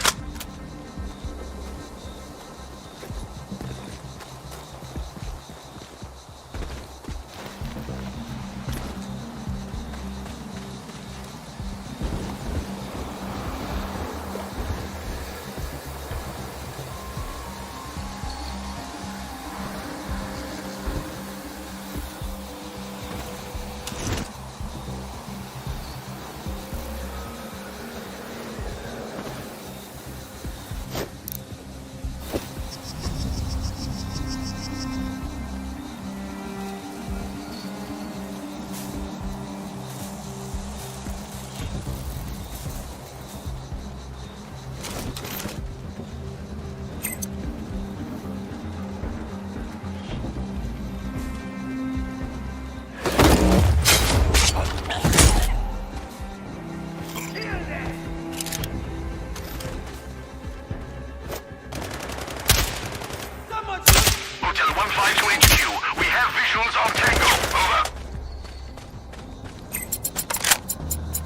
Hotel 1-5 to HQ. We have visuals on Tango. Over.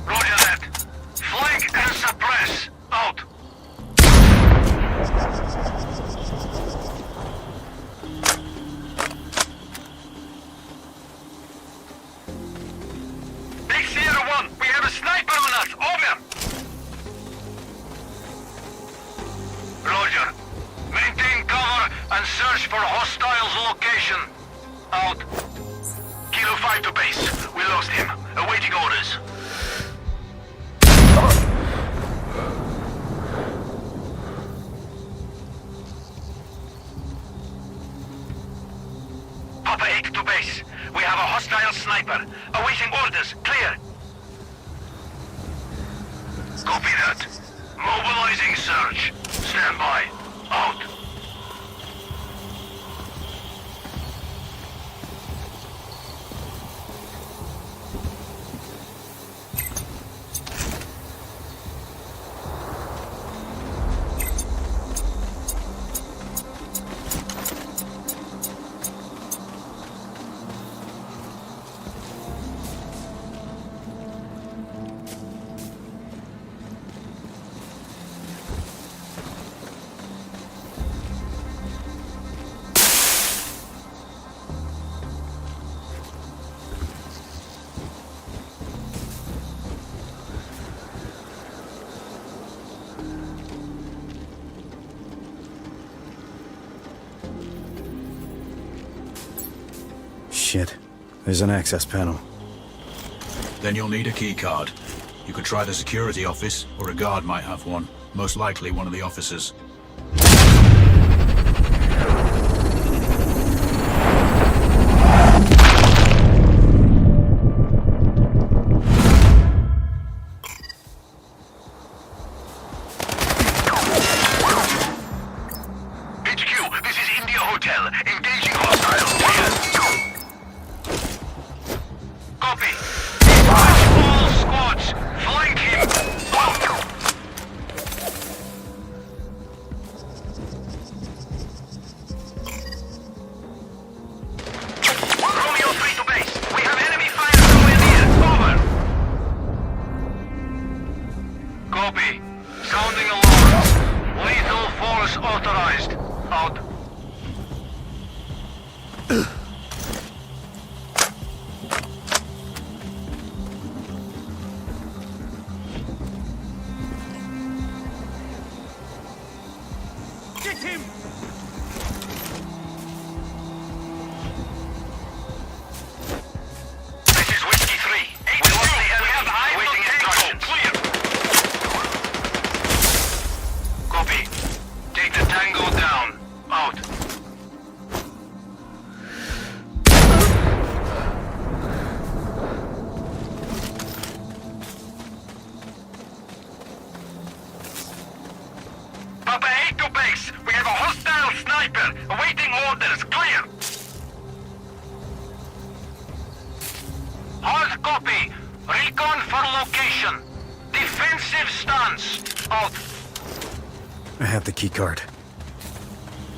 Roger that. Flank and suppress. Out. Big Sierra 1, we have a sniper on us. Over. Roger. Maintain cover and search for hostiles' location. Out. Kilo 5 to base. We lost him. Awaiting orders. Papa 8 to base. We have a hostile sniper. Awaiting orders. Clear. Copy that. Mobilizing search. Stand by. Out. Shit. There's an access panel. Then you'll need a key card. You could try the security office, or a guard might have one. Most likely one of the officers. HQ, this is India Hotel. Engaging hostile. Clear. Copy. All squads. Flank him. Out. Romeo 3 to base. We have enemy fire somewhere near. Over. Copy. Sounding alarm. Lethal force authorized. Out. Get him! This is Whiskey 3. We lost the enemy. Awaiting instructions. Clear. Copy. Take the Tango down. Out. Papa 8 to base. We have a hostile sniper. Awaiting orders. Clear. Hard copy. Recon for location. Defensive stance. Out. I have the key card.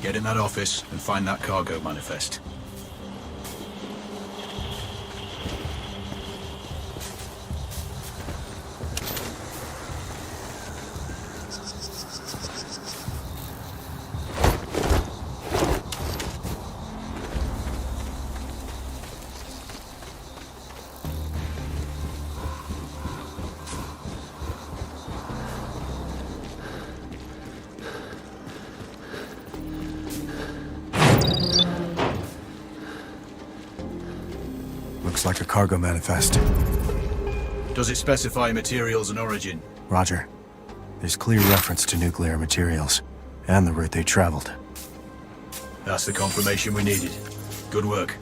Get in that office and find that cargo manifest. Looks like a cargo manifest. Does it specify materials and origin? Roger. There's clear reference to nuclear materials, and the route they traveled. That's the confirmation we needed. Good work.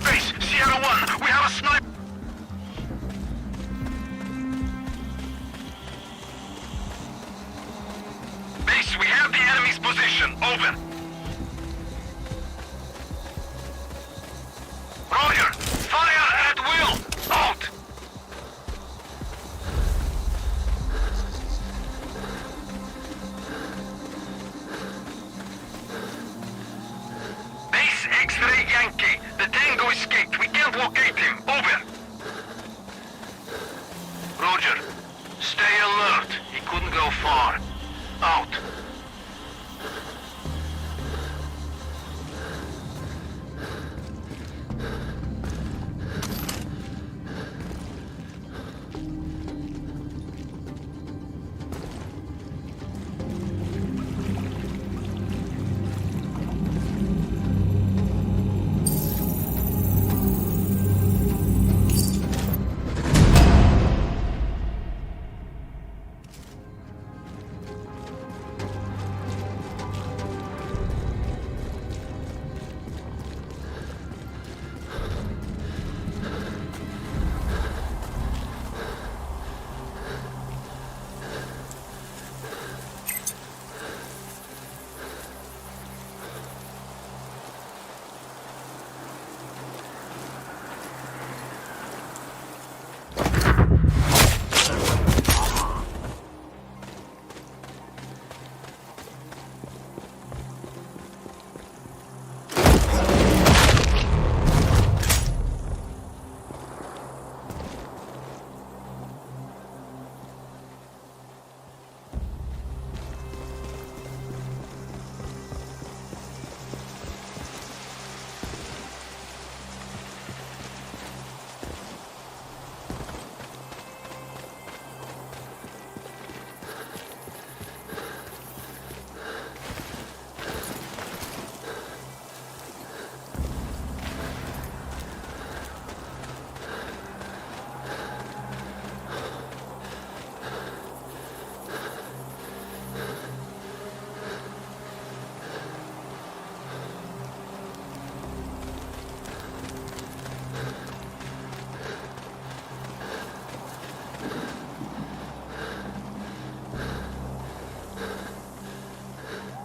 Base, Sierra 1, we have a sniper. Base, we have the enemy's position. Over. Roger, fire at will. Out. Base X-ray Yankee. The Tango escaped. We can't locate him. Over. Roger. Stay alert. He couldn't go far. Out.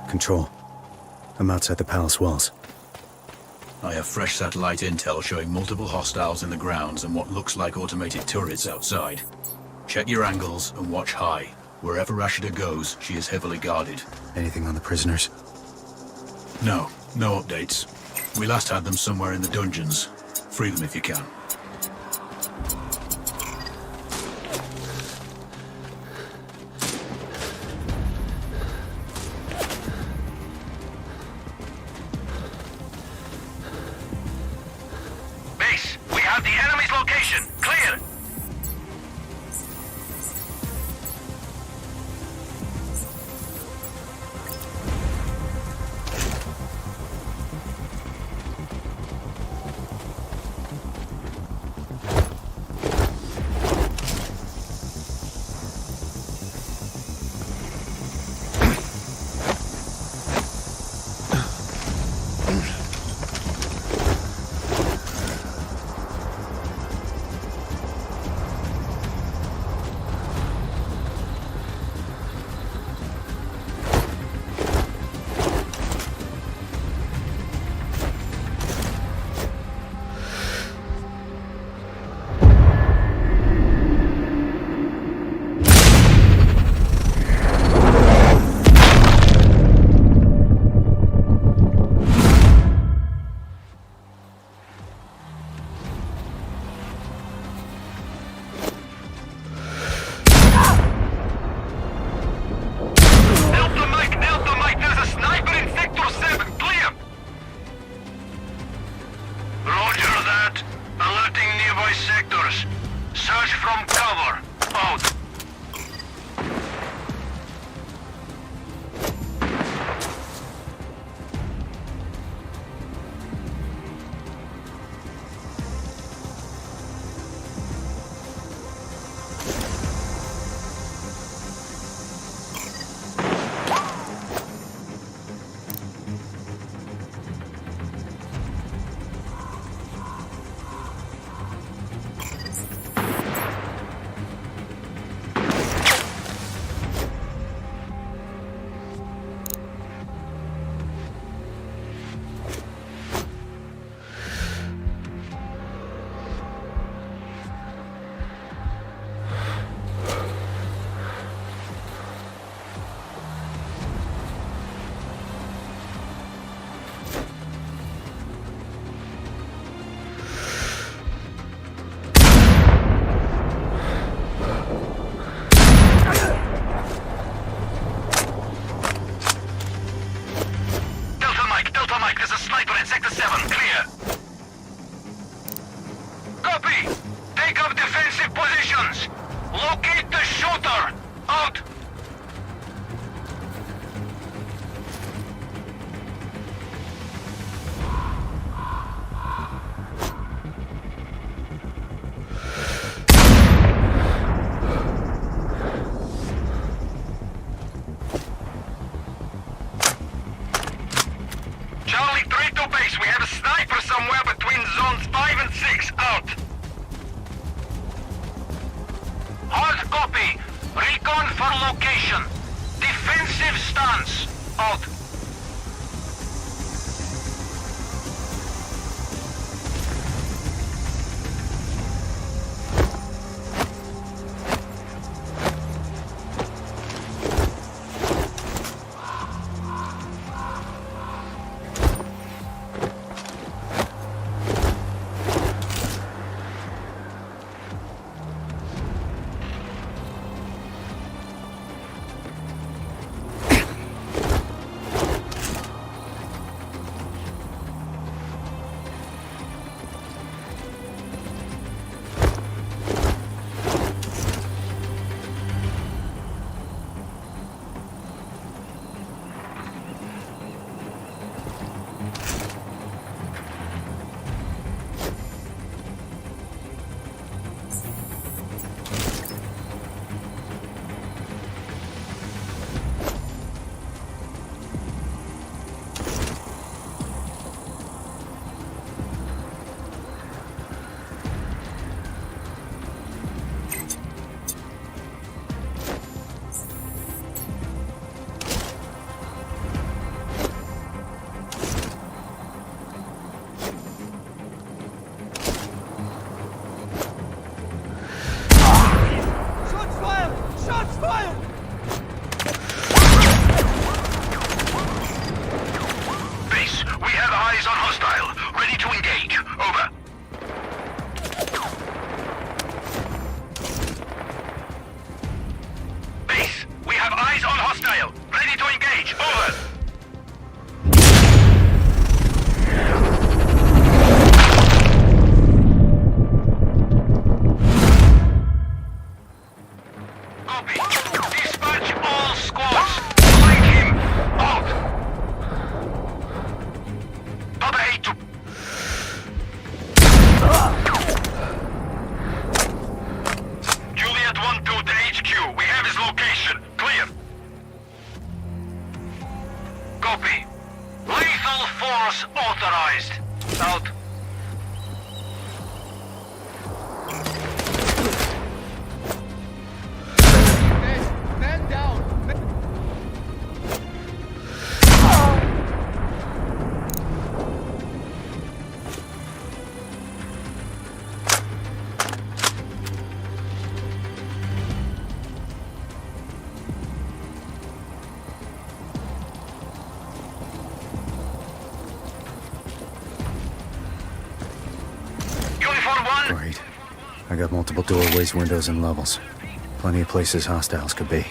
Control. I'm outside the palace walls. I have fresh satellite intel showing multiple hostiles in the grounds and what looks like automated turrets outside. Check your angles and watch high. Wherever Rashida goes, she is heavily guarded. Anything on the prisoners? No updates. We last had them somewhere in the dungeons. Free them if you can. Base, we have the enemy's location. Clear. Cover. Out. Delta Mike, there's a sniper in Sector 7. Clear. Copy. Take up defensive positions. Locate the shooter. Out. Charlie 3 to base. We have a sniper somewhere between zones 5 and 6. Out. Hard copy. Recon for location. Defensive stance. Out. Shots fired! Shots fired! Base, we have eyes on hostile. Ready to engage. Over. Base, we have eyes on hostile. Ready to engage. Over. Copy. Dispatch all squads. Flank him. Out. Papa 8 to... Juliet 1-2 to HQ. We have his location. Clear. Copy. Lethal force authorized. Out. Man down! Uniform 1. Great. I got multiple doorways, windows, and levels. Plenty of places hostiles could be.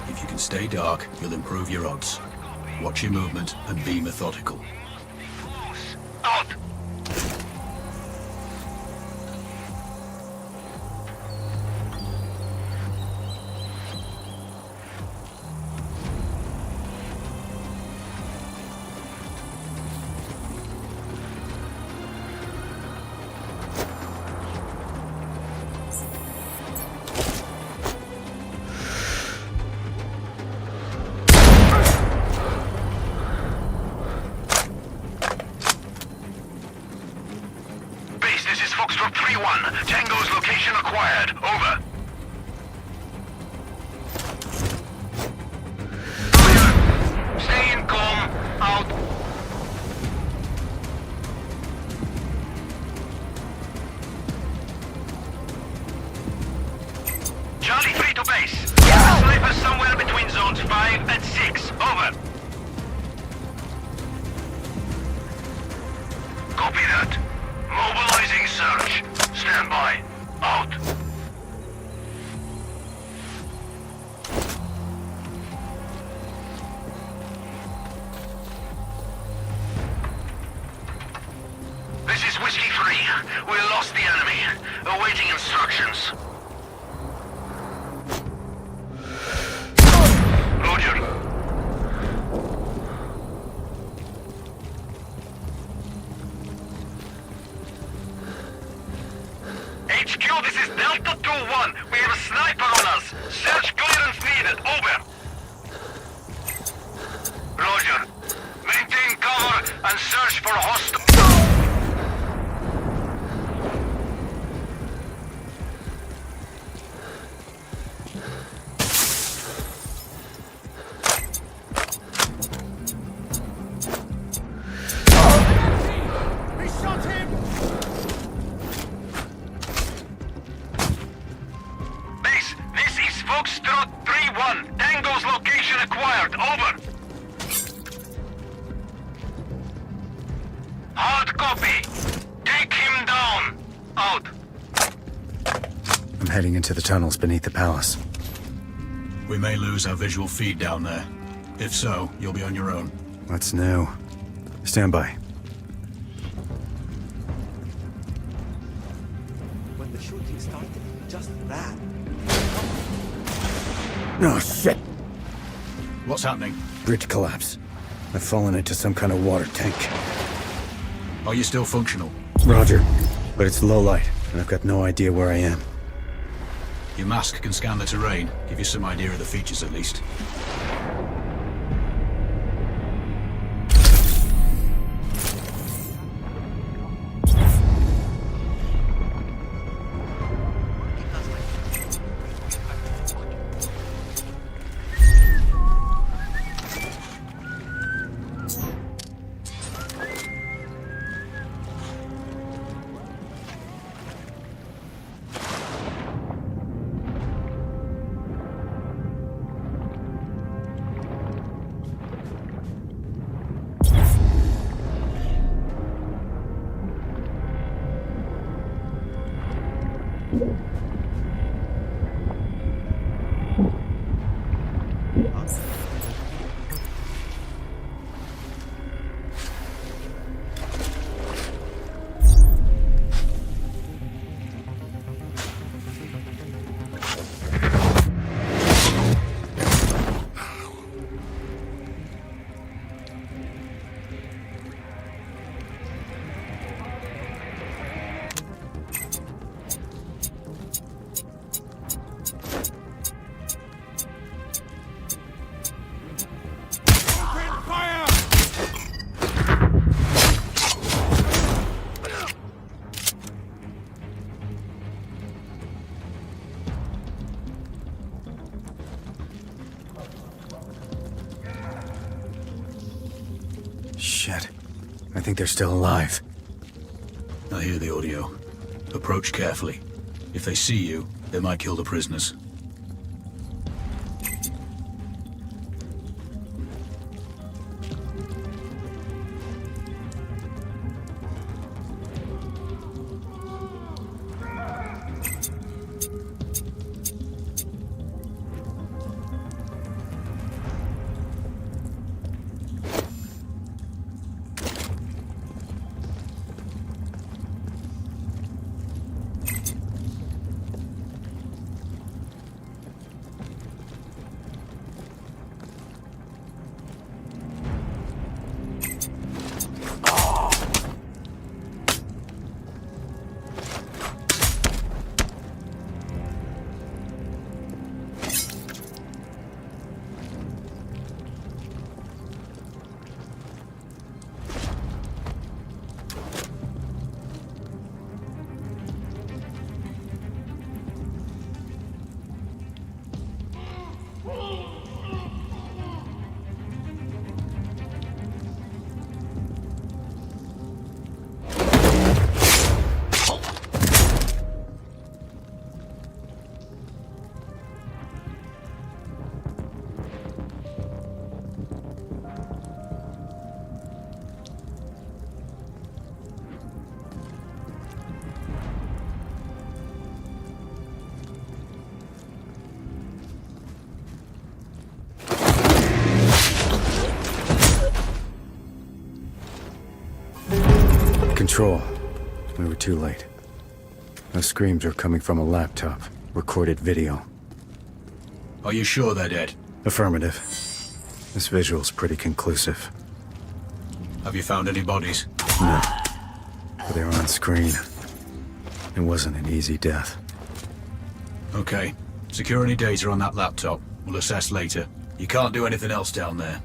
If you can stay dark, you'll improve your odds. Watch your movement and be methodical. Out. ahead. Over. Stay in calm. Out. Charlie 3 to base. Sniper somewhere between zones 5 and 6. Over. Copy that. Mobilizing search. Stand by. Out. This is Whiskey 3. We lost the enemy. Awaiting instructions. Roger. HQ, this is Delta 2-1. We have a sniper on us. Search clearance needed. Over. Roger. Maintain cover and search for hostile. Base, this is Foxtrot 3-1. Tango's location acquired. Over. Hard copy. Take him down. Out. I'm heading into the tunnels beneath the palace. We may lose our visual feed down there. If so, you'll be on your own. That's new. Stand by. When the shooting started, he just ran. Oh, shit! What's happening? Bridge collapse. I've fallen into some kind of water tank. Are you still functional? Roger. But it's low light, and I've got no idea where I am. Your mask can scan the terrain, give you some idea of the features at least. Shit. I think they're still alive. I hear the audio. Approach carefully. If they see you, they might kill the prisoners. Control. We were too late. Those screams are coming from a laptop. Recorded video. Are you sure they're dead? Affirmative. This visual's pretty conclusive. Have you found any bodies? No. But they're on screen. It wasn't an easy death. Okay. Secure any data on that laptop. We'll assess later. You can't do anything else down there.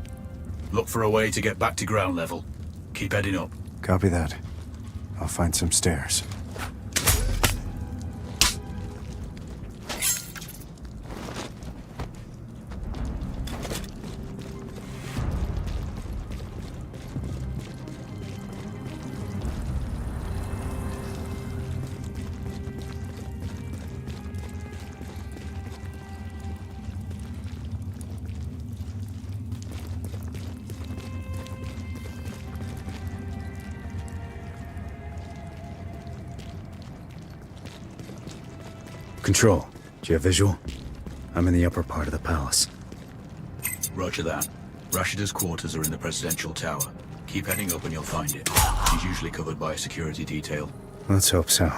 Look for a way to get back to ground level. Keep heading up. Copy that. I'll find some stairs. Control, do you have visual? I'm in the upper part of the palace. Roger that. Rashida's quarters are in the presidential tower. Keep heading up and you'll find it. She's usually covered by a security detail. Let's hope so.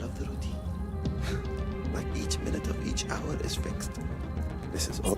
of the routine. Like each minute of each hour is fixed. This is all.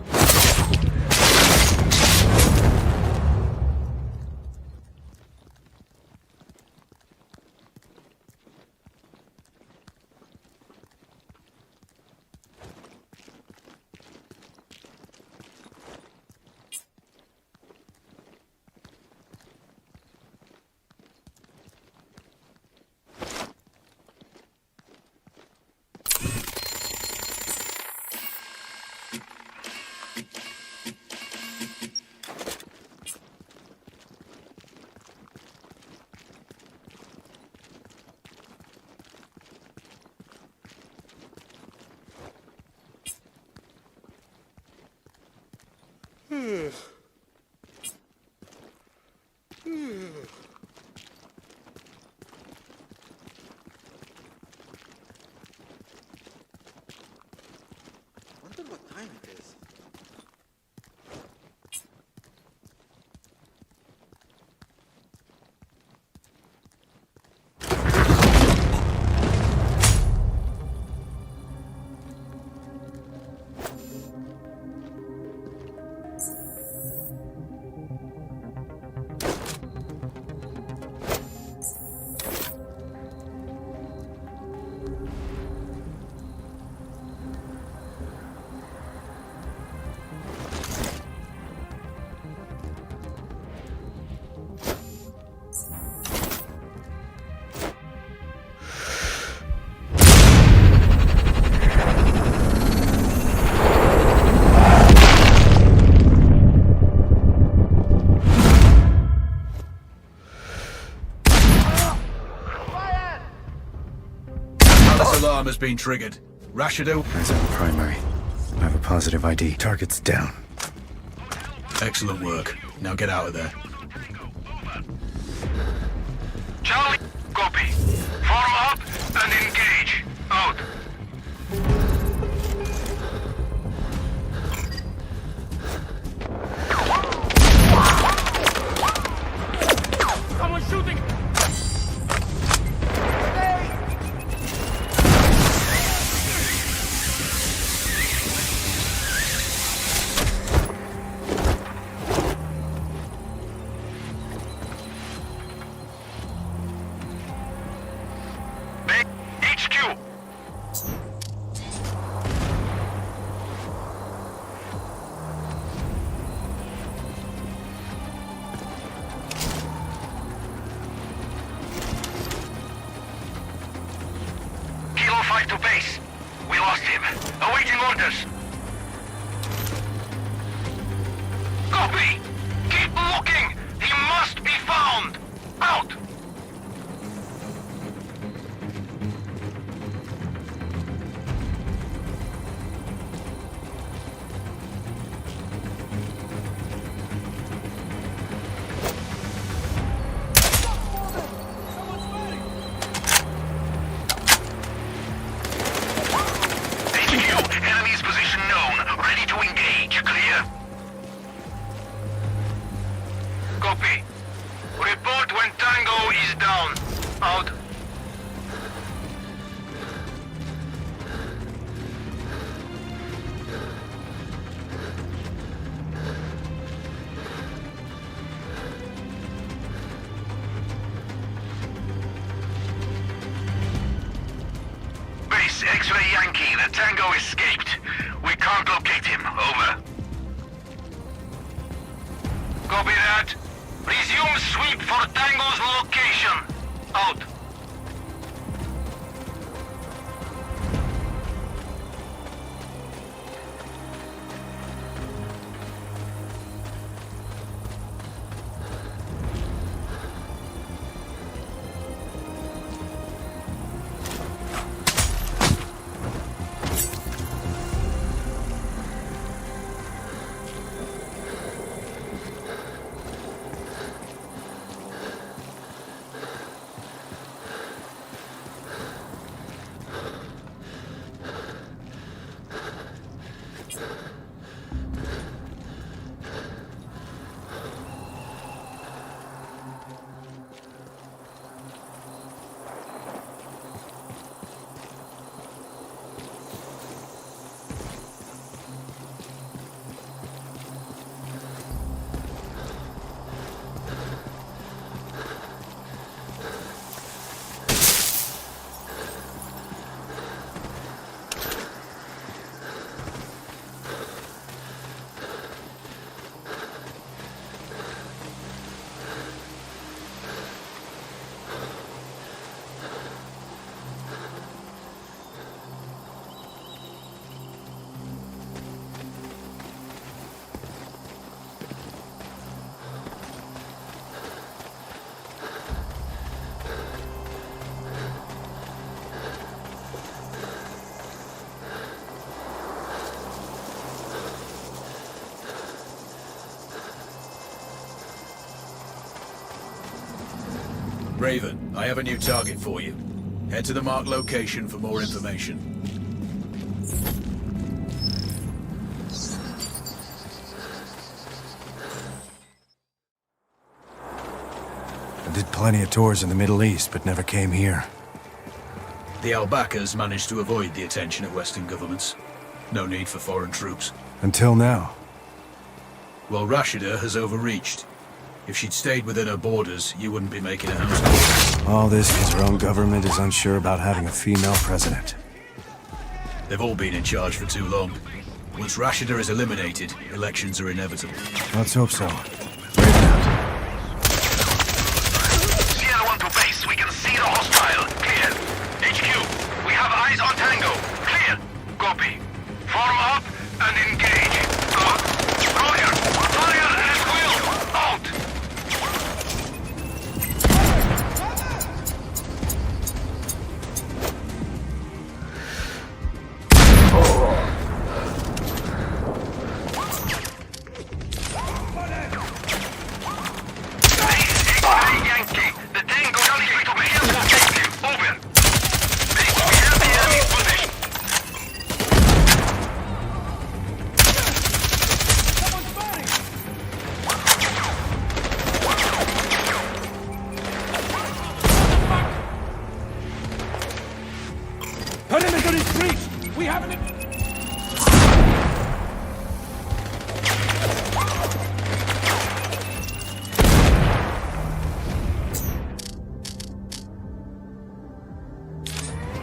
Wonder what time it is. Alarm has been triggered. Rashido. Eyes on primary. I have a positive ID. Target's down. Excellent work. Now get out of there. Charlie, copy. Form up and engage. Out. Someone's shooting! HQ. Kilo 5 to base. We lost him. Awaiting orders. Copy! Keep looking! He must be found! Out! HQ, enemy's position known. Ready to engage. Clear? Copy. Report when Tango is down. Out. Base X-Ray Yankee, the Tango escaped. We can't locate him. Over. Copy that. Resume sweep for Tango's location. Out. Raven, I have a new target for you. Head to the marked location for more information. I did plenty of tours in the Middle East, but never came here. The Al-Bakas managed to avoid the attention of Western governments. No need for foreign troops. Until now. Well, Rashida has overreached. If she'd stayed within her borders, you wouldn't be making a house call. All this because her own government is unsure about having a female president. They've all been in charge for too long. Once Rashida is eliminated, elections are inevitable. Let's hope so. Raven out. Sierra 1 to base. We can see the hostile. Clear. HQ, we have eyes on Tango. Clear. Copy. Form up and engage. Roger. Fire at will. Out. Yankee, the Tango Charlie to base will take you. Over. Base, we have the enemy's position. Perimeter is breached! We have an...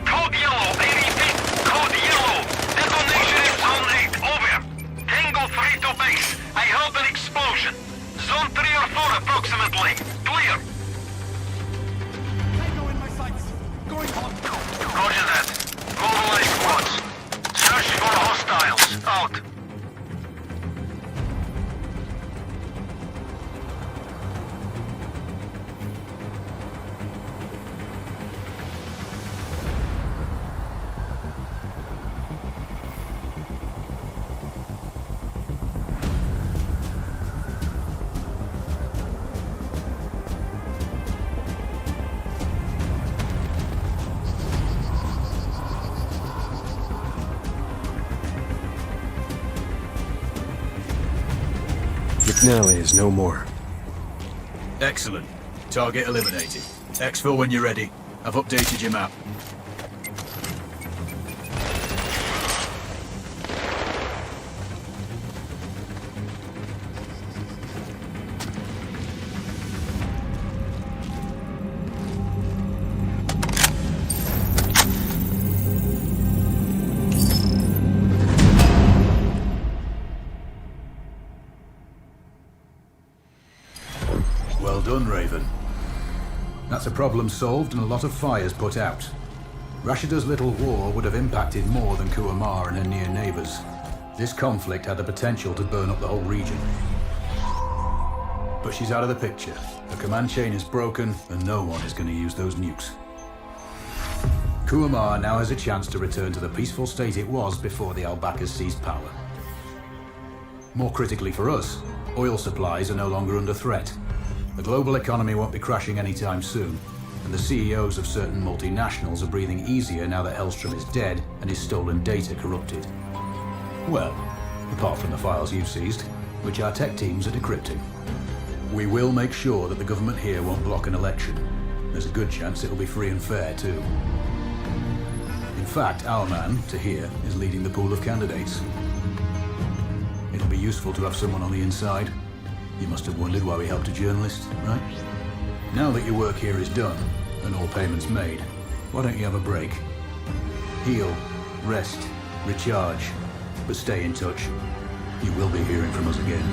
Code yellow, I repeat, code yellow. Detonation in zone 8, over. Tango 3 to base. I heard an explosion. Zone 3 or 4 approximately. Clear. Tango in my sights! Going hot! Roger that. Mobilize squads. Search for hostiles. Out. McNally is no more. Excellent. Target eliminated. Exfil when you're ready. I've updated your map. Well done, Raven. That's a problem solved and a lot of fires put out. Rashida's little war would have impacted more than Kuamar and her near neighbors. This conflict had the potential to burn up the whole region. But she's out of the picture. The command chain is broken, and no one is going to use those nukes. Kuamar now has a chance to return to the peaceful state it was before the Al-Bakas seized power. More critically for us, oil supplies are no longer under threat. The global economy won't be crashing anytime soon, and the CEOs of certain multinationals are breathing easier now that Hellstrom is dead and his stolen data corrupted. Well, apart from the files you've seized, which our tech teams are decrypting. We will make sure that the government here won't block an election. There's a good chance it'll be free and fair, too. In fact, our man, Tahir, is leading the pool of candidates. It'll be useful to have someone on the inside. You must have wondered why we helped a journalist, right? Now that your work here is done, and all payments made, why don't you have a break? Heal, rest, recharge, but stay in touch. You will be hearing from us again.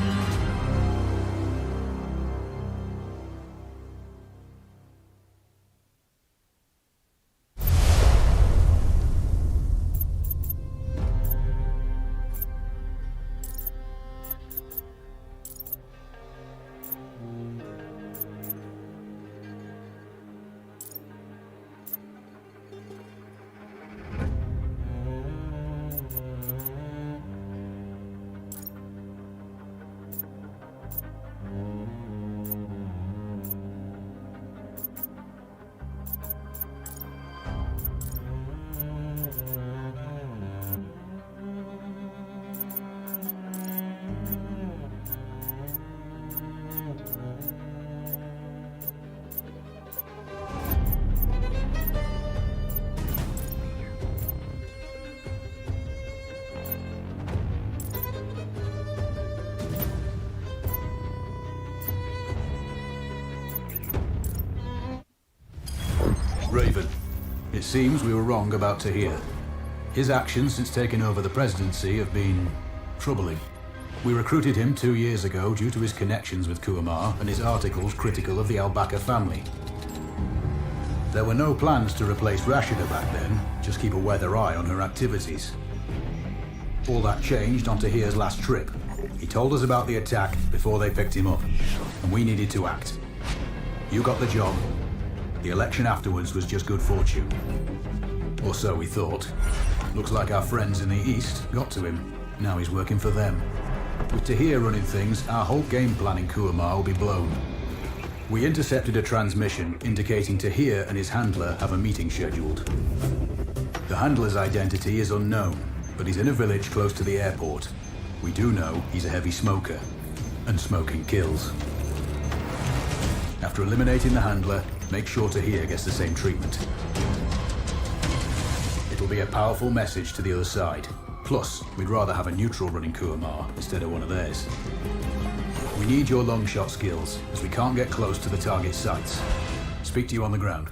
seems we were wrong about Tahir. His actions since taking over the presidency have been troubling. We recruited him 2 years ago due to his connections with Kuamar and his articles critical of the Al-Bakr family. There were no plans to replace Rashida back then, just keep a weather eye on her activities. All that changed on Tahir's last trip. He told us about the attack before they picked him up, and we needed to act. You got the job. The election afterwards was just good fortune. Or so we thought. Looks like our friends in the East got to him. Now he's working for them. With Tahir running things, our whole game plan in Kuamar will be blown. We intercepted a transmission indicating Tahir and his handler have a meeting scheduled. The handler's identity is unknown, but he's in a village close to the airport. We do know he's a heavy smoker, and smoking kills. After eliminating the handler, make sure Tahir gets the same treatment. It'll be a powerful message to the other side. Plus, we'd rather have a neutral running Kuamar instead of one of theirs. We need your long shot skills, as we can't get close to the target sites. Speak to you on the ground.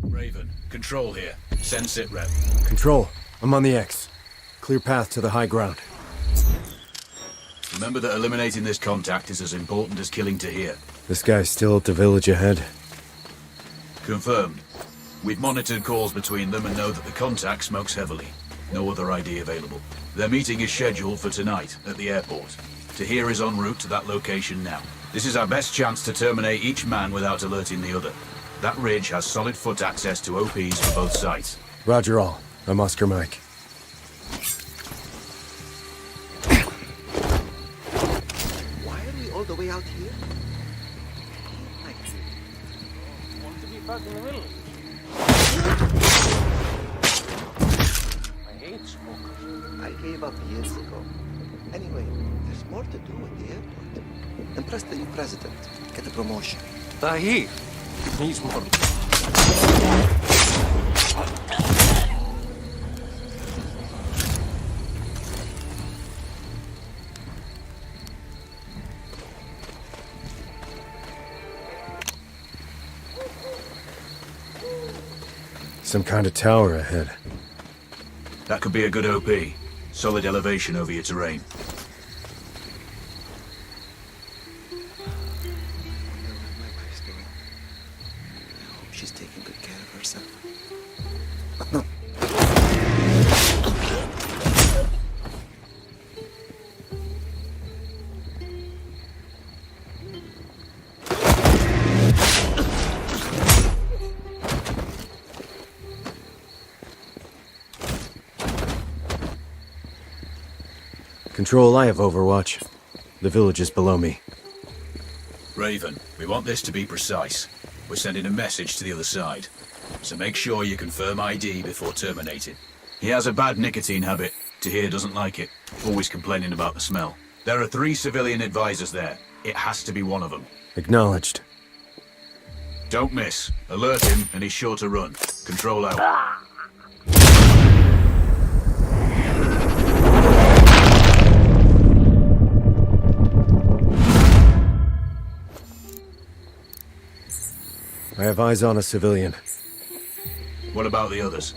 Raven, control here. Send sit rep. Control, I'm on the X. Clear path to the high ground. Remember that eliminating this contact is as important as killing Tahir. This guy's still at the village ahead. Confirmed. We've monitored calls between them and know that the contact smokes heavily. No other ID available. Their meeting is scheduled for tonight at the airport. Tahir is en route to that location now. This is our best chance to terminate each man without alerting the other. That ridge has solid foot access to OPs for both sites. Roger all. I'm Oscar Mike. Why are we all the way out here? Want to be back in the middle? I hate smoke. I gave up years ago. Anyway, there's more to do at the airport. Impress the new president. Get a promotion. Tahir needs more. Some kind of tower ahead. That could be a good OP. Solid elevation over your terrain. My wife's doing. I hope she's taking good care of herself. No. Control, I have Overwatch. The village is below me. Raven, we want this to be precise. We're sending a message to the other side. So make sure you confirm ID before terminating. He has a bad nicotine habit. Tahir doesn't like it. Always complaining about the smell. There are 3 civilian advisors there. It has to be one of them. Acknowledged. Don't miss. Alert him and he's sure to run. Control out. I have eyes on a civilian. What about the others?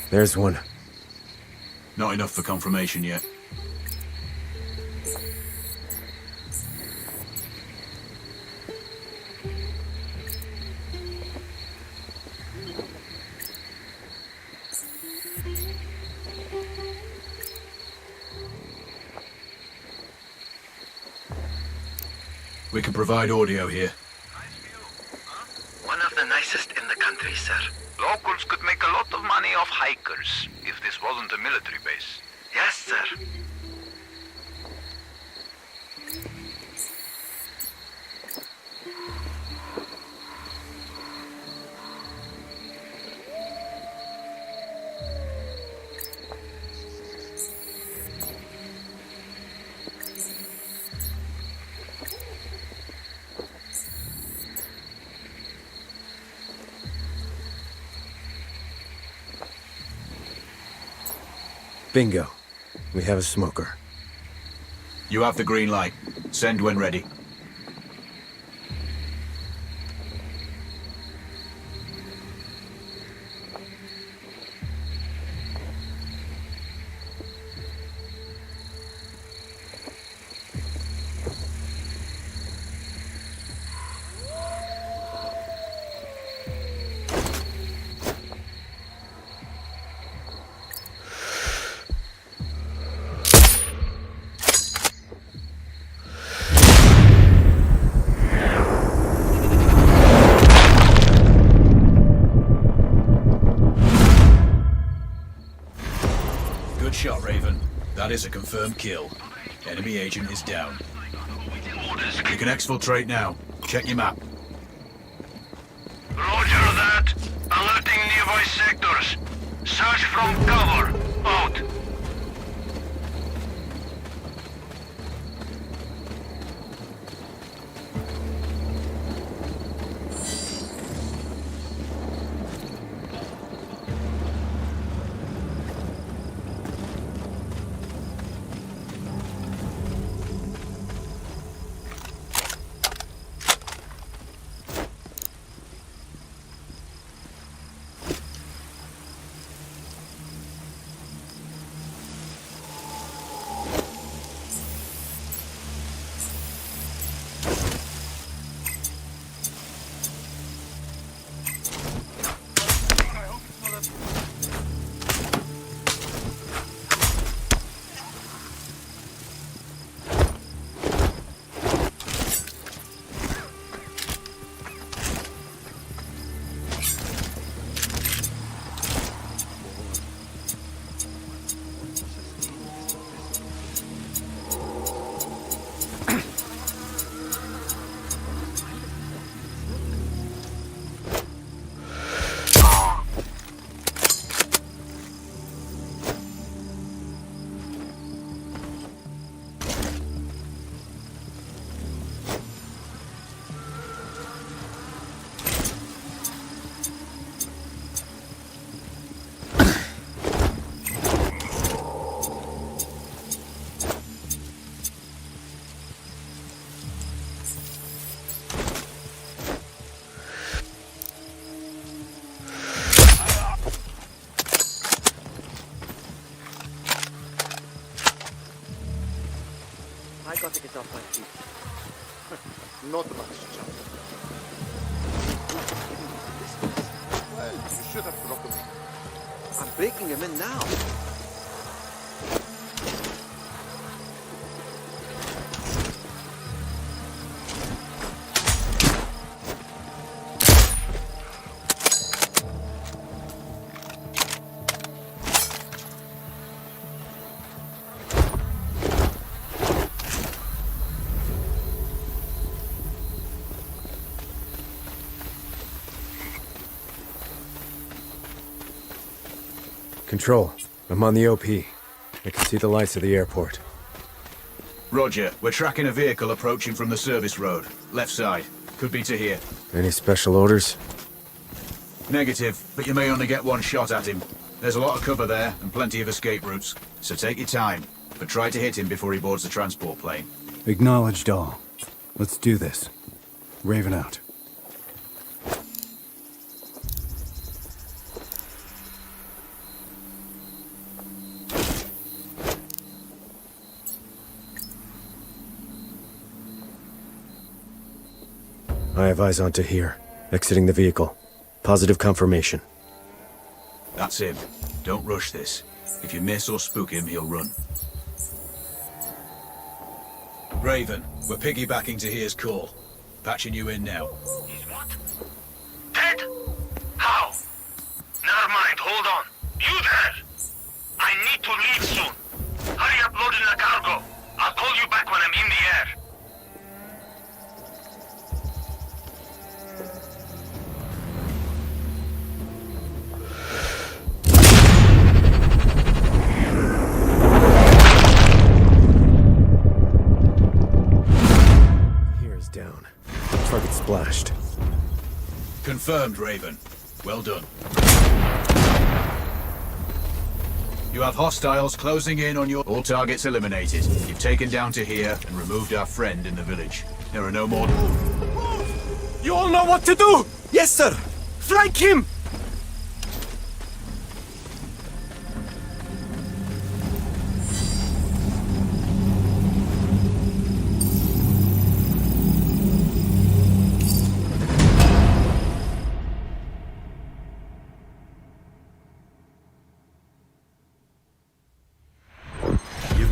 There's one. Not enough for confirmation yet. We can provide audio here. One of the nicest in the country, sir. Locals could make a lot of money off hikers if this wasn't a military base. Yes, sir. Bingo. We have a smoker. You have the green light. Send when ready. That is a confirmed kill. Enemy agent is down. You can exfiltrate now. Check your map. Roger that. Alerting nearby sectors. Search from cover. Out. I got to get off my feet. Not much jump. Well, you should have broken me. I'm breaking him in now. Control, I'm on the OP. I can see the lights of the airport. Roger, we're tracking a vehicle approaching from the service road. Left side. Could be to here. Any special orders? Negative, but you may only get one shot at him. There's a lot of cover there and plenty of escape routes. So take your time, but try to hit him before he boards the transport plane. Acknowledged all. Let's do this. Raven out. I have eyes onto here. Exiting the vehicle. Positive confirmation. That's him. Don't rush this. If you miss or spook him, he'll run. Raven, we're piggybacking to Tahir's call. Patching you in now. He's what? Dead? How? Never mind, hold on. You there? I need to leave soon. Hurry up loading the cargo. I'll call you back when I'm in the air. Down. Target splashed. Confirmed, Raven. Well done. You have hostiles closing in on your... All targets eliminated. You've taken down Tahir and removed our friend in the village. There are no more... You all know what to do! Yes, sir! Flank him!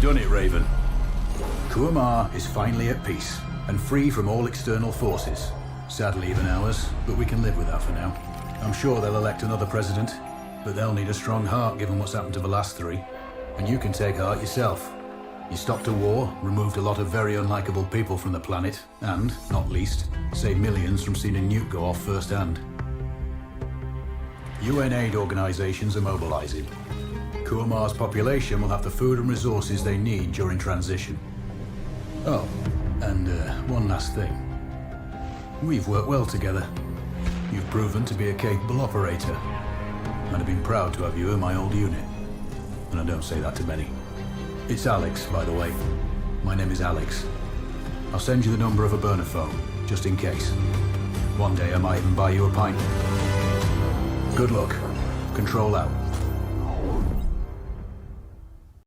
Done it, Raven. Kuamar is finally at peace and free from all external forces. Sadly, even ours, but we can live with that for now. I'm sure they'll elect another president, but they'll need a strong heart given what's happened to the last three. And you can take heart yourself. You stopped a war, removed a lot of very unlikable people from the planet, and, not least, saved millions from seeing a nuke go off firsthand. UN aid organizations are mobilizing. Kurmar's population will have the food and resources they need during transition. Oh, and one last thing. We've worked well together. You've proven to be a capable operator, and I've been proud to have you in my old unit. And I don't say that to many. It's Alex, by the way. My name is Alex. I'll send you the number of a burner phone, just in case. One day I might even buy you a pint. Good luck. Control out.